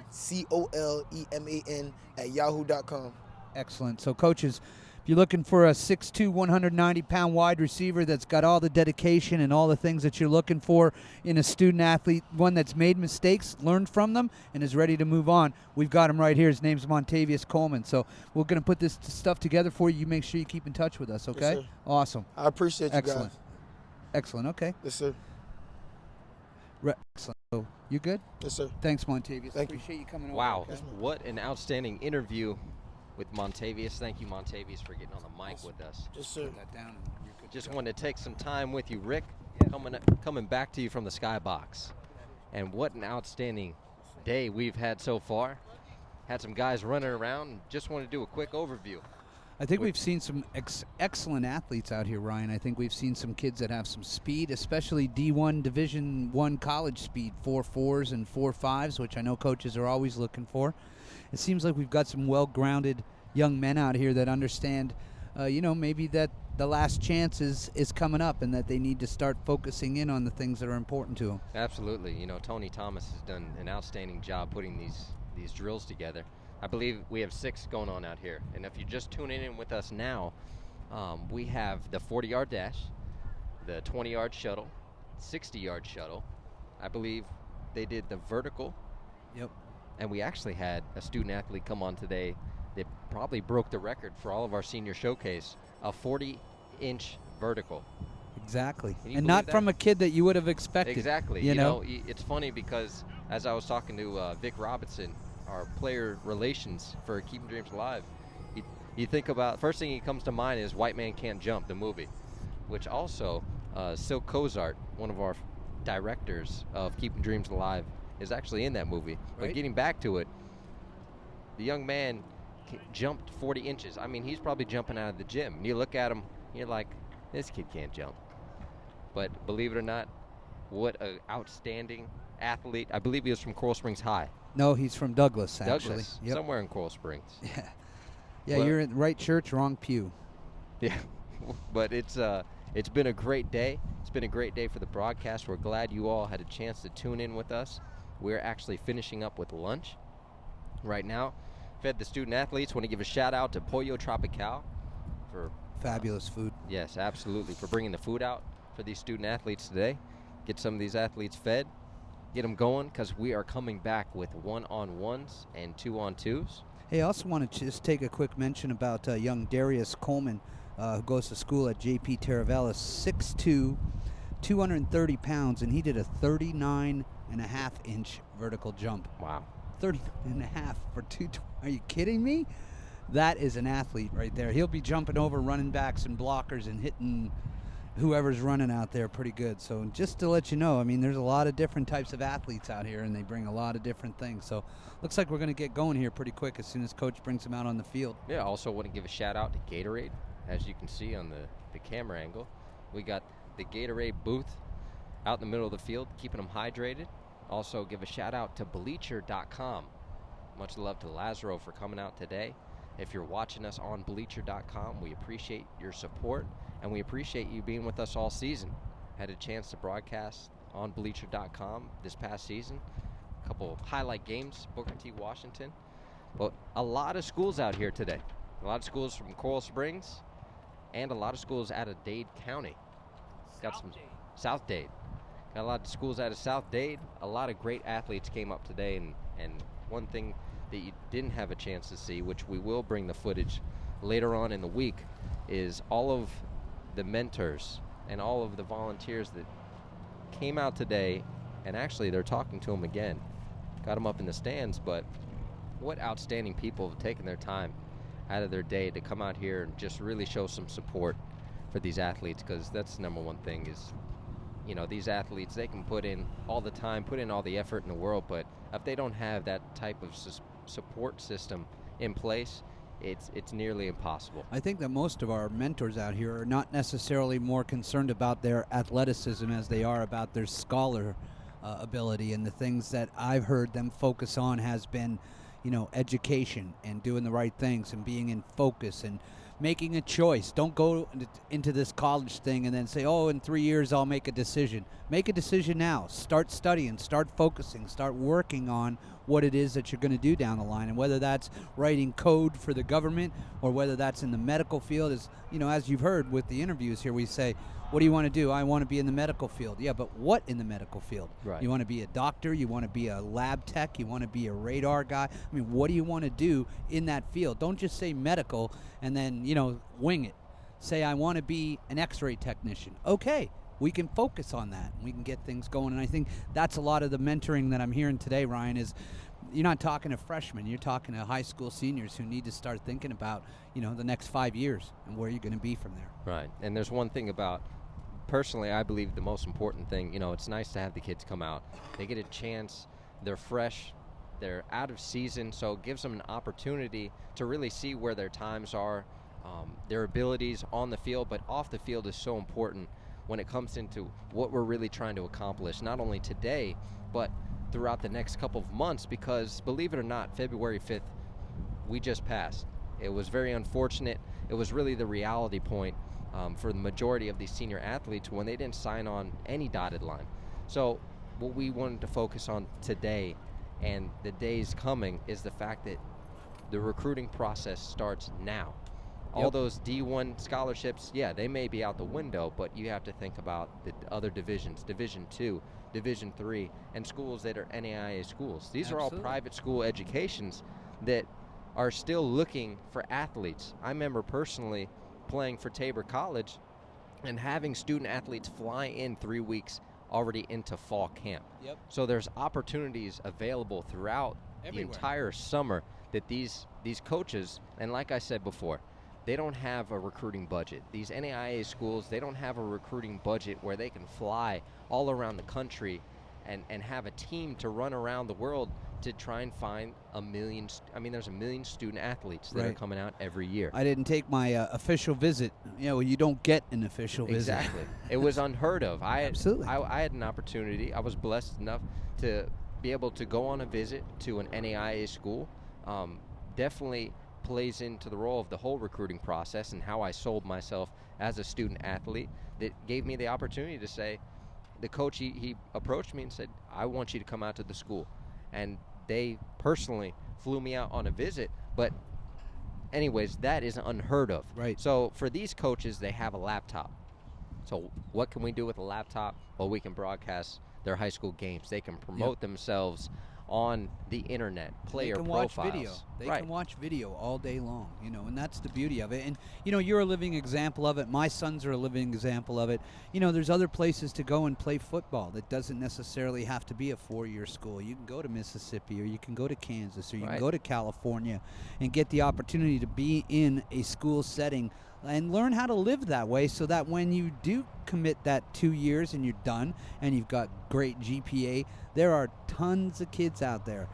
COLEMAN at yahoo.com. Excellent. So, coaches, if you're looking for a 6'2", 190-pound wide receiver that's got all the dedication and all the things that you're looking for in a student athlete, one that's made mistakes, learned from them, and is ready to move on, we've got him right here. His name's Montavious Coleman. So we're going to put this stuff together for you. You make sure you keep in touch with us, okay? Yes, sir. Awesome. I appreciate you Excellent. guys. Excellent. Okay. Yes, sir. Excellent. So, you good? Yes, sir. Thanks, Montavious. Thank you. Appreciate you coming over. Wow, okay? what an outstanding interview with Montavious. Thank you, Montavious, for getting on the mic with us. Yes, sir. Put that down and you're good to Just go. wanted to take some time with you, Rick, coming back to you from the Skybox. And what an outstanding day we've had so far. Had some guys running around. Just want to do a quick overview. I think we've seen some excellent athletes out here, Ryan. I think we've seen some kids that have some speed, especially D1 Division I college speed, 4.4s and 4.5s, which I know coaches are always looking for. It seems like we've got some well-grounded young men out here that understand, maybe that the last chance is coming up and that they need to start focusing in on the things that are important to them. Absolutely. You know, Tony Thomas has done an outstanding job putting these drills together. I believe we have 6 going on out here. And if you're just tuning in with us now, we have the 40-yard dash, the 20-yard shuttle, 60-yard shuttle. I believe they did the vertical. Yep. And we actually had a student athlete come on today that probably broke the record for all of our senior showcase, a 40-inch vertical. Exactly. Can you And believe not that? from a kid that you would have expected. Exactly. You know? It's funny because as I was talking to Vic Robinson, our player relations for Keeping Dreams Alive, you think about, first thing that comes to mind is White Man Can't Jump, the movie, which also Silk Cozart, one of our directors of Keeping Dreams Alive, is actually in that movie. But Right. getting back to it, the young man jumped 40 inches. I mean, he's probably jumping out of the gym. And you look at him, you're like, this kid can't jump. But believe it or not, what an outstanding athlete. I believe he was from Coral Springs High. No, he's from Douglas, actually. Douglas, Yep. somewhere in Coral Springs. Yeah. Yeah, Well- you're in the right church, wrong pew. Yeah, but it's been a great day. It's been a great day for the broadcast. We're glad you all had a chance to tune in with us. We're actually finishing up with lunch right now. Fed the student athletes. Want to give a shout out to Pollo Tropical for Fabulous food. Yes, absolutely, for bringing the food out for these student athletes today. Get some of these athletes fed, get them going, because we are coming back with 1-on-1s and 2-on-2s. Hey, I also want to just take a quick mention about young Darius Coleman, who goes to school at J.P. Taravella, 6'2", 230 pounds, and he did a 39.5-inch vertical jump. Wow. 39.5 for 220. Are you kidding me? That is an athlete right there. He'll be jumping over running backs and blockers and hitting whoever's running out there pretty good. So just to let you know, I mean, there's a lot of different types of athletes out here, and they bring a lot of different things. So looks like we're going to get going here pretty quick as soon as Coach brings them out on the field. Yeah, also want to give a shout out to Gatorade. As you can see on the camera angle, we got the Gatorade booth out in the middle of the field, keeping them hydrated. Also give a shout out to Bleacher.com. Much love to Lazaro for coming out today. If you're watching us on Bleacher.com, we appreciate your support, and we appreciate you being with us all season. Had a chance to broadcast on Bleacher.com this past season. A couple highlight games, Booker T. Washington. But a lot of schools out here today. A lot of schools from Coral Springs, and a lot of schools out of Dade County. Got some South Dade. Got a lot of schools out of South Dade. A lot of great athletes came up today, and one thing that you didn't have a chance to see, which we will bring the footage later on in the week, is all of the mentors and all of the volunteers that came out today, and actually they're talking to them again. Got them up in the stands, but what outstanding people have taken their time out of their day to come out here and just really show some support for these athletes, because that's the number one thing is, you know, these athletes, they can put in all the time, put in all the effort in the world, but if they don't have that type of support system in place, it's nearly impossible. I think that most of our mentors out here are not necessarily more concerned about their athleticism as they are about their scholar ability, and the things that I've heard them focus on has been, you know, education and doing the right things and being in focus and making a choice. Don't go into this college thing and then say, oh, in 3 years I'll make a decision. Make a decision now. Start studying, start focusing, start working on what it is that you're going to do down the line. And whether that's writing code for the government or whether that's in the medical field, is, you know, as you've heard with the interviews here, we say, what do you want to do? I want to be in the medical field. Yeah, but what in the medical field? Right. You want to be a doctor? You want to be a lab tech? You want to be a radar guy? I mean, what do you want to do in that field? Don't just say medical and then, you know, wing it. Say, I want to be an x-ray technician. Okay, we can focus on that. We can get things going. And I think that's a lot of the mentoring that I'm hearing today, Ryan, is you're not talking to freshmen. You're talking to high school seniors who need to start thinking about, you know, the next 5 years and where you're going to be from there. Right. And there's one thing about, personally, I believe the most important thing, you know, it's nice to have the kids come out. They get a chance. They're fresh. They're out of season, so it gives them an opportunity to really see where their times are, their abilities on the field, but off the field is so important when it comes into what we're really trying to accomplish, not only today, but throughout the next couple of months, because believe it or not, February 5th, we just passed. It was very unfortunate. It was really the reality point for the majority of these senior athletes when they didn't sign on any dotted line. So what we wanted to focus on today and the days coming is the fact that the recruiting process starts now. All those D1 scholarships, yeah, they may be out the window, but you have to think about the other divisions, Division II, Division III, and schools that are NAIA schools. These are all private school educations that are still looking for athletes. I remember personally playing for Tabor College and having student athletes fly in 3 weeks already into fall camp. So there's opportunities available throughout the entire summer that these coaches, and like I said before, they don't have a recruiting budget. These NAIA schools, they don't have a recruiting budget where they can fly all around the country and have a team to run around the world to try and find a million. I mean, there's 1 million student athletes that are coming out every year. I didn't take my official visit. You know, you don't get an official visit. Exactly. It was unheard of. Absolutely. I had an opportunity. I was blessed enough to be able to go on a visit to an NAIA school. Definitely plays into the role of the whole recruiting process and how I sold myself as a student athlete. That gave me the opportunity to say, the coach, he approached me and said, I want you to come out to the school. And they personally flew me out on a visit. But anyways, that is unheard of. Right. So for these coaches, they have a laptop. So what can we do with a laptop? Well, we can broadcast their high school games. They can promote themselves on the internet, player profiles. Watch video. They can watch video all day long, you know, and that's the beauty of it. And, you know, you're a living example of it. My sons are a living example of it. You know, there's other places to go and play football that doesn't necessarily have to be a 4-year school. You can go to Mississippi, or you can go to Kansas, or you can go to California and get the opportunity to be in a school setting and learn how to live that way, so that when you do commit that 2 years and you're done and you've got great GPA, there are tons of kids out there.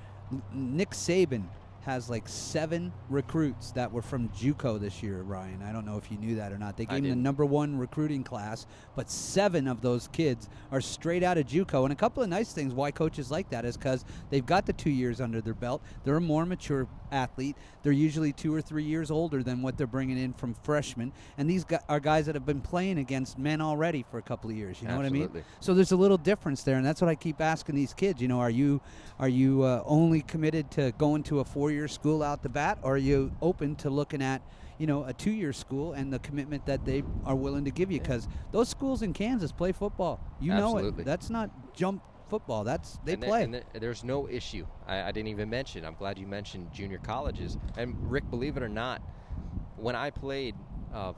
Nick Saban has like 7 recruits that were from JUCO this year, Ryan. I don't know if you knew that or not. They gave him the #1 recruiting class, but 7 of those kids are straight out of JUCO. And a couple of nice things why coaches like that is because they've got the 2 years under their belt. They're a more mature athlete. They're usually 2 or 3 years older than what they're bringing in from freshmen. And these are guys that have been playing against men already for a couple of years. You know what I mean? So there's a little difference there, and that's what I keep asking these kids. You know, are you only committed to going to a 4-year school out the bat, or are you open to looking at, you know, a 2-year school and the commitment that they are willing to give you? Because those schools in Kansas play football. You know it. That's not jump football. They play. There's no issue. I didn't even mention. I'm glad you mentioned junior colleges. And Rick, believe it or not, when I played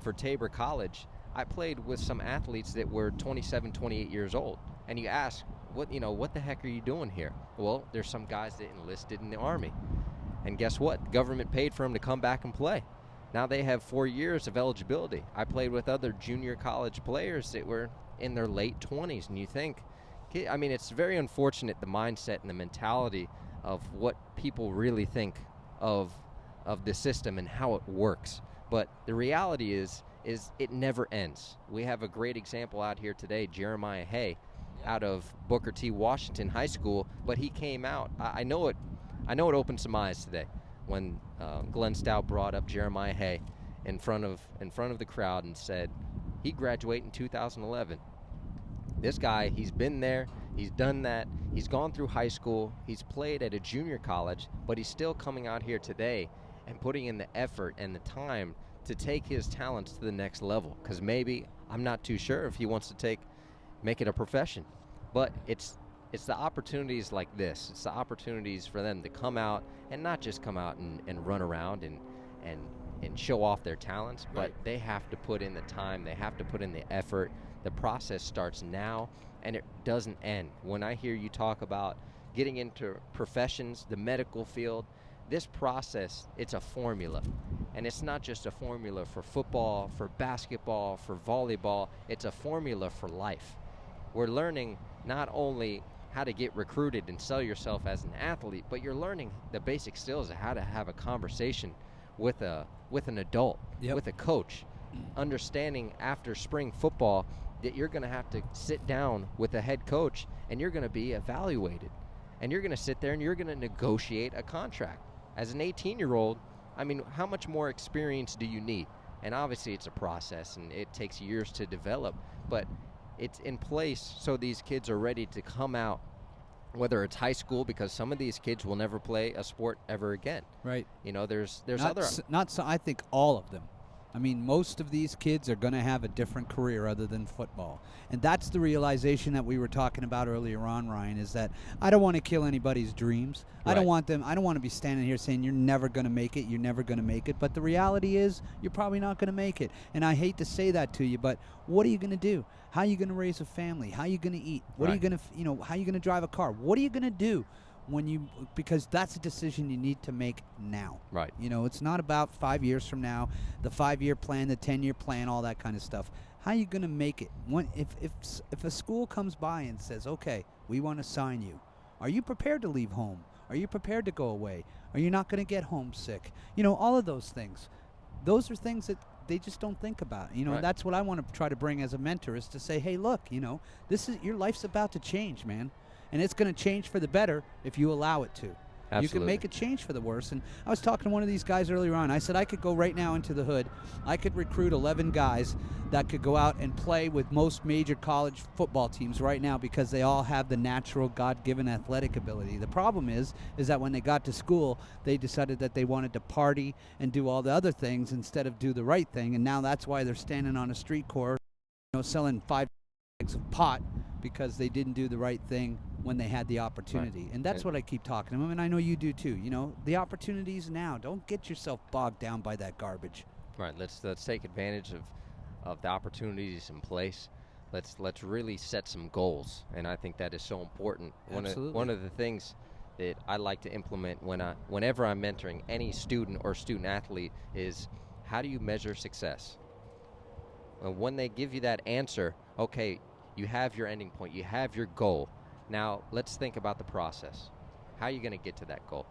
for Tabor College, I played with some athletes that were 27, 28 years old. And you ask, what the heck are you doing here? Well, there's some guys that enlisted in the Army. And guess what? The government paid for them to come back and play. Now they have 4 years of eligibility. I played with other junior college players that were in their late 20s. And you think, I mean, it's very unfortunate, the mindset and the mentality of what people really think of the system and how it works. But the reality is it never ends. We have a great example out here today, Jeremiah Hay, out of Booker T. Washington High School. But he came out. I know it opened some eyes today when Glenn Stout brought up Jeremiah Hay in front of the crowd and said, he graduated in 2011. This guy, he's been there, he's done that, he's gone through high school, he's played at a junior college, but he's still coming out here today and putting in the effort and the time to take his talents to the next level. Because maybe, I'm not too sure if he wants to make it a profession, but it's the opportunities like this. It's the opportunities for them to come out and not just come out and run around and show off their talents, but they have to put in the time, they have to put in the effort. The process starts now and it doesn't end. When I hear you talk about getting into professions, the medical field, this process, it's a formula. And it's not just a formula for football, for basketball, for volleyball, it's a formula for life. We're learning not only how to get recruited and sell yourself as an athlete, but you're learning the basic skills of how to have a conversation with an adult, with a coach, understanding after spring football that you're going to have to sit down with a head coach and you're going to be evaluated. And you're going to sit there and you're going to negotiate a contract. As an 18-year-old, I mean, how much more experience do you need? And obviously it's a process and it takes years to develop, but it's in place so these kids are ready to come out, whether it's high school, because some of these kids will never play a sport ever again. Right. You know, there's I think all of them. I mean, most of these kids are going to have a different career other than football. And that's the realization that we were talking about earlier on, Ryan, is that I don't want to kill anybody's dreams. I don't want to be standing here saying you're never going to make it, you're never going to make it. But the reality is you're probably not going to make it. And I hate to say that to you, but what are you going to do? How are you going to raise a family? How are you going to eat? What are you going to, how are you going to drive a car? What are you going to do? Because that's a decision you need to make now. Right. You know, it's not about 5 years from now, the 5-year plan, the 10-year plan, all that kind of stuff. How are you going to make it? If a school comes by and says, okay, we want to sign you, are you prepared to leave home? Are you prepared to go away? Are you not going to get homesick? You know, all of those things. Those are things that they just don't think about. You know, that's what I want to try to bring as a mentor, is to say, hey, look, you know, your life's about to change, man. And it's going to change for the better if you allow it to. Absolutely. You can make a change for the worse. And I was talking to one of these guys earlier on. I said I could go right now into the hood. I could recruit 11 guys that could go out and play with most major college football teams right now because they all have the natural God-given athletic ability. The problem is that when they got to school, they decided that they wanted to party and do all the other things instead of do the right thing. And now that's why they're standing on a street corner, you know, selling 5 bags of pot because they didn't do the right thing when they had the opportunity. And that's what I keep talking to them, and I know you do too. You know, the opportunities now. Don't get yourself bogged down by that garbage. Right. Let's take advantage of the opportunities in place. Let's really set some goals, and I think that is so important. Absolutely. One of the things that I like to implement whenever I'm mentoring any student or student athlete is, how do you measure success? And when they give you that answer, okay, you have your ending point, you have your goal. Now, let's think about the process. How are you going to get to that goal?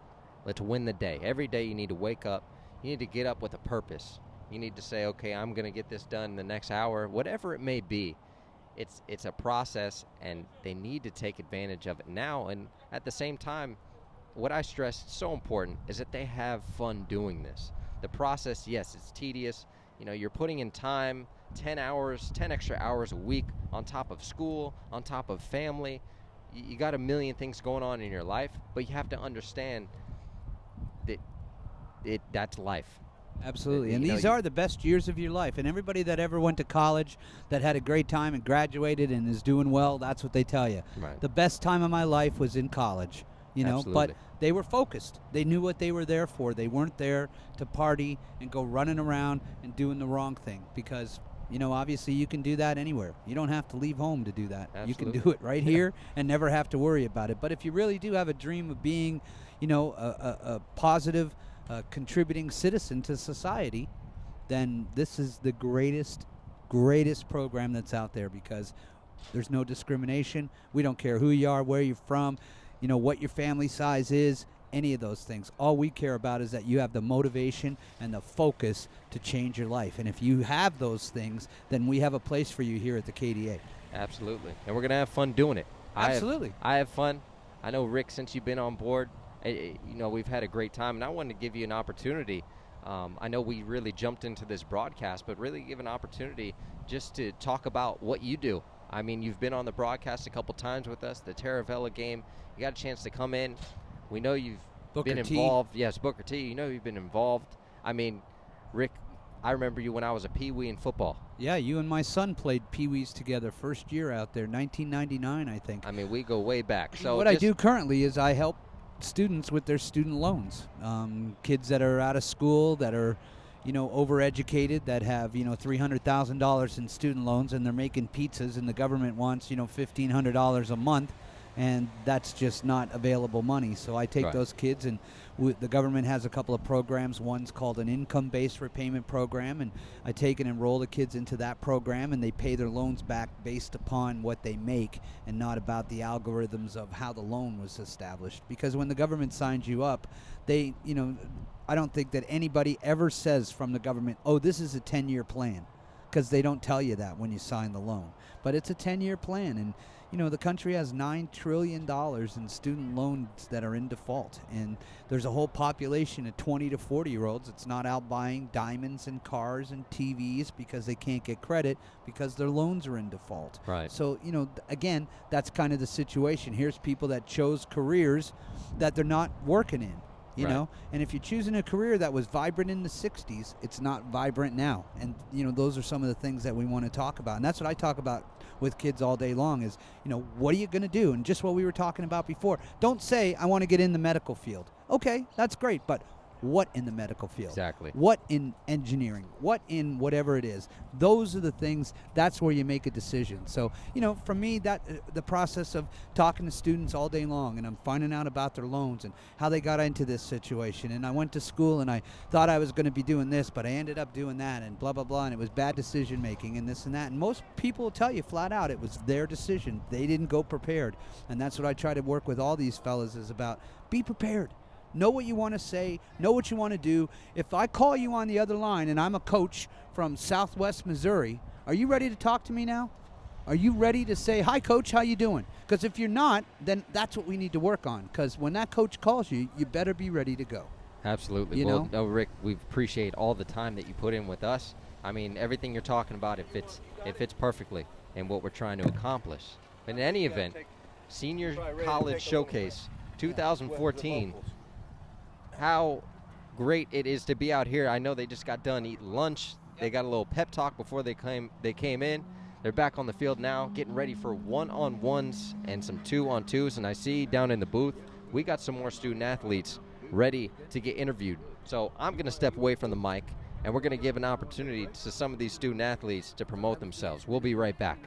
Let's win the day. Every day you need to wake up. You need to get up with a purpose. You need to say, okay, I'm going to get this done in the next hour, whatever it may be. It's a process, and they need to take advantage of it now. And at the same time, what I stress is so important is that they have fun doing this. The process, yes, it's tedious. You know, you're putting in time, 10 extra hours a week on top of school, on top of family. You got a million things going on in your life, but you have to understand that that's life. Absolutely. And these are the best years of your life. And everybody that ever went to college that had a great time and graduated and is doing well, that's what they tell you. Right. The best time of my life was in college, you know. Absolutely. But they were focused. They knew what they were there for. They weren't there to party and go running around and doing the wrong thing, because, you know, obviously you can do that anywhere. You don't have to leave home to do that. Absolutely. You can do it right here and never have to worry about it. But if you really do have a dream of being, you know, a positive, contributing citizen to society, then this is the greatest program that's out there, because there's no discrimination. We don't care who you are, where you're from, you know, what your family size is, any of those things. All we care about is that you have the motivation and the focus to change your life. And if you have those things, then we have a place for you here at the KDA. Absolutely. And we're going to have fun doing it. Absolutely. I have fun. I know, Rick, since you've been on board, you know, we've had a great time, and I wanted to give you an opportunity I know we really jumped into this broadcast, but really give an opportunity just to talk about what you do. I mean, you've been on the broadcast a couple times with us, the Taravella game. You got a chance to come in. We know you've Booker been T. involved. Yes, Booker T. You know you've been involved. I mean, Rick, I remember you when I was a peewee in football. Yeah, you and my son played peewees together first year out there, 1999, I think. I mean, we go way back. So what I do currently is I help students with their student loans. Kids that are out of school, that are, overeducated, that have, $300,000 in student loans, and they're making pizzas, and the government wants, $1,500 a month, and that's just not available money. So I take those kids, and the government has a couple of programs. One's called an income-based repayment program, and I take and enroll the kids into that program, and they pay their loans back based upon what they make and not about the algorithms of how the loan was established. Because when the government signs you up, they, I don't think that anybody ever says from the government, oh, this is a 10-year plan, because they don't tell you that when you sign the loan. But it's a 10-year plan, and the country has $9 trillion in student loans that are in default, and there's a whole population of 20 to 40-year-olds that's not out buying diamonds and cars and TVs because they can't get credit because their loans are in default. Right. So, again, that's kind of the situation. Here's people that chose careers that they're not working in. And if you're choosing a career that was vibrant in the 60s, it's not vibrant now. And, those are some of the things that we want to talk about. And that's what I talk about with kids all day long is, what are you going to do? And just what we were talking about before. Don't say, I want to get in the medical field. Okay, that's great, but what in the medical field? Exactly. What in engineering? What in whatever it is? Those are the things, that's where you make a decision. So, for me, that the process of talking to students all day long, and I'm finding out about their loans and how they got into this situation. And I went to school and I thought I was going to be doing this, but I ended up doing that and blah, blah, blah. And it was bad decision making and this and that. And most people will tell you flat out it was their decision. They didn't go prepared. And that's what I try to work with all these fellas is about be prepared. Know what you want to say. Know what you want to do. If I call you on the other line and I'm a coach from Southwest Missouri, are you ready to talk to me now? Are you ready to say, hi, coach, how you doing? Because if you're not, then that's what we need to work on. Because when that coach calls you, you better be ready to go. Absolutely. Well, Rick, we appreciate all the time that you put in with us. I mean, everything you're talking about, it fits perfectly in what we're trying to accomplish. But in any event, Senior College Showcase 2014, how great it is to be out here. I know they just got done eating lunch. They got a little pep talk before they came in. They're back on the field now, getting ready for one-on-ones and some two-on-twos. And I see down in the booth, we got some more student athletes ready to get interviewed. So I'm going to step away from the mic, and we're going to give an opportunity to some of these student athletes to promote themselves. We'll be right back.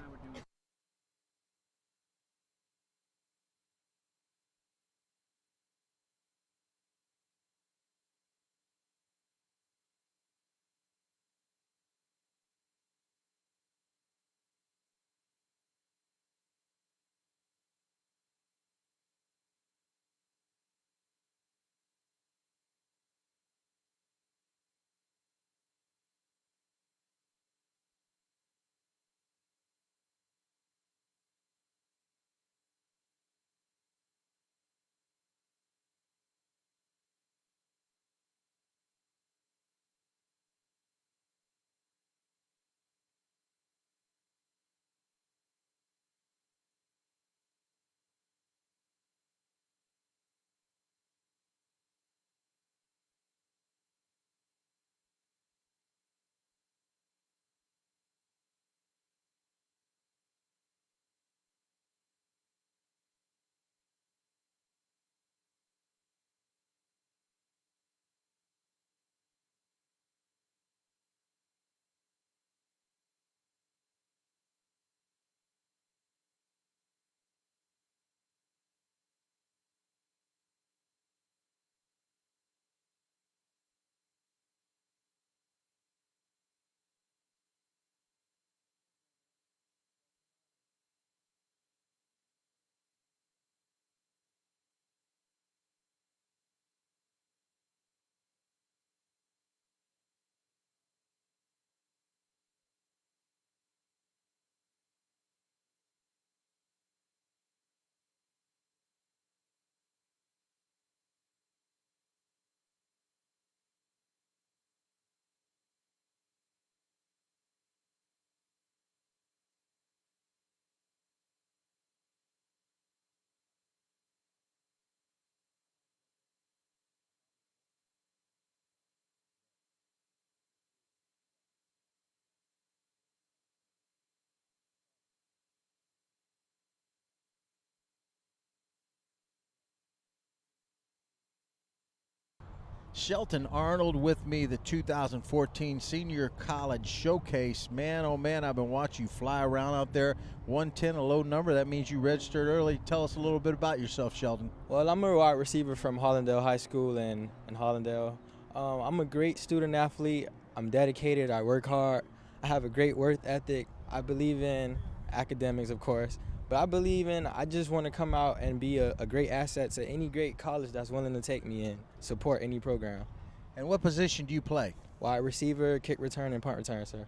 Shelton Arnold with me, the 2014 Senior College Showcase. Man, oh man, I've been watching you fly around out there. 110, a low number. That means you registered early. Tell us a little bit about yourself, Shelton. Well, I'm a wide receiver from Hollandale High School in Hollandale. I'm a great student athlete. I'm dedicated. I work hard. I have a great work ethic. I believe in academics, of course. But I just want to come out and be a great asset to any great college that's willing to take me in, support any program. And what position do you play? Wide receiver, kick return, and punt return, sir.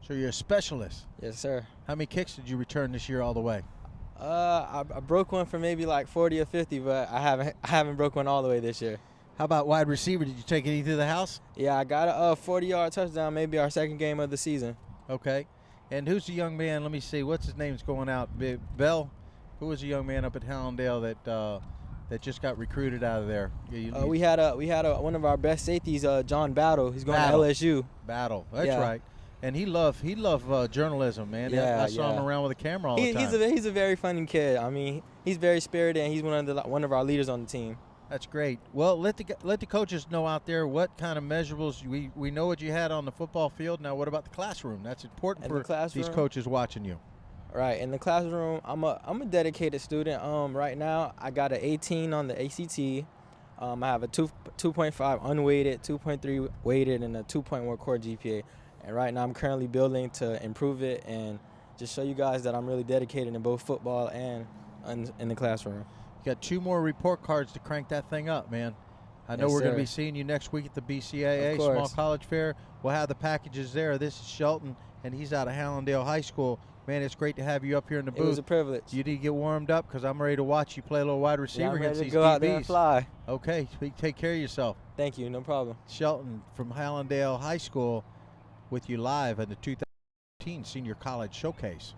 So you're a specialist? Yes, sir. How many kicks did you return this year all the way? I broke one for maybe like 40 or 50, but I haven't broke one all the way this year. How about wide receiver? Did you take any to the house? Yeah, I got a 40-yard touchdown, maybe our second game of the season. Okay. And who's the young man? Let me see. What's his name's going out? Bell? Who was the young man up at Hallandale that just got recruited out of there? We had one of our best safeties, John Battle. He's going to LSU. Battle. That's right. And he loved journalism, man. Yeah, I saw him around with a camera all the time. He's a very funny kid. I mean, he's very spirited, and he's one of our leaders on the team. That's great. Well, let the coaches know out there what kind of measurables we know what you had on the football field. Now, what about the classroom? That's important for these coaches watching you. Right. In the classroom, I'm a dedicated student. Right now, I got an 18 on the ACT. I have a 2.5 unweighted, 2.3 weighted, and a 2.1 core GPA. And right now, I'm currently building to improve it and just show you guys that I'm really dedicated in both football and in the classroom. You got 2 more report cards to crank that thing up, man. I know we're going to be seeing you next week at the BCAA Small College Fair. We'll have the packages there. This is Shelton, and he's out of Hallandale High School. Man, it's great to have you up here in the booth. It was a privilege. You need to get warmed up because I'm ready to watch you play a little wide receiver against these DBs. Go out there and fly. Okay, take care of yourself. Thank you, no problem. Shelton from Hallandale High School with you live at the 2018 Senior College Showcase.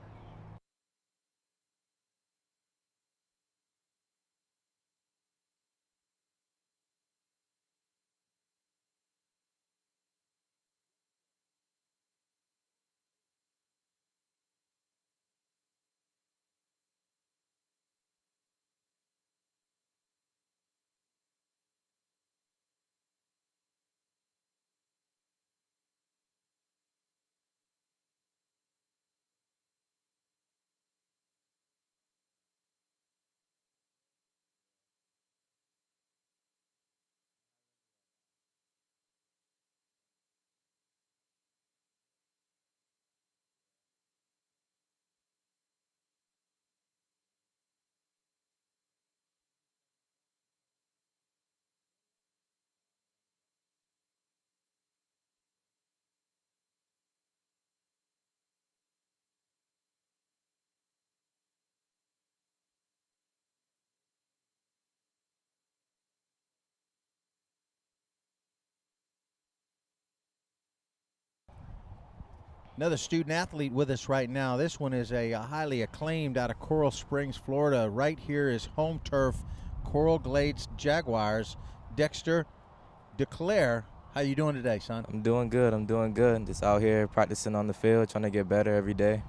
Another student athlete with us right now. This one is a highly acclaimed out of Coral Springs, Florida. Right here is home turf, Coral Glades Jaguars. Dexter DeClaire, how you doing today, son? I'm doing good. Just out here practicing on the field, trying to get better every day.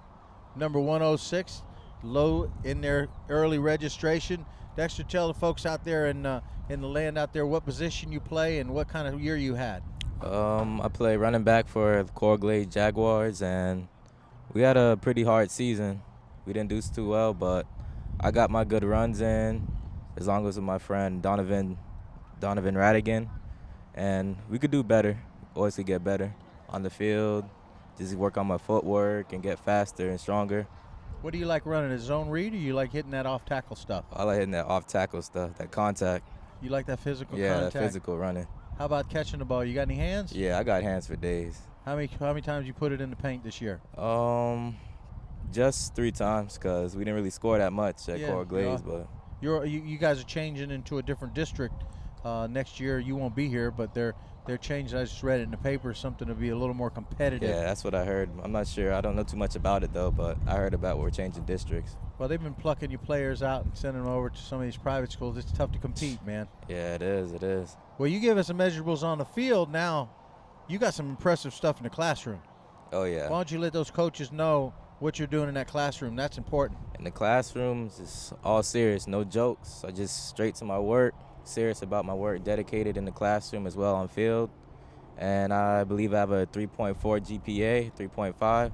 Number 106, low in their early registration. Dexter, tell the folks out there in the land out there what position you play and what kind of year you had. I play running back for the Coral Glades Jaguars, and we had a pretty hard season. We didn't do too well, but I got my good runs in, as long as with my friend Donovan Radigan, and we could do better. Always could get better on the field, just work on my footwork and get faster and stronger. What do you like running, a zone read, or you like hitting that off-tackle stuff? I like hitting that off-tackle stuff, that contact. You like that physical contact? contact? Yeah, that physical running. How about catching the ball? You got any hands? Yeah, I got hands for days. How many times you put it in the paint this year? Just 3 times, because we didn't really score that much at Coral Glades. But you guys are changing into a different district next year. You won't be here, but they're changing. I just read it in the paper, something to be a little more competitive. Yeah, that's what I heard. I'm not sure. I don't know too much about it though, but I heard about we're changing districts. Well, they've been plucking you players out and sending them over to some of these private schools. It's tough to compete, man. Yeah, it is. It is. Well, you gave us some measurables on the field. Now, you got some impressive stuff in the classroom. Oh, yeah. Why don't you let those coaches know what you're doing in that classroom? That's important. In the classrooms, it's all serious, no jokes. I just straight to my work, serious about my work, dedicated in the classroom as well on field. And I believe I have a 3.4 GPA, 3.5.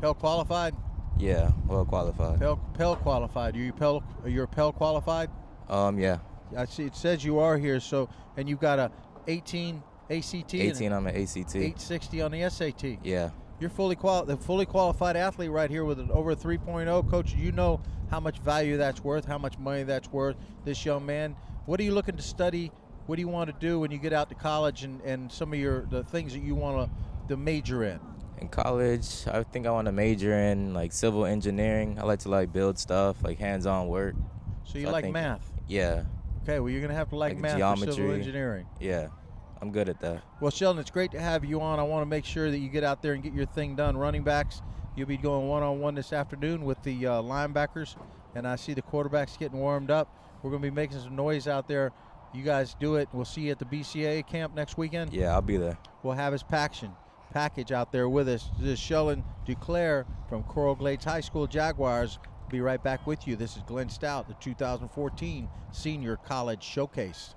Pell qualified? Yeah, well qualified. Pell qualified. You're Pell qualified? Yeah. I see it says you are here. So, and you've got a 18 ACT. 18 on the ACT. 860 on the SAT. Yeah. You're the fully qualified athlete right here with over a 3.0. Coach, you know how much value that's worth, how much money that's worth. This young man, what are you looking to study? What do you want to do when you get out to college, and some of the things that you want to major in? In college, I think I want to major in like civil engineering. I like to build stuff, like hands-on work. So you like math? Yeah. Okay, well, you're going to have to like math geometry, for civil engineering. Yeah, I'm good at that. Well, Sheldon, it's great to have you on. I want to make sure that you get out there and get your thing done. Running backs, you'll be going one-on-one this afternoon with the linebackers, and I see the quarterbacks getting warmed up. We're going to be making some noise out there. You guys do it. We'll see you at the BCA camp next weekend. Yeah, I'll be there. We'll have his package out there with us. This is Sheldon Duclair from Coral Glades High School Jaguars. We'll be right back with you. This is Glenn Stout, the 2014 Senior College Showcase.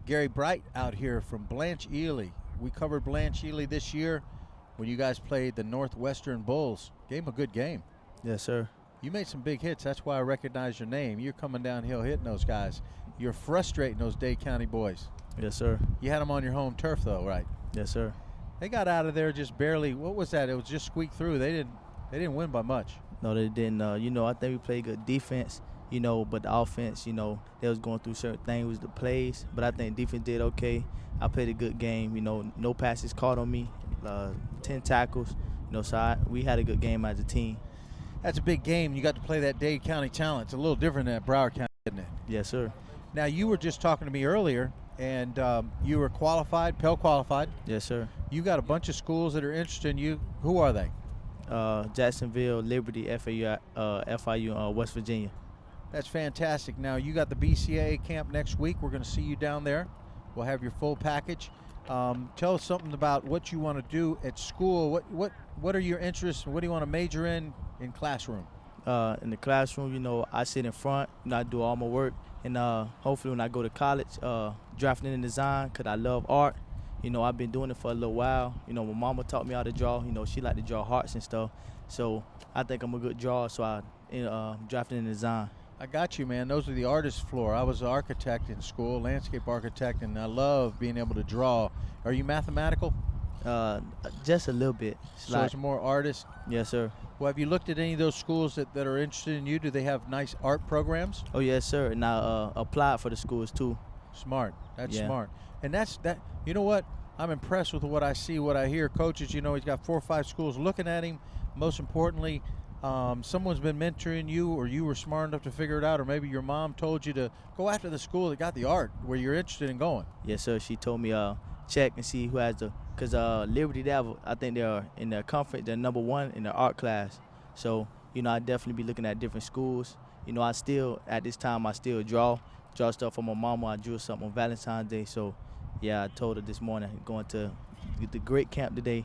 Gary Bright out here from Blanche Ely. We covered Blanche Ely this year when you guys played the Northwestern Bulls. Gave them a good game. Yes, sir. You made some big hits. That's why I recognize your name. You're coming downhill hitting those guys. You're frustrating those Dade County boys. Yes, sir. You had them on your home turf, though, right? Yes, sir. They got out of there just barely. What was that? It was just squeaked through. They didn't win by much. No, they didn't. I think we played good defense, but the offense, they was going through certain things with the plays. But I think defense did okay. I played a good game. No passes caught on me, 10 tackles. So we had a good game as a team. That's a big game. You got to play that Dade County talent. It's a little different than Broward County, isn't it? Yes, sir. Now, you were just talking to me earlier, and you were qualified, Pell qualified. Yes, sir. You got a bunch of schools that are interested in you. Who are they? Jacksonville, Liberty, FIU, West Virginia. That's fantastic. Now, you got the BCAA camp next week. We're going to see you down there. We'll have your full package. Tell us something about what you want to do at school. What are your interests? What do you want to major in classroom? In the classroom, I sit in front, I do all my work. And hopefully when I go to college, drafting and design, because I love art. I've been doing it for a little while. My mama taught me how to draw. She liked to draw hearts and stuff. So I think I'm a good drawer, so I drafting and design. I got you, man. Those are the artist floor. I was an architect in school, landscape architect, and I love being able to draw. Are you mathematical? Just a little bit. So it's more artist? Yes, sir. Well, have you looked at any of those schools that are interested in you? Do they have nice art programs? Oh, yes, sir. And I applied for the schools, too. Smart. That's smart. And that's that. You know what? I'm impressed with what I see, what I hear. Coaches, he's got 4 or 5 schools looking at him. Most importantly, someone's been mentoring you, or you were smart enough to figure it out, or maybe your mom told you to go after the school that got the art where you're interested in going. Yes, sir. She told me check and see who has because Liberty, I think they're in their conference, they're #1 in their art class. So, I definitely be looking at different schools. At this time, I still draw stuff for my mama. I drew something on Valentine's Day. So, yeah, I told her this morning, going to the great camp today,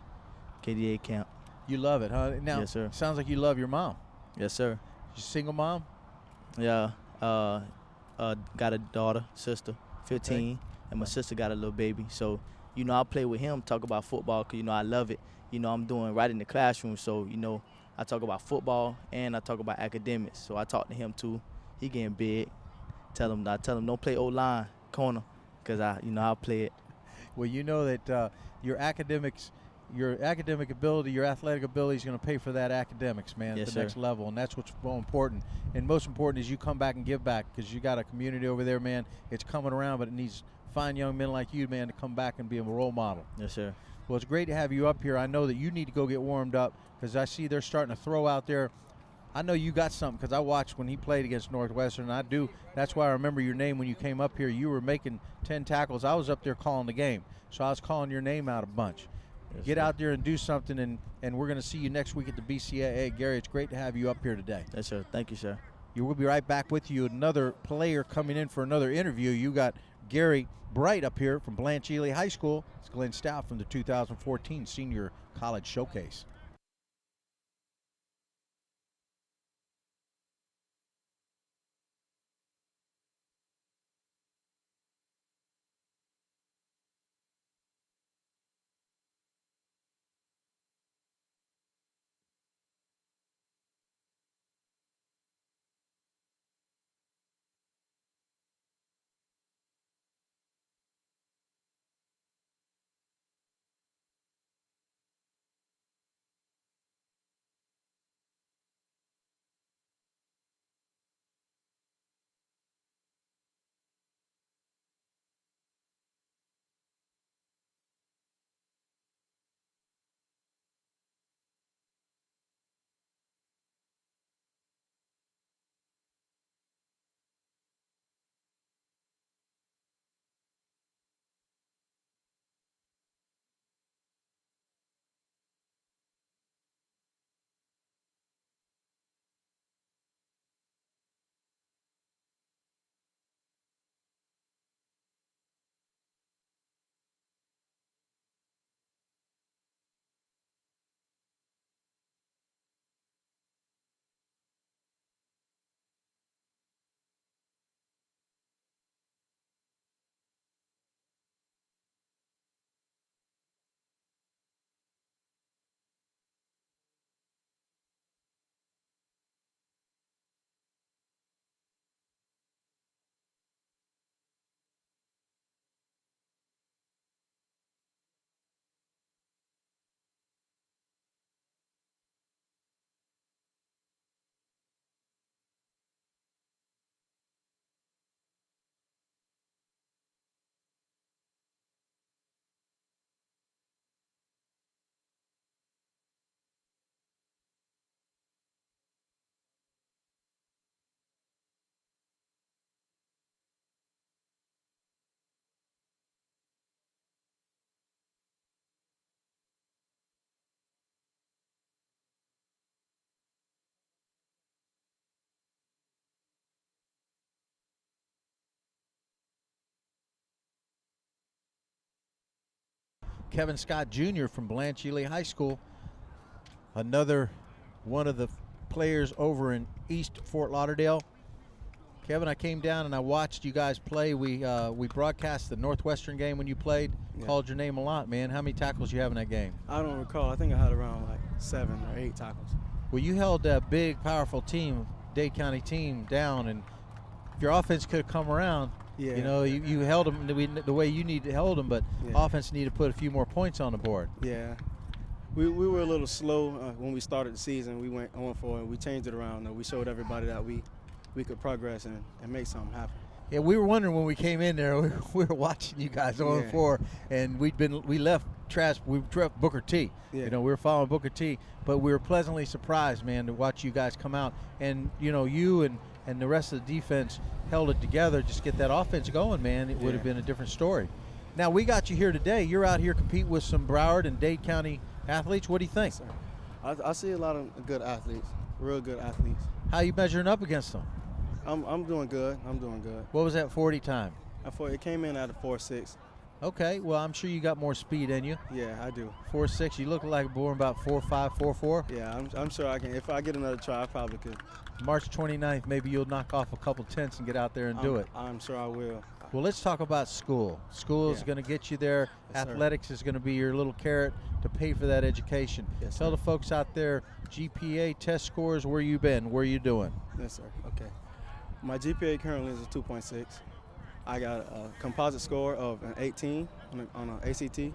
KDA camp. You love it, huh? Now, yes, sir. Sounds like you love your mom. Yes, sir. You single mom? Yeah. Got a daughter, sister, 15, and my sister got a little baby. So, you know, I play with him, talk about football, because, you know, I love it. You know, I'm doing right in the classroom, so, you know, I talk about football and I talk about academics. So I talk to him too. He getting big. I tell him don't play O-line corner, because I'll play it. Well, you know that your academic ability, your athletic ability is going to pay for that academics, man, Yes, at the sir. next level, and that's what's more important. And most important is you come back and give back, because you got a community over there, man. It's coming around, but it needs fine young men like you, man, to come back and be a role model. Yes, sir. Well, it's great to have you up here. I know that you need to go get warmed up, because I see they're starting to throw out there. I know you got something, because I watched when he played against Northwestern. And I do. That's why I remember your name when you came up here. You were making 10 tackles. I was up there calling the game, so I was calling your name out a bunch. Yes, Get sir. out there and do something, and we're going to see you next week at the BCAA. Gary, it's great to have you up here today. Yes, sir. Thank you, sir. You will be right back with you. Another player coming in for another interview. You got Gary Bright up here from Blanche Ely High School. It's Glenn Stout from the 2014 Senior College Showcase. Kevin Scott Jr. from Blanche Ely High School, another one of the players over in East Fort Lauderdale. Kevin, I came down and I watched you guys play. We broadcast the Northwestern game when you played. Yeah. Called your name a lot, man. How many tackles you have in that game? I don't recall. I think I had around like 7 or 8 tackles. Well, you held that big, powerful team, Dade County team, down, and if your offense could have come around, Yeah. you know, you held them the way you need to hold them, but Yeah. offense needed to put a few more points on the board. Yeah. We were a little slow when we started the season. We went on for it. We changed it around. We showed everybody that we could progress and make something happen. Yeah, we were wondering when we came in there. We were watching you guys on Yeah. 4, and we left Booker T. Yeah. You know, we were following Booker T, but we were pleasantly surprised, man, to watch you guys come out. And you know, you and the rest of the defense held it together. Just get that offense going, man. It would have been a different story. Now we got you here today. You're out here competing with some Broward and Dade County athletes. What do you think? I see a lot of good athletes, real good athletes. How you measuring up against them? I'm doing good. I'm doing good. What was that 40 time? It came in at a 4.6. Okay, well, I'm sure you got more speed in you. Yeah, I do. 4.6. You look like born about 4.5, 4.4. Yeah, I'm sure I can. If I get another try, I probably could. March 29th, maybe you'll knock off a couple tenths and get out there and do it. I'm sure I will. Well, let's talk about school. School is going to get you there. Yes, sir. Athletics is going to be your little carrot to pay for that education. Yes, Tell sir. the folks out there, GPA, test scores, where you been, where you doing? Yes, sir. Okay. My GPA currently is a 2.6. I got a composite score of an 18 on an ACT,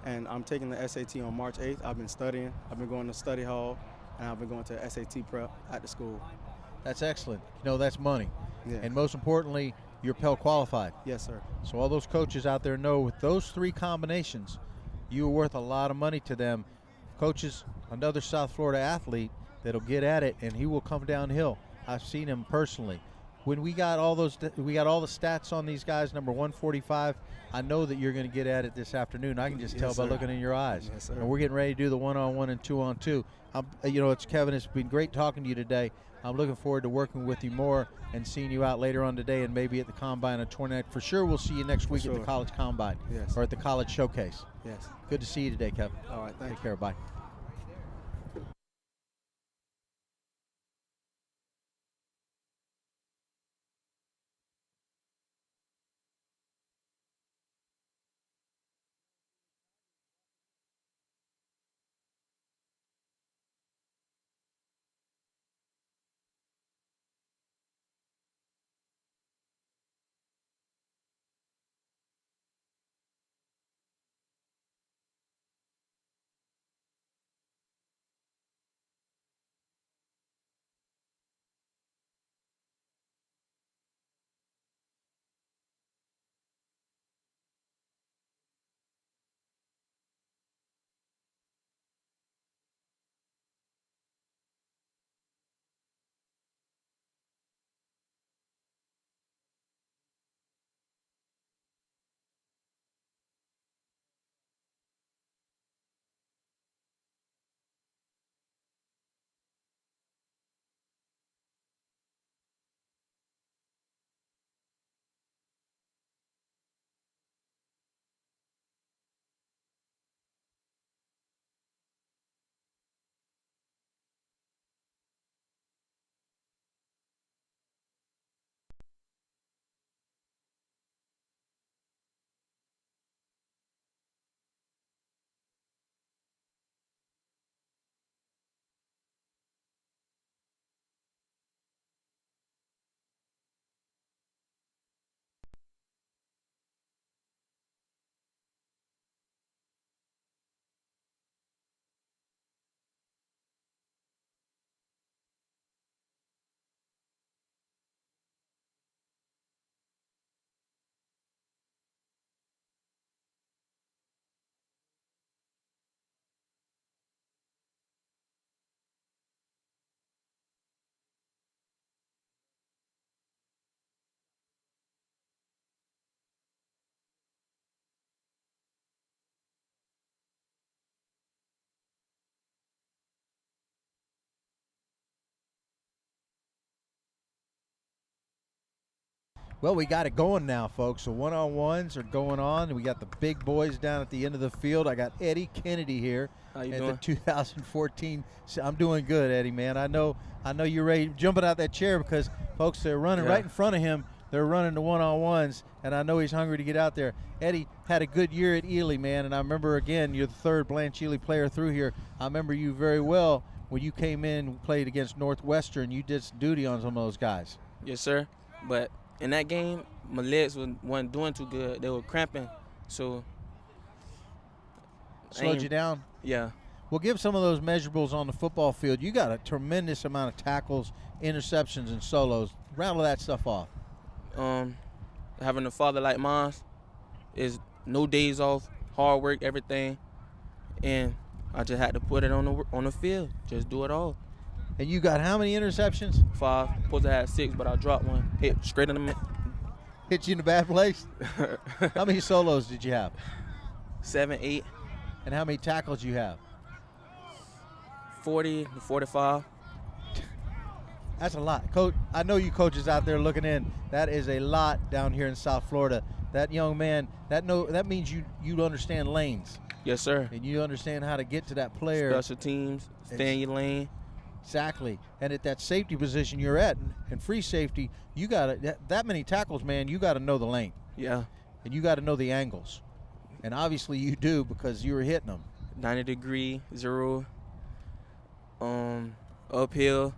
and I'm taking the SAT on March 8th. I've been studying. I've been going to study hall, and I've been going to SAT prep at the school. That's excellent. You know, that's money. Yeah. And most importantly, you're Pell qualified. Yes, sir. So all those coaches out there know with those 3 combinations, you are worth a lot of money to them. Coaches, another South Florida athlete that'll get at it, and he will come downhill. I've seen him personally. When we got all the stats on these guys, number 145, I know that you're going to get at it this afternoon. I can just tell by looking in your eyes. Yes, sir. And we're getting ready to do the 1-on-1 and 2-on-2. You know, it's Kevin. It's been great talking to you today. I'm looking forward to working with you more and seeing you out later on today and maybe at the Combine on 29th. For sure, we'll see you next week at the College Combine or at the College Showcase. Yes. Good to see you today, Kevin. All right, thank you. Take care. Bye. Well, we got it going now, folks. The 1-on-1s are going on. We got the big boys down at the end of the field. I got Eddie Kennedy here. How you at doing? The 2014. I'm doing good, Eddie, man. I know you're ready, jumping out that chair because folks, they're running right in front of him. They're running the 1-on-1s, and I know he's hungry to get out there. Eddie had a good year at Ely, man, and I remember, again, you're the 3rd Blanche Ely player through here. I remember you very well when you came in and played against Northwestern. You did some duty on some of those guys. Yes, sir. But in that game, my legs weren't doing too good. They were cramping, so slowed you down? Yeah. Well, give some of those measurables on the football field. You got a tremendous amount of tackles, interceptions, and solos. Rattle that stuff off. Having a father like mine is no days off, hard work, everything, and I just had to put it on the field. Just do it all. And you got how many interceptions? 5. Supposed to have 6, but I dropped one. Hit straight in the Hit you in a bad place? How many solos did you have? 7, 8. And how many tackles you have? 40 to 45. That's a lot. Coach, I know you coaches out there looking in. That is a lot down here in South Florida. That young man, that means you understand lanes. Yes, sir. And you understand how to get to that player. Special teams, stay in your lane. Exactly. And at that safety position you're at, and free safety, you got that many tackles, man. You got to know the lane. Yeah. And you got to know the angles. And obviously you do because you were hitting them. 90 degree, 0, uphill,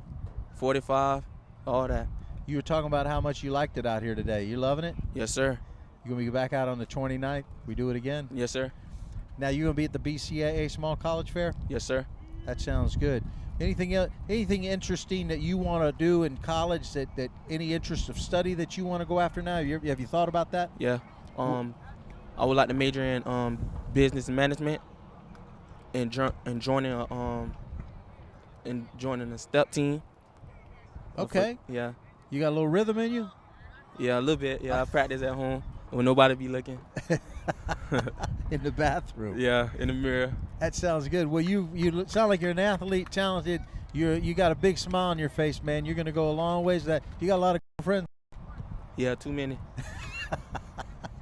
45, all that. You were talking about how much you liked it out here today. You loving it? Yes, sir. You going to be back out on the 29th? We do it again? Yes, sir. Now you going to be at the BCAA Small College Fair? Yes, sir. That sounds good. Anything else, anything interesting that you want to do in college, that any interest of study that you want to go after now? Have you thought about that? Yeah. I would like to major in business management and joining a step team. Okay. Yeah. You got a little rhythm in you? Yeah, a little bit. Yeah, I practice at home when nobody be looking. In the bathroom. Yeah, in the mirror. That sounds good. Well, you sound like you're an athlete, talented. You got a big smile on your face, man. You're going to go a long ways. That you got a lot of friends. Yeah, too many.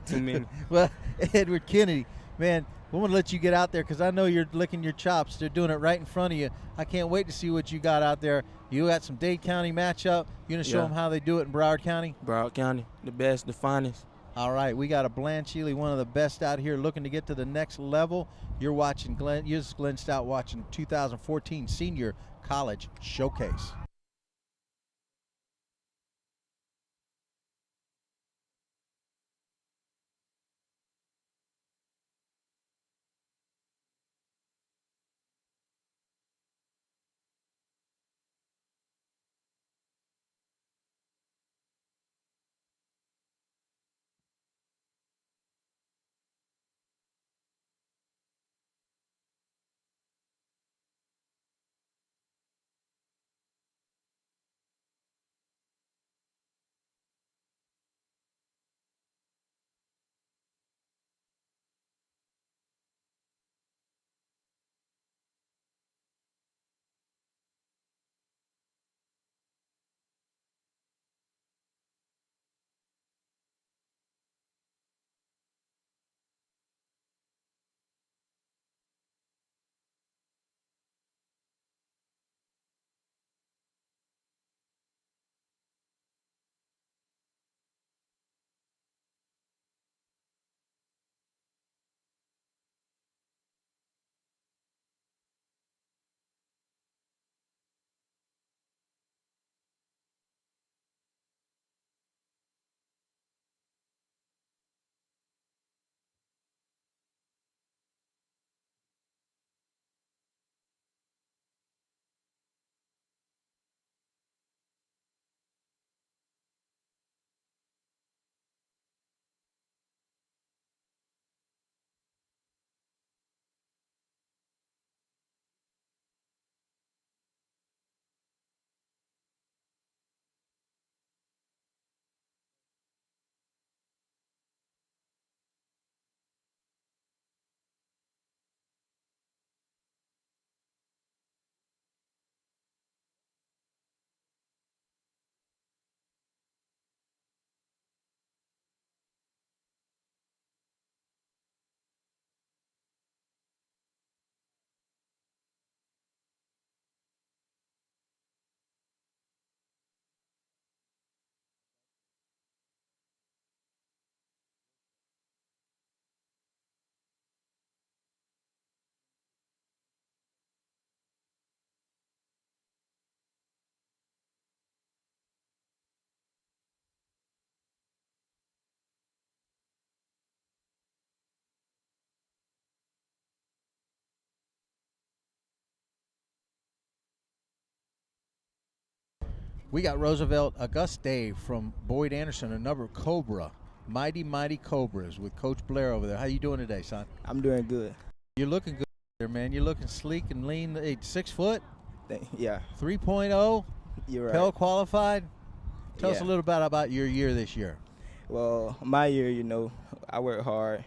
Too many. Well, Edward Kennedy, man, we want to let you get out there because I know you're licking your chops. They're doing it right in front of you. I can't wait to see what you got out there. You got some Dade County matchup. You're going to show them how they do it in Broward County? Broward County, the best, the finest. All right, we got a Blanche Ely, one of the best out here, looking to get to the next level. You're watching Glenn Stout watching 2014 Senior College Showcase. We got Roosevelt Auguste from Boyd Anderson, a number of Cobra, Mighty Cobras with Coach Blair over there. How you doing today, son? I'm doing good. You're looking good there, man. You're looking sleek and lean. 6 foot? Yeah. 3.0? You're right. Pell qualified? Tell us Yeah. a little bit about your year this year. Well, my year, I worked hard,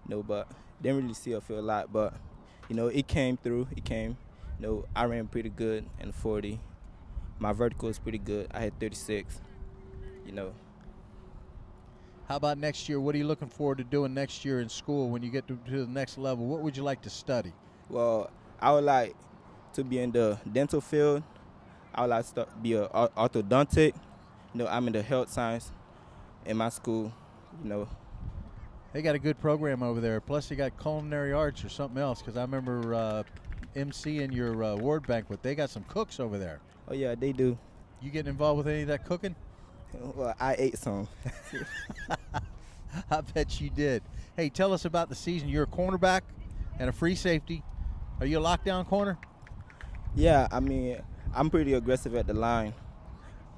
but didn't really see or feel a lot. But, it came through. It came. I ran pretty good in the 40. My vertical is pretty good. I had 36, How about next year? What are you looking forward to doing next year in school when you get to the next level? What would you like to study? Well, I would like to be in the dental field I would like to be an orthodontic. You know, I'm in the health science in my school. You know, They got a good program over there. Plus, they got culinary arts or something else. Because I remember MCing your ward banquet. They got some cooks over there. Oh yeah, they do. You getting involved with any of that cooking? Well, I ate some. I bet you did. Hey, tell us about the season. You're a cornerback and a free safety. Are you a lockdown corner? Yeah, I mean, I'm pretty aggressive at the line.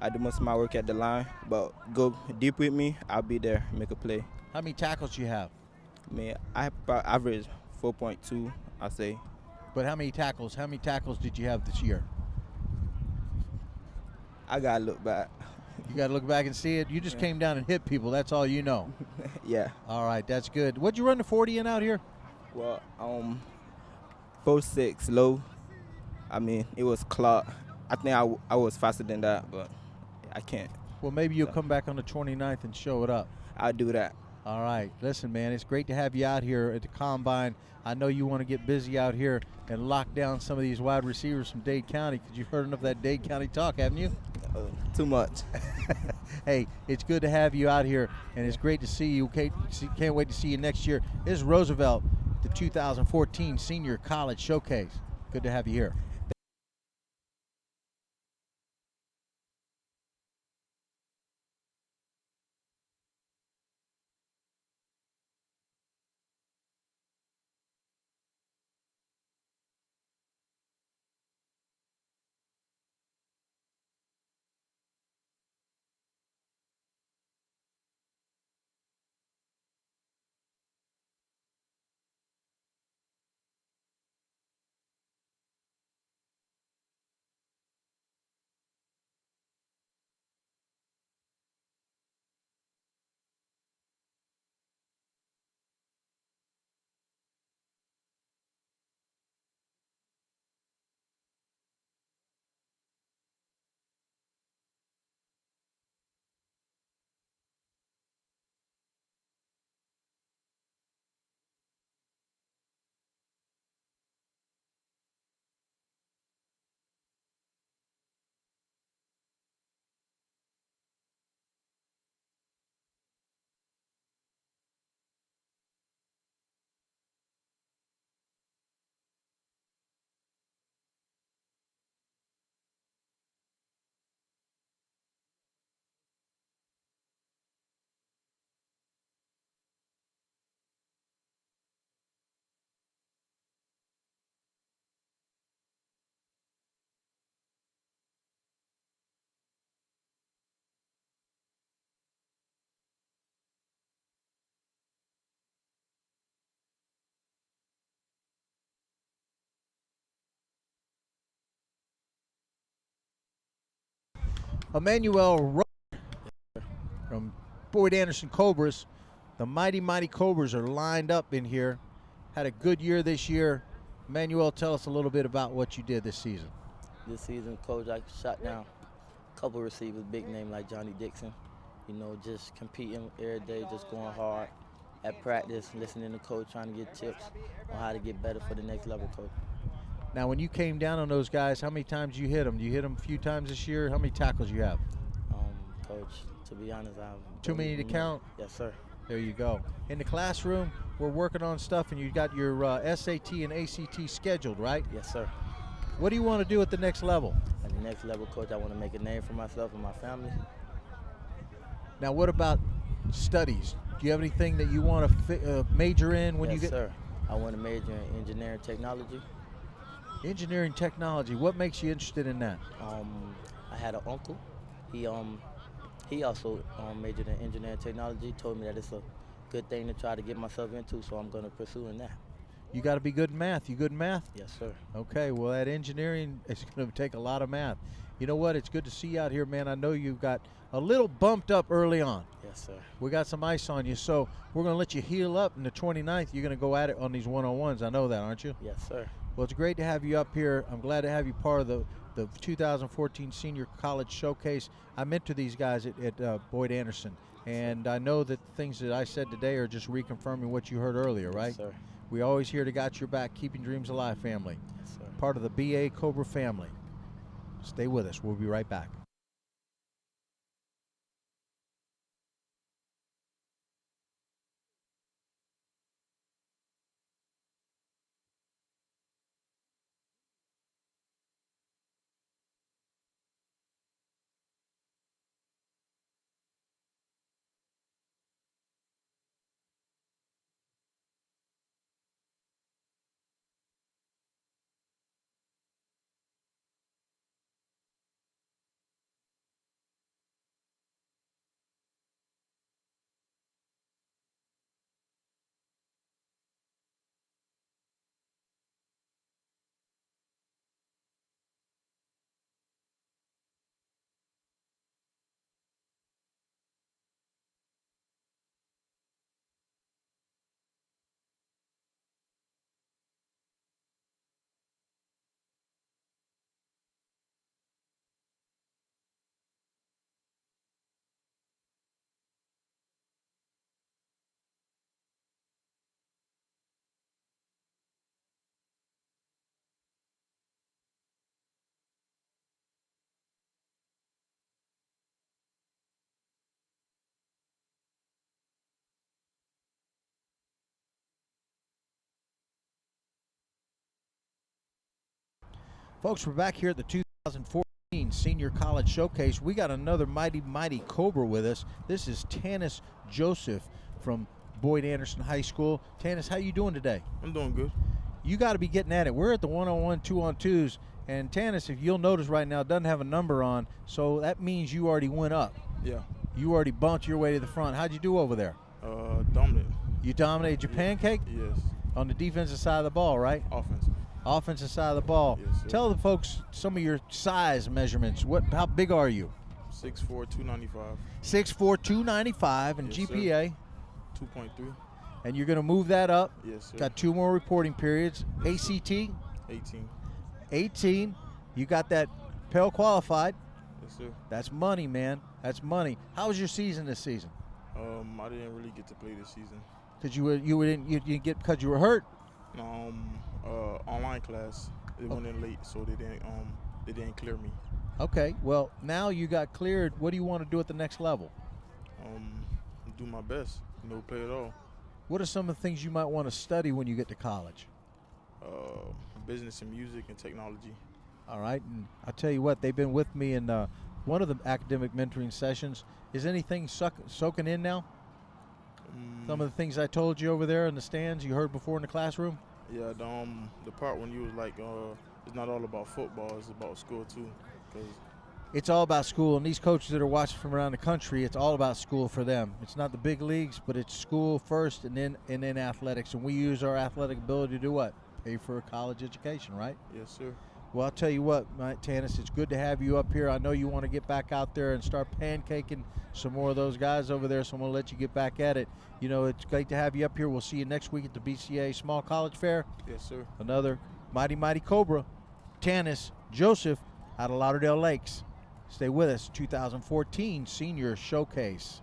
I do most of my work at the line, but go deep with me, I'll be there, make a play. How many tackles you have? I mean, I have about average 4.2, I say. But how many tackles? How many tackles did you have this year? I gotta look back. You gotta look back and see it. You just came down and hit people. That's all you know. Yeah. All right, that's good. What'd you run the 40 in out here? Well, 4.6 low. I mean, it was clock. I think I was faster than that, but I can't. Well, maybe you'll come back on the 29th and show it up. I'll do that. All right. Listen, man, it's great to have you out here at the Combine. I know you want to get busy out here and lock down some of these wide receivers from Dade County, because you've heard enough of that Dade County talk, haven't you? Too much. Hey, it's good to have you out here, and it's great to see you. Can't wait to see you next year. This is Roosevelt, the 2014 Senior College Showcase. Good to have you here. Emmanuel from Boyd Anderson Cobras. The mighty Cobras are lined up in here. Had a good year this year. Emmanuel, tell us a little bit about what you did this season. This season, Coach, I shot down a couple receivers, big name like Johnny Dixon. You know, just competing every day, just going hard at practice, listening to Coach, trying to get tips on how to get better for the next level, Coach. Now, when you came down on those guys, how many times you hit them? Do you hit them a few times this year? How many tackles you have? Coach, to be honest, I have too many to count? Yes, sir. There you go. In the classroom, we're working on stuff, and you got your SAT and ACT scheduled, right? Yes, sir. What do you want to do at the next level? At the next level, Coach, I want to make a name for myself and my family. Now, what about studies? Do you have anything that you want to major in when you get? Yes, sir. I want to major in engineering technology. Engineering technology. What makes you interested in that? I had an uncle. He also majored in engineering technology. Told me that it's a good thing to try to get myself into, so I'm going to pursue in that. You got to be good in math. You good in math? Yes, sir. Okay. Well, that engineering is going to take a lot of math. You know what? It's good to see you out here, man. I know you got a little bumped up early on. Yes, sir. We got some ice on you, so we're going to let you heal up. In the 29th, you're going to go at it on these one-on-ones. I know that, aren't you? Yes, sir. Well, it's great to have you up here. I'm glad to have you part of the 2014 Senior College Showcase. I mentor these guys at Boyd Anderson, and I know that the things that I said today are just reconfirming what you heard earlier, right? Yes, sir. We always here to got your back, keeping dreams alive family. Yes, sir. Part of the BA Cobra family. Stay with us. We'll be right back. Folks, we're back here at the 2014 Senior College Showcase. We got another mighty Cobra with us. This is Tanis Joseph from Boyd Anderson High School. Tanis, how you doing today? I'm doing good. You got to be getting at it. We're at the 1-on-1, 2-on-2s, and Tanis, if you'll notice right now, doesn't have a number on, so that means you already went up. Yeah. You already bumped your way to the front. How'd you do over there? Dominant. You dominated your pancake? Yes. On the defensive side of the ball, right? Offensive. Offensive side of the ball. Yes, sir. Tell the folks some of your size measurements. How big are you? 6'4", 295. 6'4", 295, and Yes, GPA? 2.3. And you're going to move that up. Yes, sir. Got 2 more reporting periods. ACT? 18. 18. You got that Pell qualified. Yes, sir. That's money, man. That's money. How was your season this season? I didn't really get to play this season. Because you didn't get because you were hurt. No, online class. It went in late, so they didn't clear me. Okay. Well, now you got cleared. What do you want to do at the next level? Do my best. Play it all. What are some of the things you might want to study when you get to college? Business and music and technology. All right. And I'll tell you what, they've been with me in one of the academic mentoring sessions. Is anything soaking in now? Some of the things I told you over there in the stands you heard before in the classroom? Yeah, the part when you was like, it's not all about football, it's about school too. It's all about school, and these coaches that are watching from around the country, it's all about school for them. It's not the big leagues, but it's school first and then athletics. And we use our athletic ability to do what? Pay for a college education, right? Yes, sir. Well, I'll tell you what, Tanis, it's good to have you up here. I know you want to get back out there and start pancaking some more of those guys over there, so I'm going to let you get back at it. It's great to have you up here. We'll see you next week at the BCA Small College Fair. Yes, sir. Another mighty Cobra, Tanis Joseph out of Lauderdale Lakes. Stay with us, 2014 Senior Showcase.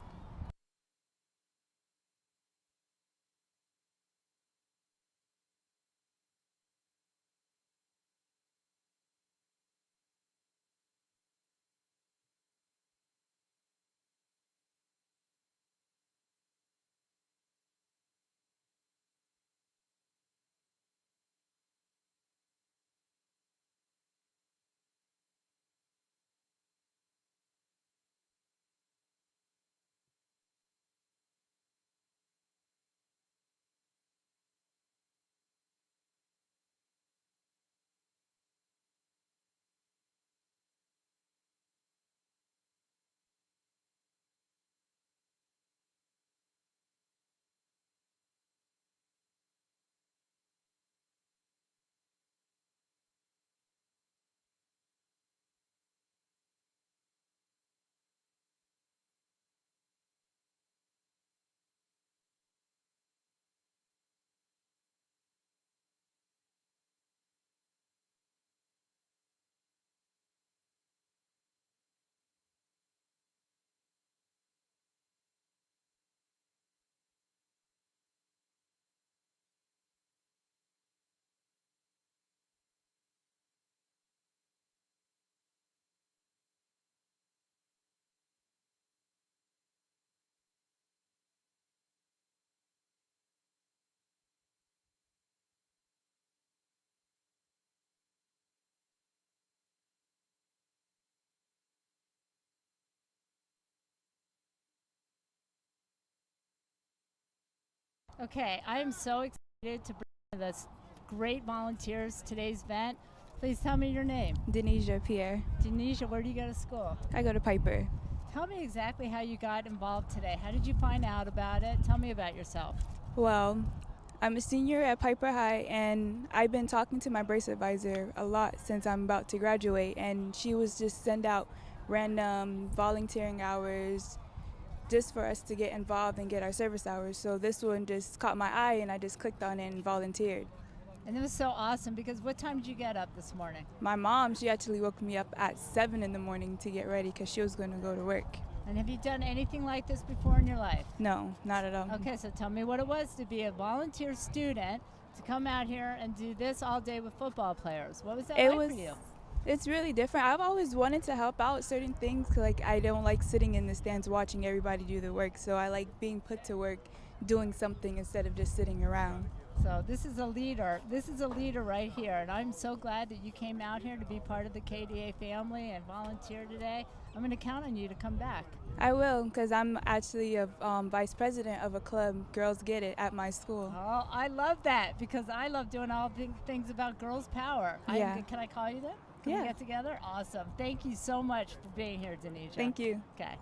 Okay, I am so excited to bring this great volunteers to today's event. Please tell me your name. Denisha Pierre. Denisha, where do you go to school? I go to Piper. Tell me exactly how you got involved today. How did you find out about it? Tell me about yourself. Well, I'm a senior at Piper High, and I've been talking to my brace advisor a lot since I'm about to graduate, and she was just send out random volunteering hours just for us to get involved and get our service hours. So this one just caught my eye, and I just clicked on it and volunteered. And it was so awesome because what time did you get up this morning? My mom, she actually woke me up at 7 in the morning to get ready because she was going to go to work. And have you done anything like this before in your life? No, not at all. Okay, so tell me what it was to be a volunteer student, to come out here and do this all day with football players. What was that like for you? It's really different. I've always wanted to help out certain things. Like, I don't like sitting in the stands watching everybody do the work, so I like being put to work doing something instead of just sitting around. So this is a leader. This is a leader right here, and I'm so glad that you came out here to be part of the KDA family and volunteer today. I'm going to count on you to come back. I will, because I'm actually a vice president of a club, Girls Get It, at my school. Oh, I love that because I love doing all things about girls' power. Yeah. Can I call you that? Can we get together? Awesome. Thank you so much for being here, Denisha. Thank you. Okay.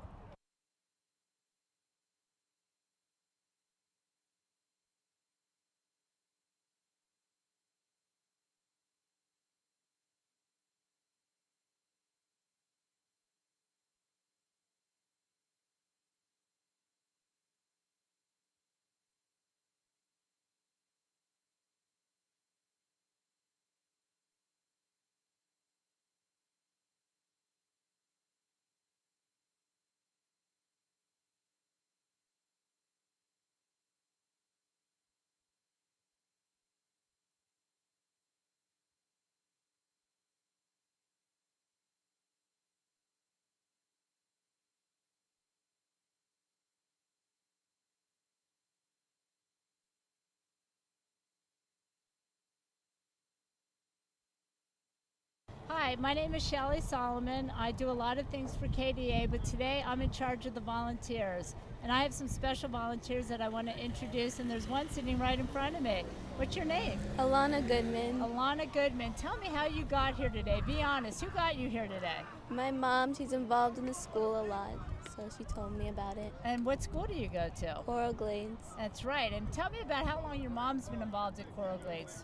Hi, my name is Shelly Solomon. I do a lot of things for KDA, but today I'm in charge of the volunteers. And I have some special volunteers that I want to introduce, and there's one sitting right in front of me. What's your name? Alana Goodman. Alana Goodman. Tell me how you got here today. Be honest. Who got you here today? My mom, she's involved in the school a lot, so she told me about it. And what school do you go to? Coral Glades. That's right. And tell me about how long your mom's been involved at Coral Glades.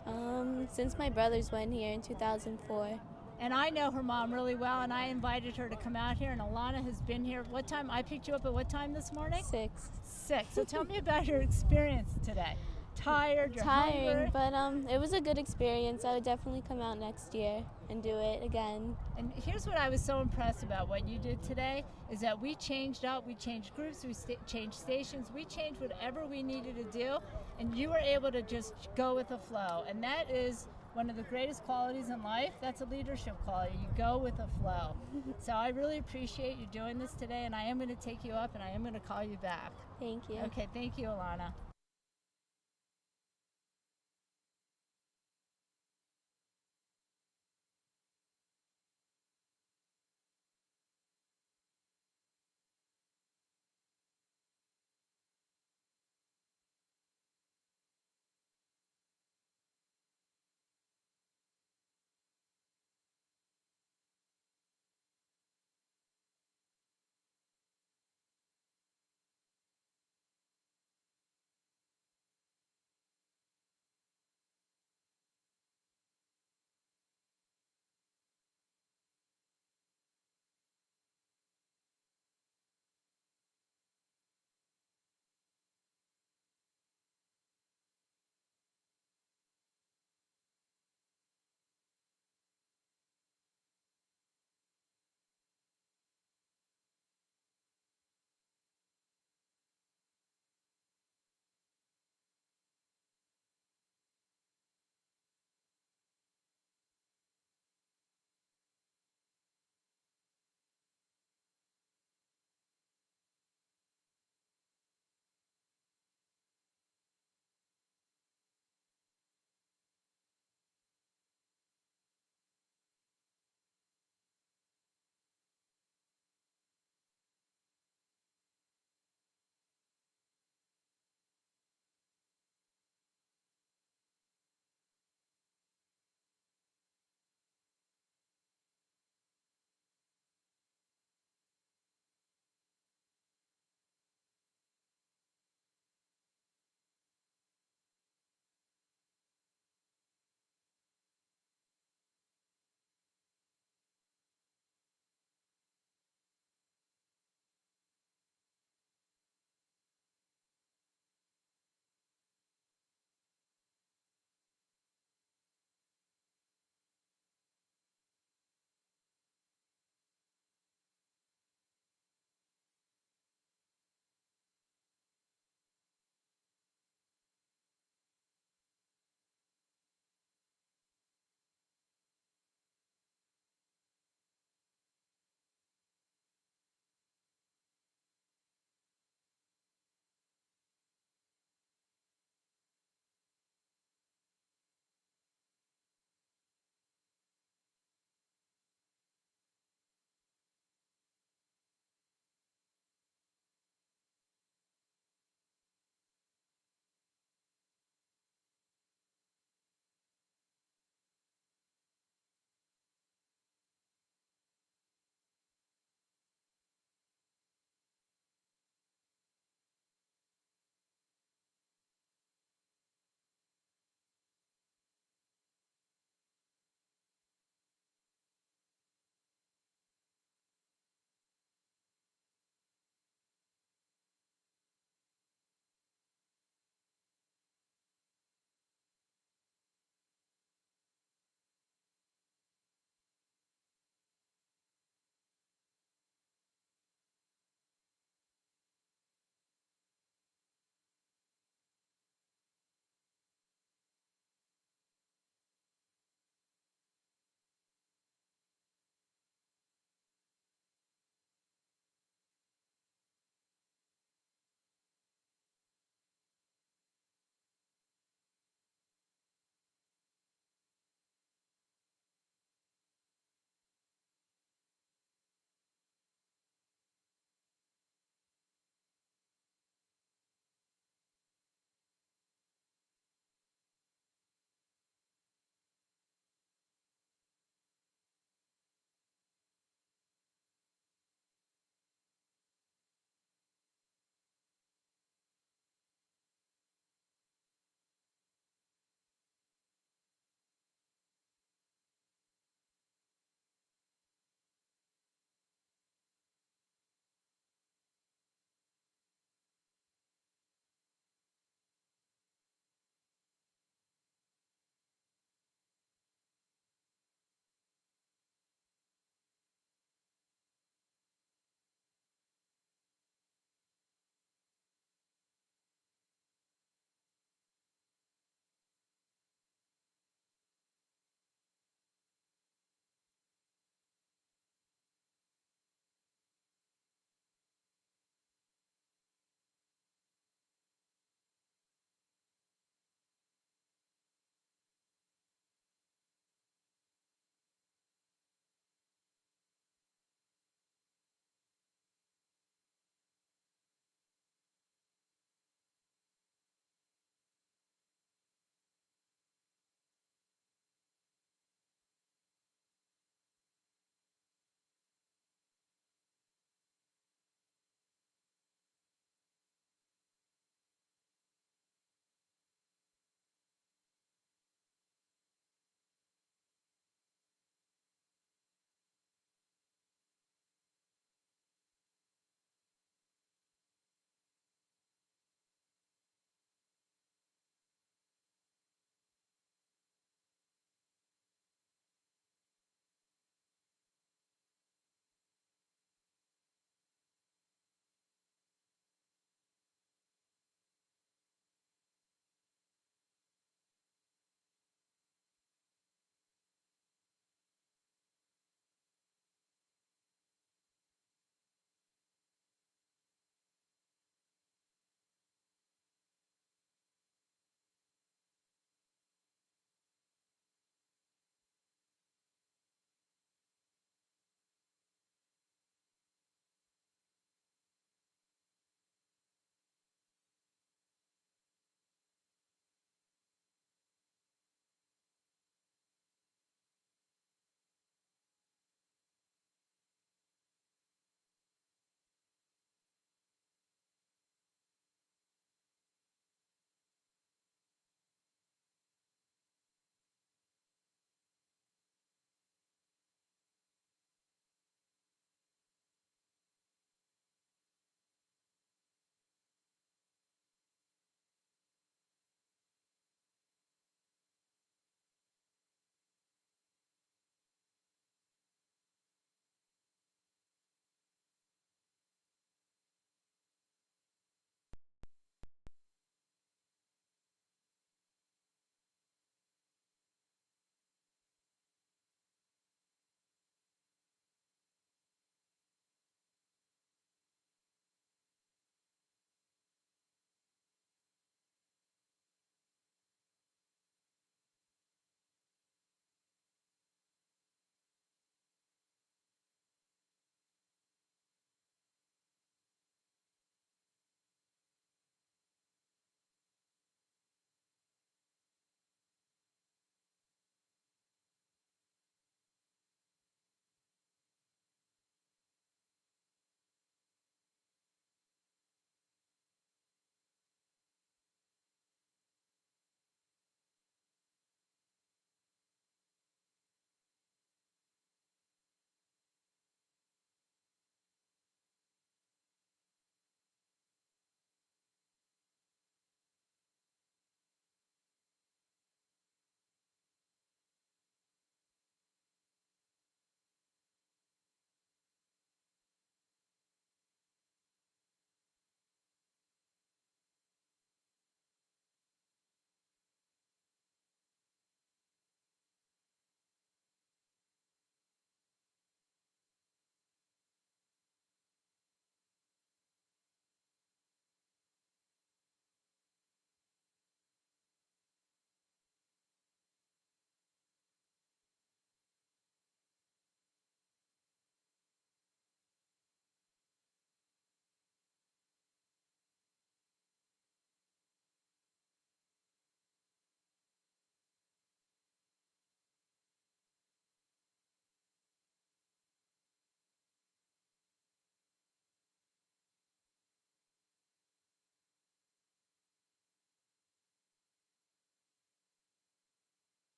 Since my brothers went here in 2004. And I know her mom really well, and I invited her to come out here, and Alana has been here. What time? I picked you up at what time this morning? 6. 6. So tell me about your experience today. Tired? You're tiring, hungry? but it was a good experience. I would definitely come out next year and do it again. And here's what I was so impressed about what you did today is that we changed up, we changed groups, we changed stations, we changed whatever we needed to do, and you were able to just go with the flow. And that is one of the greatest qualities in life. That's a leadership quality. You go with the flow. So I really appreciate you doing this today, and I am going to take you up, and I am going to call you back. Thank you. Okay, thank you, Alana.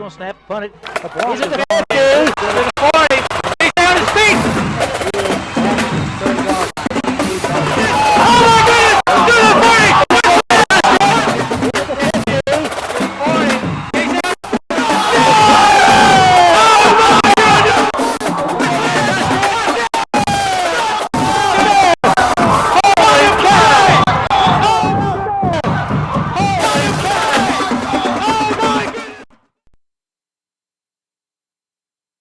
going to snap, punt it. He's at the 50.